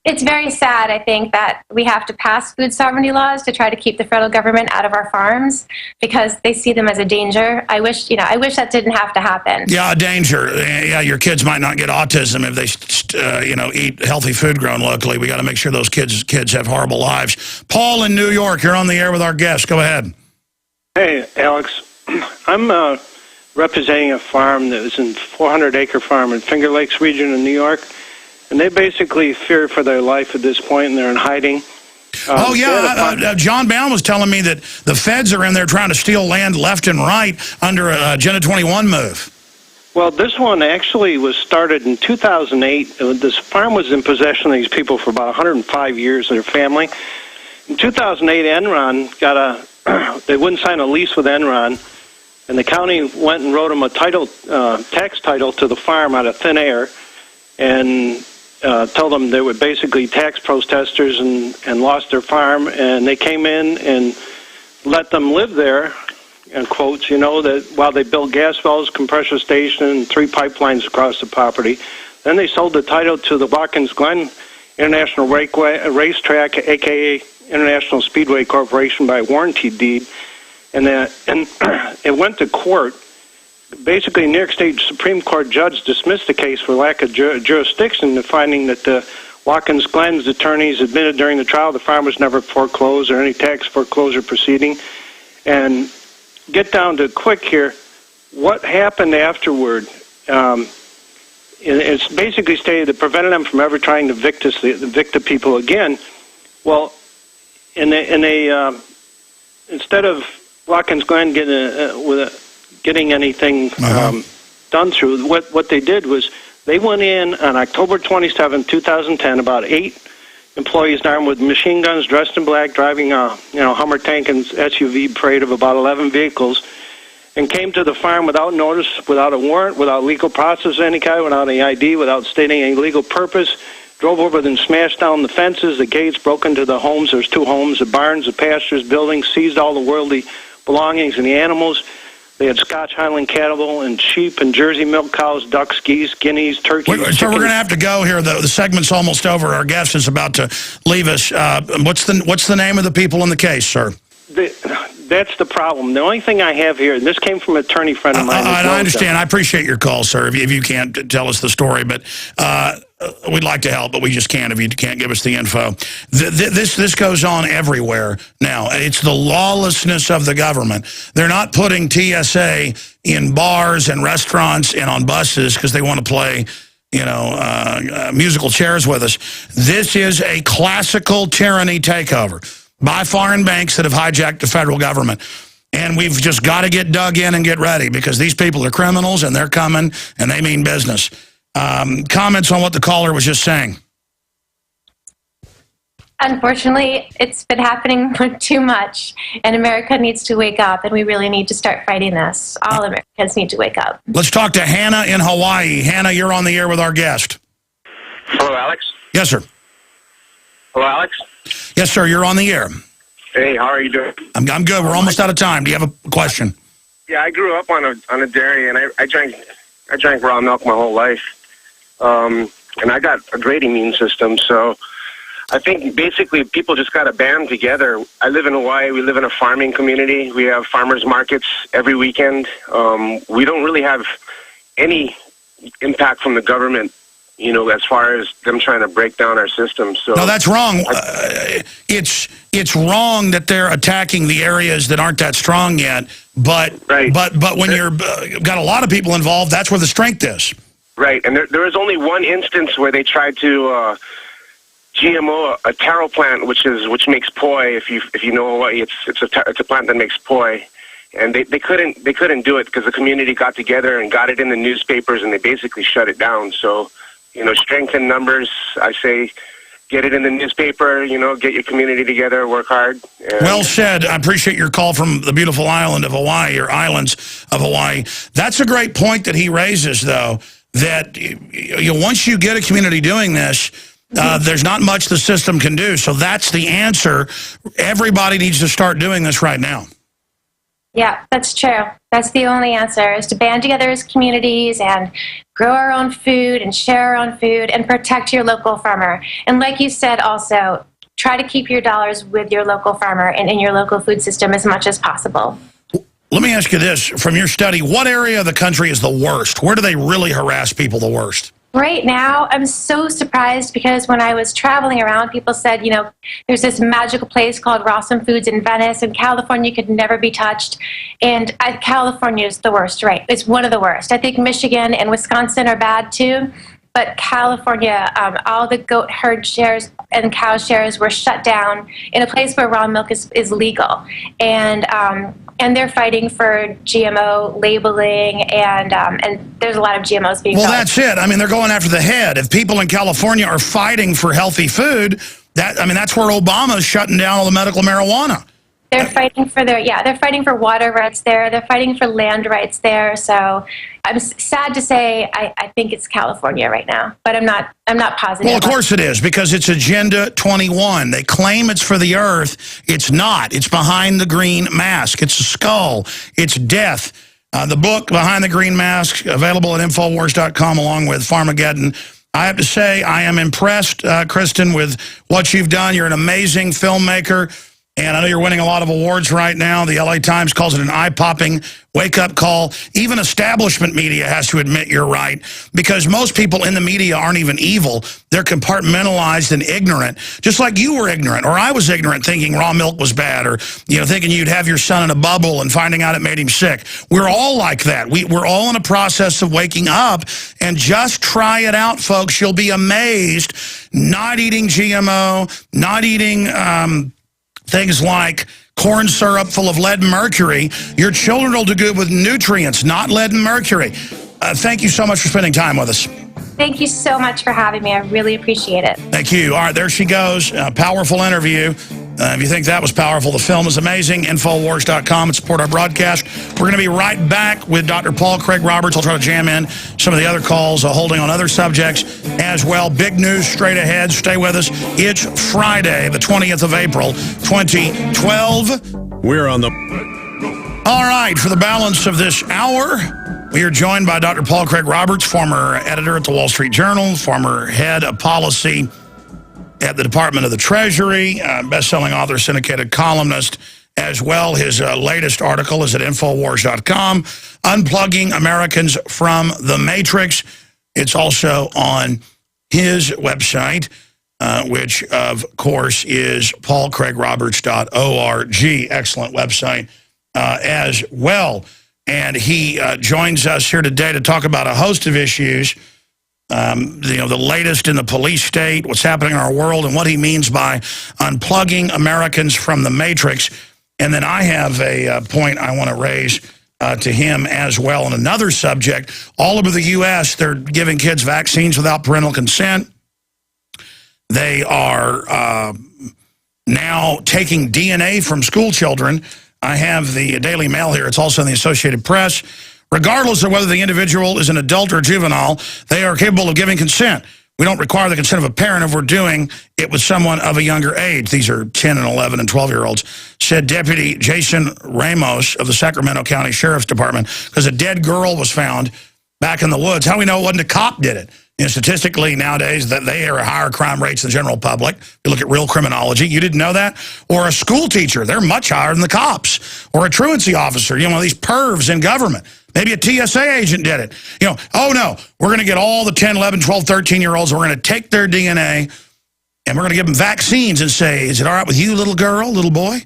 It's very sad, I think, that we have to pass food sovereignty laws to try to keep the federal government out of our farms because they see them as a danger. I wish that didn't have to happen. Yeah, a danger. Yeah, your kids might not get autism if they, eat healthy food grown locally. We got to make sure those kids have horrible lives. Paul in New York, you're on the air with our guest. Go ahead. Hey, Alex. I'm representing a farm that was a 400-acre farm in Finger Lakes region in New York. And they basically fear for their life at this point, and they're in hiding. John Bound was telling me that the feds are in there trying to steal land left and right under a Agenda 21 move. Well, this one actually was started in 2008. This farm was in possession of these people for about 105 years, their family. In 2008, Enron they wouldn't sign a lease with Enron, and the county went and wrote them a tax title to the farm out of thin air, and told them they were basically tax protesters and lost their farm, and they came in and let them live there, in quotes, that while they built gas wells, compressor station, and 3 pipelines across the property. Then they sold the title to the Watkins Glen International Racetrack, a.k.a. International Speedway Corporation, by warranty deed, and it went to court. basically New York State Supreme Court judge dismissed the case for lack of jurisdiction, finding that the Watkins Glen's attorneys admitted during the trial the farm was never foreclosed or any tax foreclosure proceeding. And get down to quick here, what happened afterward? It's basically stated that prevented them from ever trying to evict the people again. Well, instead of Watkins Glen getting anything done through, what they did was they went in on October 27, 2010, about 8 employees armed with machine guns, dressed in black, driving a Hummer tank and SUV parade of about 11 vehicles, and came to the farm without notice, without a warrant, without legal process of any kind, without any ID, without stating any legal purpose, drove over and smashed down the fences, the gates, broke into the homes. There's 2 homes, the barns, the pastures, buildings, seized all the worldly belongings and the animals. They had Scotch Highland cattle and sheep and Jersey milk cows, ducks, geese, guineas, turkeys. So we're going to have to go here. The segment's almost over. Our guest is about to leave us. What's the name of the people in the case, sir? That's the problem. The only thing I have here, and this came from an attorney friend of mine. I understand. I appreciate your call, sir, if you can't tell us the story. But we'd like to help, but we just can't if you can't give us the info. This goes on everywhere now. It's the lawlessness of the government. They're not putting TSA in bars and restaurants and on buses because they want to play musical chairs with us. This is a classical tyranny takeover by foreign banks that have hijacked the federal government. And we've just got to get dug in and get ready because these people are criminals and they're coming and they mean business. Comments on what the caller was just saying? Unfortunately, it's been happening too much, and America needs to wake up, and we really need to start fighting this. All Americans need to wake up. Let's talk to Hannah in Hawaii. Hannah, you're on the air with our guest. Hello, Alex. Yes, sir. Hello, Alex. Yes, sir, you're on the air. Hey, how are you doing? I'm good. We're almost out of time. Do you have a question? Yeah, I grew up on a dairy, and I drank raw milk my whole life. And I got a great immune system, so I think basically people just got to band together. I live in Hawaii. We live in a farming community. We have farmers markets every weekend. We don't really have any impact from the government, as far as them trying to break down our system. So no, that's wrong. It's wrong that they're attacking the areas that aren't that strong yet. But right. but when you're got a lot of people involved, that's where the strength is. Right, and there was only one instance where they tried to GMO a taro plant, which makes poi. If you know Hawaii, it's a plant that makes poi, and they couldn't do it because the community got together and got it in the newspapers, and they basically shut it down. So, strength in numbers. I say, get it in the newspaper. Get your community together, work hard. Well said. I appreciate your call from the beautiful island of Hawaii, or islands of Hawaii. That's a great point that he raises, though. That once you get a community doing this, there's not much the system can do. So that's the answer. Everybody needs to start doing this right now. Yeah, that's true. That's the only answer, is to band together as communities and grow our own food and share our own food and protect your local farmer. And like you said also, try to keep your dollars with your local farmer and in your local food system as much as possible. Let me ask you this. From your study, what area of the country is the worst? Where do they really harass people the worst? Right now, I'm so surprised because when I was traveling around, people said, there's this magical place called Rawson Foods in Venice, and California could never be touched. And California is the worst, right? It's one of the worst. I think Michigan and Wisconsin are bad too. But California, all the goat herd shares and cow shares were shut down in a place where raw milk is legal. And they're fighting for GMO labeling, and there's a lot of GMOs being Well, that's it. I mean, they're going after the head. If people in California are fighting for healthy food, that's where Obama's shutting down all the medical marijuana. They're fighting for they're fighting for water rights there. They're fighting for land rights there. So I'm sad to say I think it's California right now, but I'm not positive. Well, of course it is, because it's Agenda 21. They claim it's for the earth. It's not. It's behind the green mask. It's a skull. It's death. The book, Behind the Green Mask, available at Infowars.com along with Farmageddon. I have to say I am impressed, Kristin, with what you've done. You're an amazing filmmaker. And I know you're winning a lot of awards right now. The LA Times calls it an eye-popping wake-up call. Even establishment media has to admit you're right, because most people in the media aren't even evil. They're compartmentalized and ignorant, just like you were ignorant, or I was ignorant, thinking raw milk was bad, or thinking you'd have your son in a bubble and finding out it made him sick. We're all like that. We're all in a process of waking up, and just try it out, folks. You'll be amazed. Not eating GMO, not eating things like corn syrup full of lead and mercury. Your children will do good with nutrients, not lead and mercury. Thank you so much for spending time with us. Thank you so much for having me. I really appreciate it. Thank you. All right, there she goes. Powerful interview. If you think that was powerful, the film is amazing. Infowars.com and support our broadcast. We're going to be right back with Dr. Paul Craig Roberts. I'll try to jam in some of the other calls, holding on other subjects as well. Big news straight ahead. Stay with us. It's Friday, the 20th of April, 2012. We're on the... All right, for the balance of this hour, we are joined by Dr. Paul Craig Roberts, former editor at the Wall Street Journal, former head of policy at the Department of the Treasury, best-selling author, syndicated columnist as well. His latest article is at Infowars.com, Unplugging Americans from the Matrix. It's also on his website, which, of course, is paulcraigroberts.org. Excellent website as well. And he joins us here today to talk about a host of issues, the latest in the police state, what's happening in our world, and what he means by unplugging Americans from the Matrix. And then I have a point I want to raise to him as well on another subject. All over the U.S., they're giving kids vaccines without parental consent. They are now taking DNA from school children. I have the Daily Mail here. It's also in the Associated Press. Regardless of whether the individual is an adult or juvenile, they are capable of giving consent. We don't require the consent of a parent if we're doing it with someone of a younger age. These are 10 and 11 and 12-year-olds, said Deputy Jason Ramos of the Sacramento County Sheriff's Department, because a dead girl was found back in the woods. How do we know it wasn't a cop did it? Statistically, nowadays, that they are higher crime rates than the general public. You look at real criminology. You didn't know that? Or a school teacher. They're much higher than the cops. Or a truancy officer. One of these pervs in government. Maybe a TSA agent did it. Oh, no, we're going to get all the 10, 11, 12, 13-year-olds, and we're going to take their DNA, and we're going to give them vaccines and say, is it all right with you, little girl, little boy?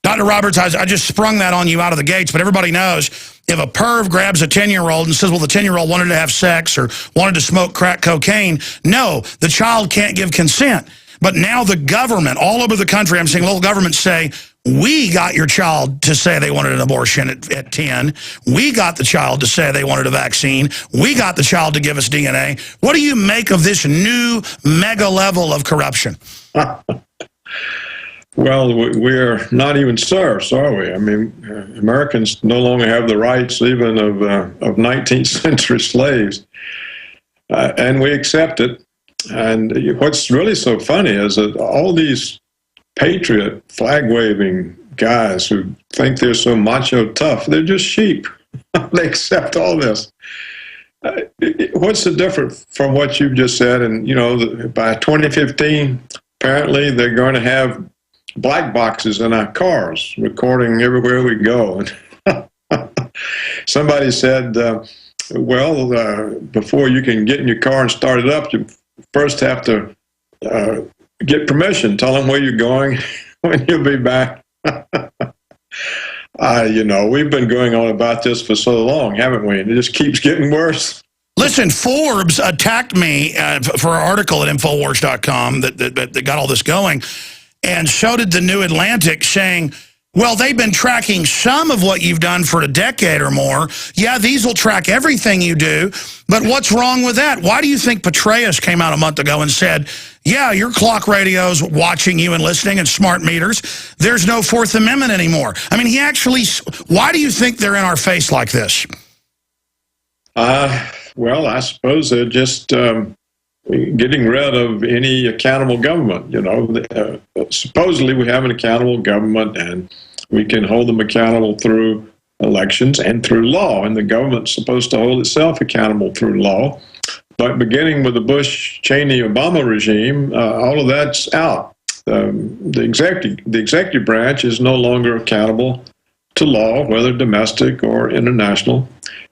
Dr. Roberts, I just sprung that on you out of the gates, but everybody knows if a perv grabs a 10-year-old and says, well, the 10-year-old wanted to have sex or wanted to smoke crack cocaine, no, the child can't give consent. But now the government, all over the country, I'm seeing local governments say, we got your child to say they wanted an abortion at 10. We got the child to say they wanted a vaccine. We got the child to give us DNA. What do you make of this new mega level of corruption? Well, we're not even serfs, are we? I mean, Americans no longer have the rights even of 19th century slaves, and we accept it. And what's really so funny is that all these patriot flag-waving guys who think they're so macho tough, they're just sheep. They accept all this. What's the difference from what you've just said? And, by 2015, apparently they're going to have black boxes in our cars, recording everywhere we go. Somebody said, before you can get in your car and start it up, you first have to get permission. Tell them where you're going, when you'll be back. We've been going on about this for so long, haven't we? And it just keeps getting worse. Listen, Forbes attacked me for an article at Infowars.com that got all this going. And so did the New Atlantic, saying, well, they've been tracking some of what you've done for a decade or more. Yeah, these will track everything you do. But what's wrong with that? Why do you think Petraeus came out a month ago and said, yeah, your clock radio's watching you and listening and smart meters. There's no Fourth Amendment anymore. I mean, why do you think they're in our face like this? Well, I suppose they're just getting rid of any accountable government. Supposedly we have an accountable government, and we can hold them accountable through elections and through law, and the government's supposed to hold itself accountable through law. But beginning with the Bush-Cheney-Obama regime, all of that's out. The executive branch is no longer accountable to law, whether domestic or international.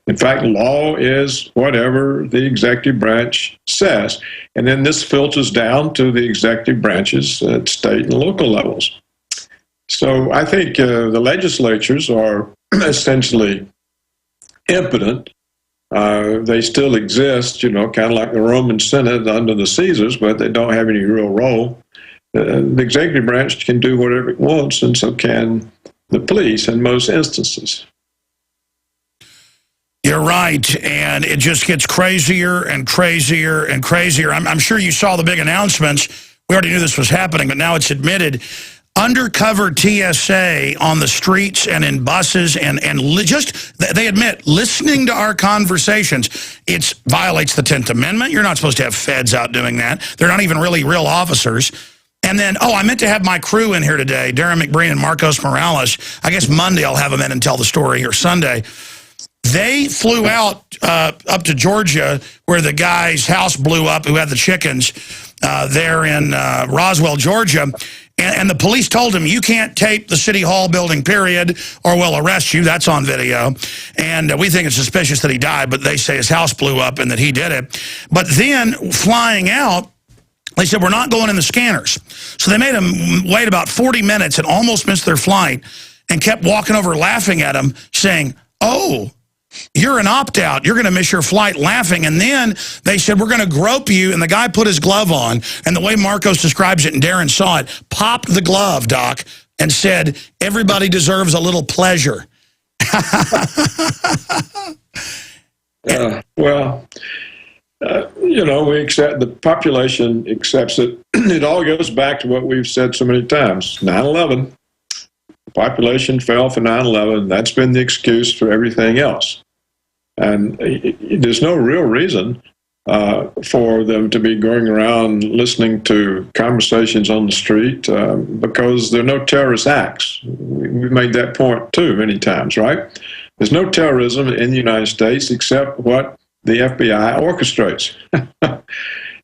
In fact, law is whatever the executive branch says. And then this filters down to the executive branches at state and local levels. So I think the legislatures are essentially impotent. They still exist, kind of like the Roman Senate under the Caesars, but they don't have any real role. The executive branch can do whatever it wants, and so can the police in most instances. You're right, and it just gets crazier and crazier and crazier. I'm sure you saw the big announcements. We already knew this was happening, but now it's admitted. Undercover TSA on the streets and in buses, and just, they admit, listening to our conversations, it violates the 10th Amendment. You're not supposed to have feds out doing that. They're not even really real officers. And then, I meant to have my crew in here today, Darren McBreen and Marcos Morales. I guess Monday I'll have them in and tell the story, or Sunday. They flew out up to Georgia, where the guy's house blew up who had the chickens there in Roswell, Georgia. And the police told him, you can't tape the City Hall building, period, or we'll arrest you. That's on video. And we think it's suspicious that he died, but they say his house blew up and that he did it. But then, flying out, they said, we're not going in the scanners. So they made him wait about 40 minutes and almost missed their flight, and kept walking over laughing at him, saying, oh, you're an opt-out. You're going to miss your flight, laughing. And then they said, we're going to grope you. And the guy put his glove on. And the way Marcos describes it, and Darren saw it, popped the glove, Doc, and said, everybody deserves a little pleasure. We accept, the population accepts it. It all goes back to what we've said so many times. 9/11. The population fell for 9/11. That's been the excuse for everything else. And there's no real reason for them to be going around listening to conversations on the street because there are no terrorist acts. We've made that point too many times, right? There's no terrorism in the United States except what the FBI orchestrates.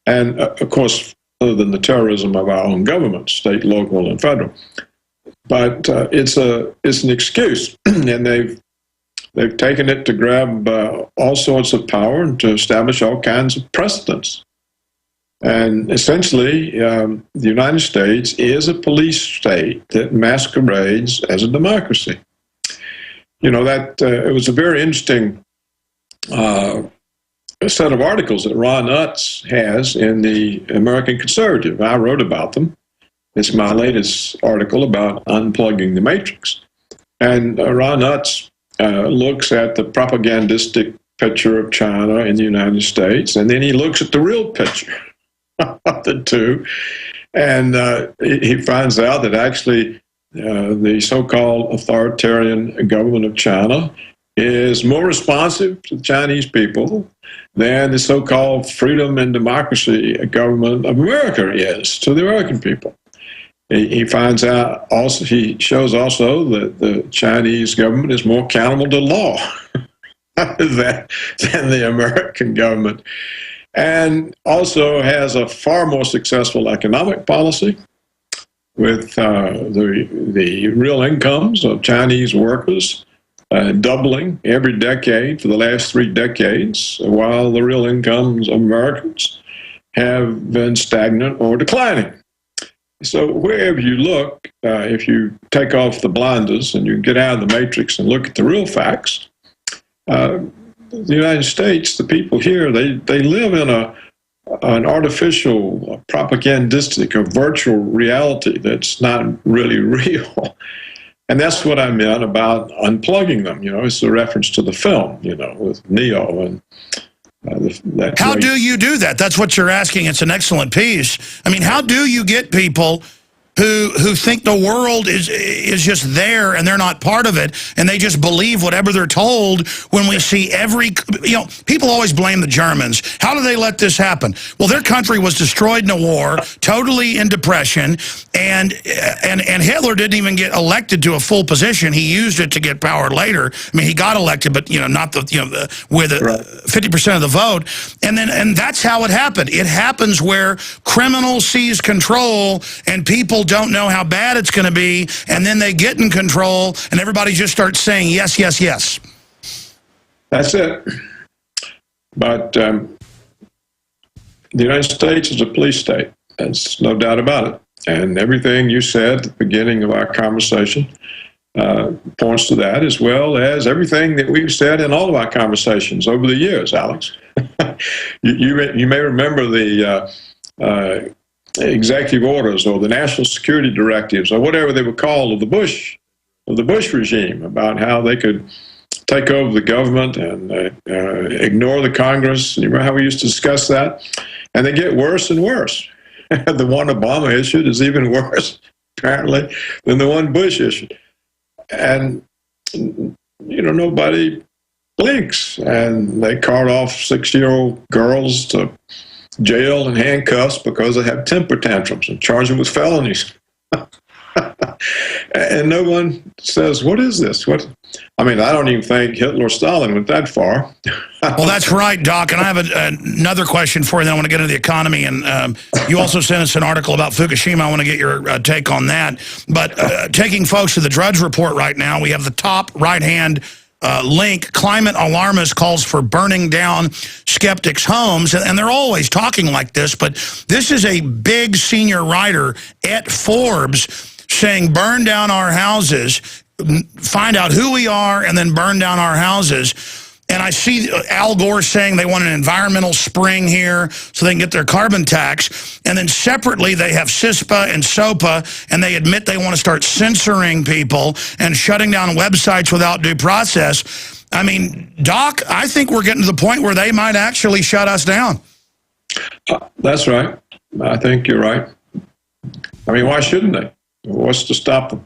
And of course, other than the terrorism of our own government, state, local, and federal. But it's an excuse, and they've taken it to grab all sorts of power and to establish all kinds of precedents. And essentially, the United States is a police state that masquerades as a democracy. It was a very interesting set of articles that Ron Utz has in the American Conservative. I wrote about them. It's my latest article about unplugging the matrix. And Ron Utz looks at the propagandistic picture of China and the United States, and then he looks at the real picture of the two, and he finds out that actually the so-called authoritarian government of China is more responsive to the Chinese people than the so-called freedom and democracy government of America is to the American people. He finds out also, he shows also that the Chinese government is more accountable to law than the American government, and also has a far more successful economic policy with the real incomes of Chinese workers doubling every decade for the last 3 decades, while the real incomes of Americans have been stagnant or declining. So wherever you look, if you take off the blinders and you get out of the matrix and look at the real facts, the United States, the people here, they live in an artificial, propagandistic, or virtual reality that's not really real. And that's what I meant about unplugging them. It's a reference to the film, with Neo and how do you do that? That's what you're asking. It's an excellent piece. I mean, how do you get people who think the world is just there and they're not part of it, and they just believe whatever they're told when we see every, people always blame the Germans. How do they let this happen? Well, their country was destroyed in a war, totally in depression, and Hitler didn't even get elected to a full position. He used it to get power later. I mean, he got elected, but not with 50% of the vote. And that's how it happened. It happens where criminals seize control and people people don't know how bad it's going to be, and then they get in control, and everybody just starts saying yes, yes, yes. That's it. But the United States is a police state. There's no doubt about it. And everything you said at the beginning of our conversation points to that, as well as everything that we've said in all of our conversations over the years, Alex. you may remember the executive orders or the national security directives or whatever they were called of the Bush regime, about how they could take over the government and ignore the Congress. And you remember how we used to discuss that? And they get worse and worse. The one Obama issued is even worse, apparently, than the one Bush issued. And, nobody blinks. And they cart off 6-year-old girls to jail in handcuffs because they have temper tantrums and charge them with felonies. And no one says, what is this? I don't even think Hitler or Stalin went that far. Well, that's right, Doc. And I have another question for you. Then I want to get into the economy. And you also sent us an article about Fukushima. I want to get your take on that. But taking folks to the Drudge Report right now, we have the top right-hand link. Climate alarmist calls for burning down skeptics' homes. And they're always talking like this. But this is a big senior writer at Forbes saying burn down our houses, find out who we are, and then burn down our houses. And I see Al Gore saying they want an environmental spring here so they can get their carbon tax. And then separately, they have CISPA and SOPA, and they admit they want to start censoring people and shutting down websites without due process. I mean, Doc, I think we're getting to the point where they might actually shut us down. That's right. I think you're right. Why shouldn't they? What's to stop them?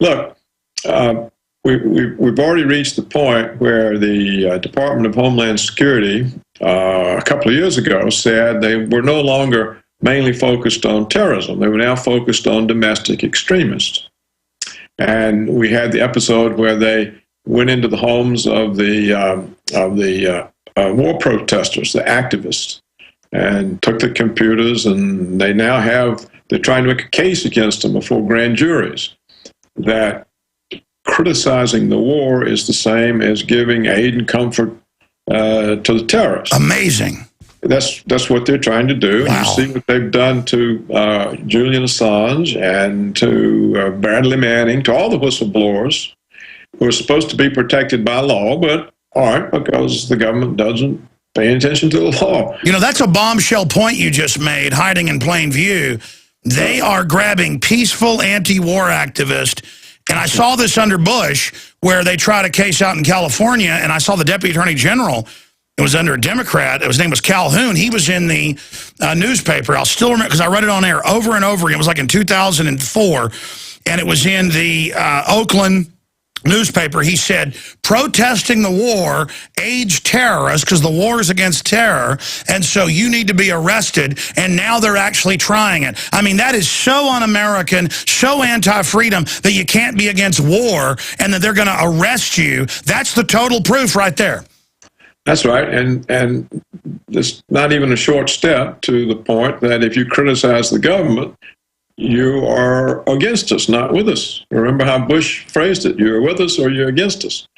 Look, we've already reached the point where the Department of Homeland Security a couple of years ago said they were no longer mainly focused on terrorism. They were now focused on domestic extremists. And we had the episode where they went into the homes of the war protesters, the activists, and took the computers, and they're trying to make a case against them before grand juries that criticizing the war is the same as giving aid and comfort to the terrorists. Amazing. That's what they're trying to do. Wow. And you see what they've done to Julian Assange and to Bradley Manning, to all the whistleblowers who are supposed to be protected by law, but aren't because the government doesn't pay attention to the law. That's a bombshell point you just made, hiding in plain view. They are grabbing peaceful anti-war activists. And I saw this under Bush, where they tried a case out in California, and I saw the Deputy Attorney General. It was under a Democrat. His name was Calhoun. He was in the newspaper. I'll still remember, because I read it on air over and over again. It was like in 2004, and it was in the Oakland newspaper. He said, protesting the war aids terrorists because the war is against terror, and so you need to be arrested, and now they're actually trying it. That is so un-American, so anti-freedom that you can't be against war and that they're going to arrest you. That's the total proof right there. That's right, and it's not even a short step to the point that if you criticize the government, you are against us, not with us. Remember how Bush phrased it, you're with us or you're against us.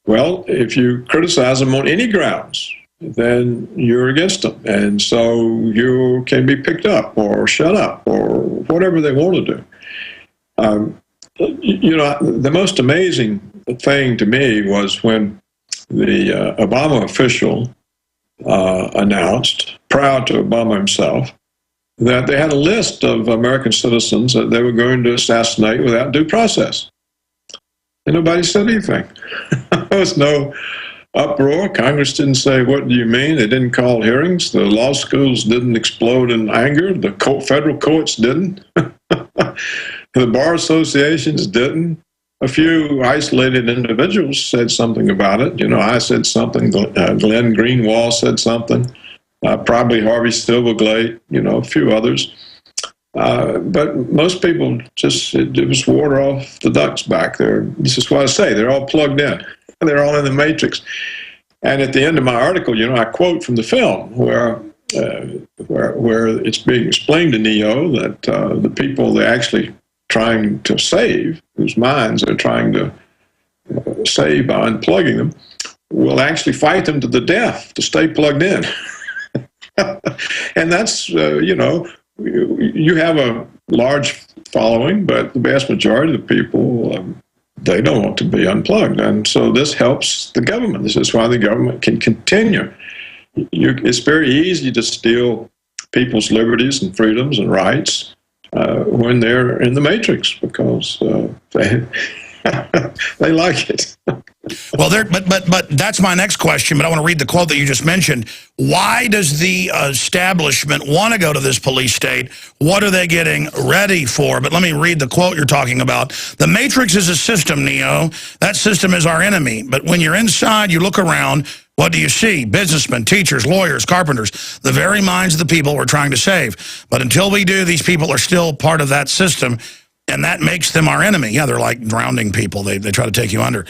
Well, if you criticize them on any grounds, then you're against them. And so you can be picked up or shut up or whatever they want to do. The most amazing thing to me was when the Obama official announced, proud to Obama himself, that they had a list of American citizens that they were going to assassinate without due process. And nobody said anything. There was no uproar. Congress didn't say, what do you mean? They didn't call hearings. The law schools didn't explode in anger. The federal courts didn't. The bar associations didn't. A few isolated individuals said something about it. I said something. Glenn Greenwald said something. Probably Harvey Silverglate, a few others. But most people it was water off the duck's back. This is what I say, they're all plugged in. They're all in the matrix. And at the end of my article, I quote from the film where where it's being explained to Neo that the people they're actually trying to save, whose minds they're trying to save by unplugging them, will actually fight them to the death to stay plugged in. And that's, you have a large following, but the vast majority of the people, they don't want to be unplugged. And so this helps the government. This is why the government can continue. It's very easy to steal people's liberties and freedoms and rights when they're in the matrix, because they like it. Well, but that's my next question, but I want to read the quote that you just mentioned. Why does the establishment want to go to this police state? What are they getting ready for? But let me read the quote you're talking about. The Matrix is a system, Neo. That system is our enemy. But when you're inside, you look around, what do you see? Businessmen, teachers, lawyers, carpenters, the very minds of the people we're trying to save. But until we do, these people are still part of that system, and that makes them our enemy. Yeah, they're like drowning people. They try to take you under.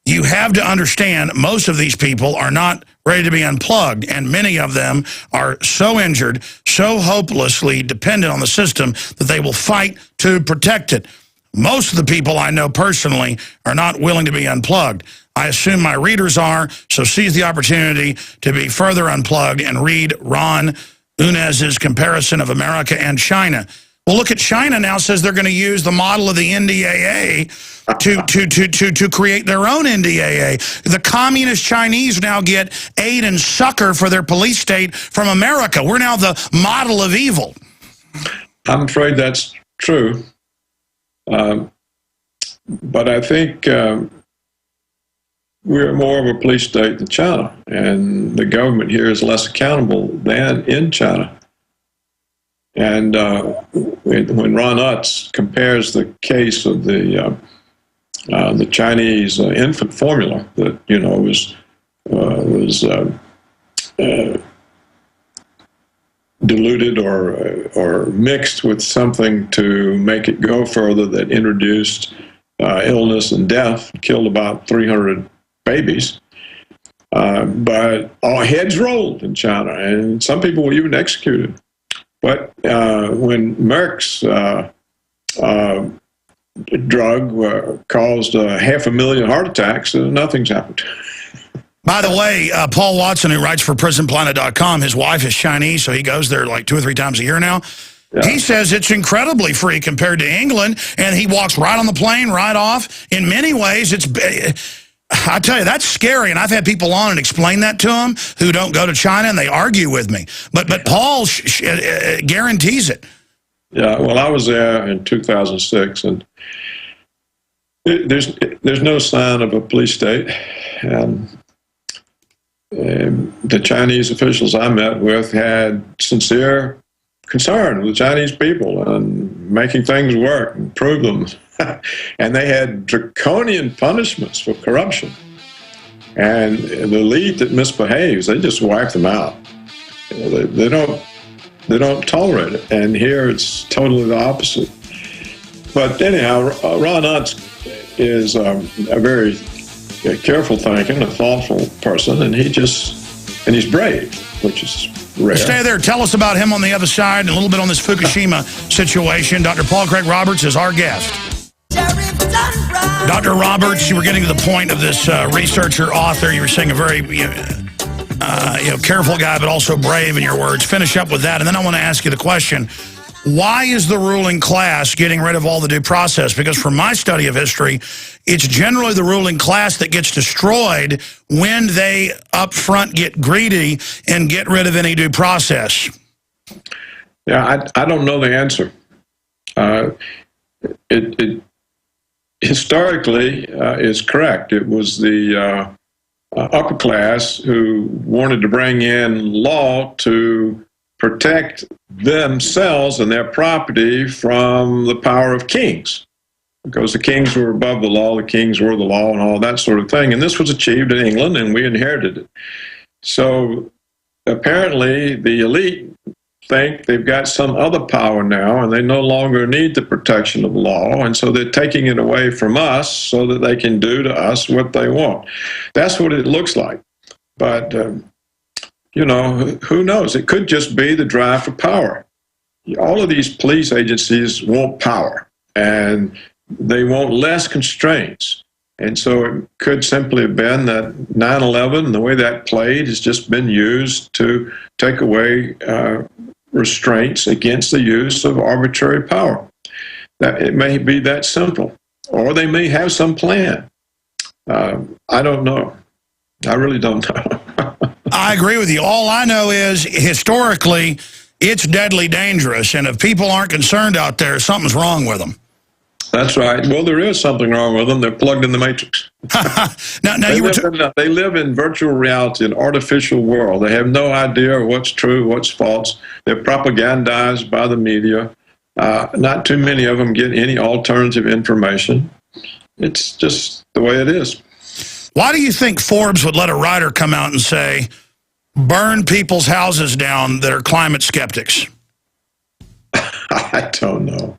You have to understand most of these people are not ready to be unplugged, and many of them are so injured, so hopelessly dependent on the system that they will fight to protect it. Most of the people I know personally are not willing to be unplugged. I assume my readers are, so seize the opportunity to be further unplugged and read Ron Unez's comparison of America and China. Well, look at China now says they're going to use the model of the NDAA to create their own NDAA. The communist Chinese now get aid and succor for their police state from America. We're now the model of evil. I'm afraid that's true. But I think we're more of a police state than China, and the government here is less accountable than in China. And when Ron Utz compares the case of the Chinese infant formula that was diluted or mixed with something to make it go further, that introduced illness and death, killed about 300 babies. But all heads rolled in China, and some people were even executed. But when Merck's drug caused 500,000 heart attacks, nothing's happened. By the way, Paul Watson, who writes for PrisonPlanet.com, his wife is Chinese, so he goes there like 2 or 3 times a year now. Yeah. He says it's incredibly free compared to England, and he walks right on the plane, right off. In many ways, I tell you, that's scary, and I've had people on and explain that to them who don't go to China, and they argue with me. But Paul guarantees it. Yeah, well, I was there in 2006, and there's no sign of a police state. And the Chinese officials I met with had sincere concern with the Chinese people and making things work, improve them. And they had draconian punishments for corruption. And the elite that misbehaves, they just wipe them out. They don't tolerate it. And here it's totally the opposite. But anyhow, Ron Utz is a very careful thinking, a thoughtful person, and he's brave, which is rare. Stay there. Tell us about him on the other side and a little bit on this Fukushima situation. Dr. Paul Craig Roberts is our guest. Dr. Roberts, you were getting to the point of this researcher, author. You were saying a very careful guy, but also brave in your words. Finish up with that, and then I want to ask you the question, why is the ruling class getting rid of all the due process? Because from my study of history, it's generally the ruling class that gets destroyed when they up front get greedy and get rid of any due process. Yeah, I don't know the answer. It historically is correct. It was the upper class who wanted to bring in law to protect themselves and their property from the power of kings, because the kings were above the law, the kings were the law, and all that sort of thing. And this was achieved in England, and we inherited it. So apparently the elite think they've got some other power now, and they no longer need the protection of law, and so they're taking it away from us so that they can do to us what they want. That's what it looks like. But you know, who knows? It could just be the drive for power. All of these police agencies want power, and they want less constraints. And so it could simply have been that 9/11 and the way that played has just been used to take away restraints against the use of arbitrary power. That it may be that simple, or they may have some plan. I don't know. I really don't know. I agree with you. All I know is, historically, it's deadly dangerous, and if people aren't concerned out there, something's wrong with them. That's right. Well, there is something wrong with them. They're plugged in the matrix. They live in virtual reality, an artificial world. They have no idea what's true, what's false. They're propagandized by the media. Not too many of them get any alternative information. It's just the way it is. Why do you think Forbes would let a writer come out and say, burn people's houses down that are climate skeptics? I don't know.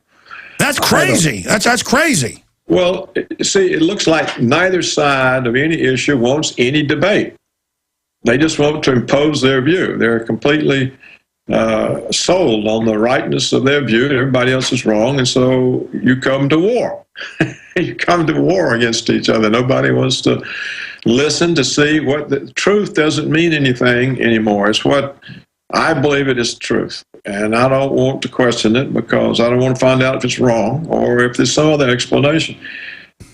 That's crazy. That's crazy. Well, see, it looks like neither side of any issue wants any debate. They just want to impose their view. They're completely sold on the rightness of their view. Everybody else is wrong, and so you come to war. You come to war against each other. Nobody wants to listen to see what the truth doesn't mean anything anymore. It's what I believe it is truth. And I don't want to question it because I don't want to find out if it's wrong or if there's some other explanation.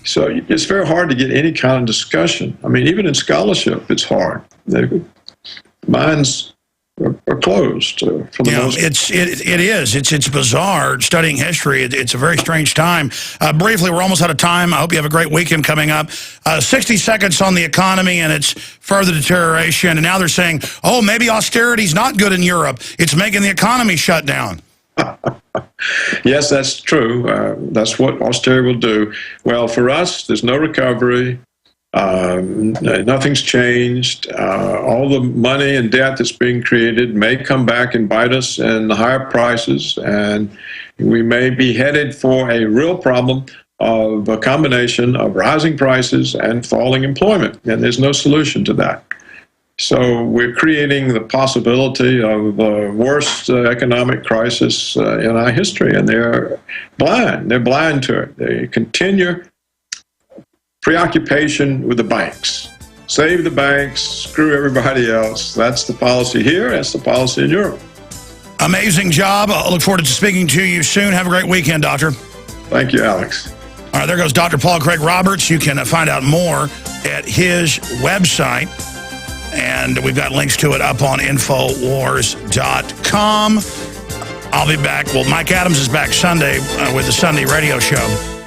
So it's very hard to get any kind of discussion. I mean, even in scholarship, it's hard. The minds are closed for the most part. It is. It's bizarre studying history. It's a very strange time. Briefly, we're almost out of time. I hope you have a great weekend coming up. 60 seconds on the economy and its further deterioration. And now they're saying, oh, maybe austerity's not good in Europe. It's making the economy shut down. Yes, that's true. That's what austerity will do. Well, for us, there's no recovery. Nothing's changed. All the money and debt that's being created may come back and bite us in higher prices, and we may be headed for a real problem of a combination of rising prices and falling employment, and there's no solution to that. So we're creating the possibility of the worst economic crisis in our history, and they're blind. They're blind to it. They continue preoccupation with the banks. Save the banks, screw everybody else. That's the policy here. That's the policy in Europe. Amazing job. I look forward to speaking to you soon. Have a great weekend, Doctor. Thank you, Alex. All right, there goes Dr. Paul Craig Roberts. You can find out more at his website, and we've got links to it up on Infowars.com. I'll be back. Well, Mike Adams is back Sunday with the Sunday radio show.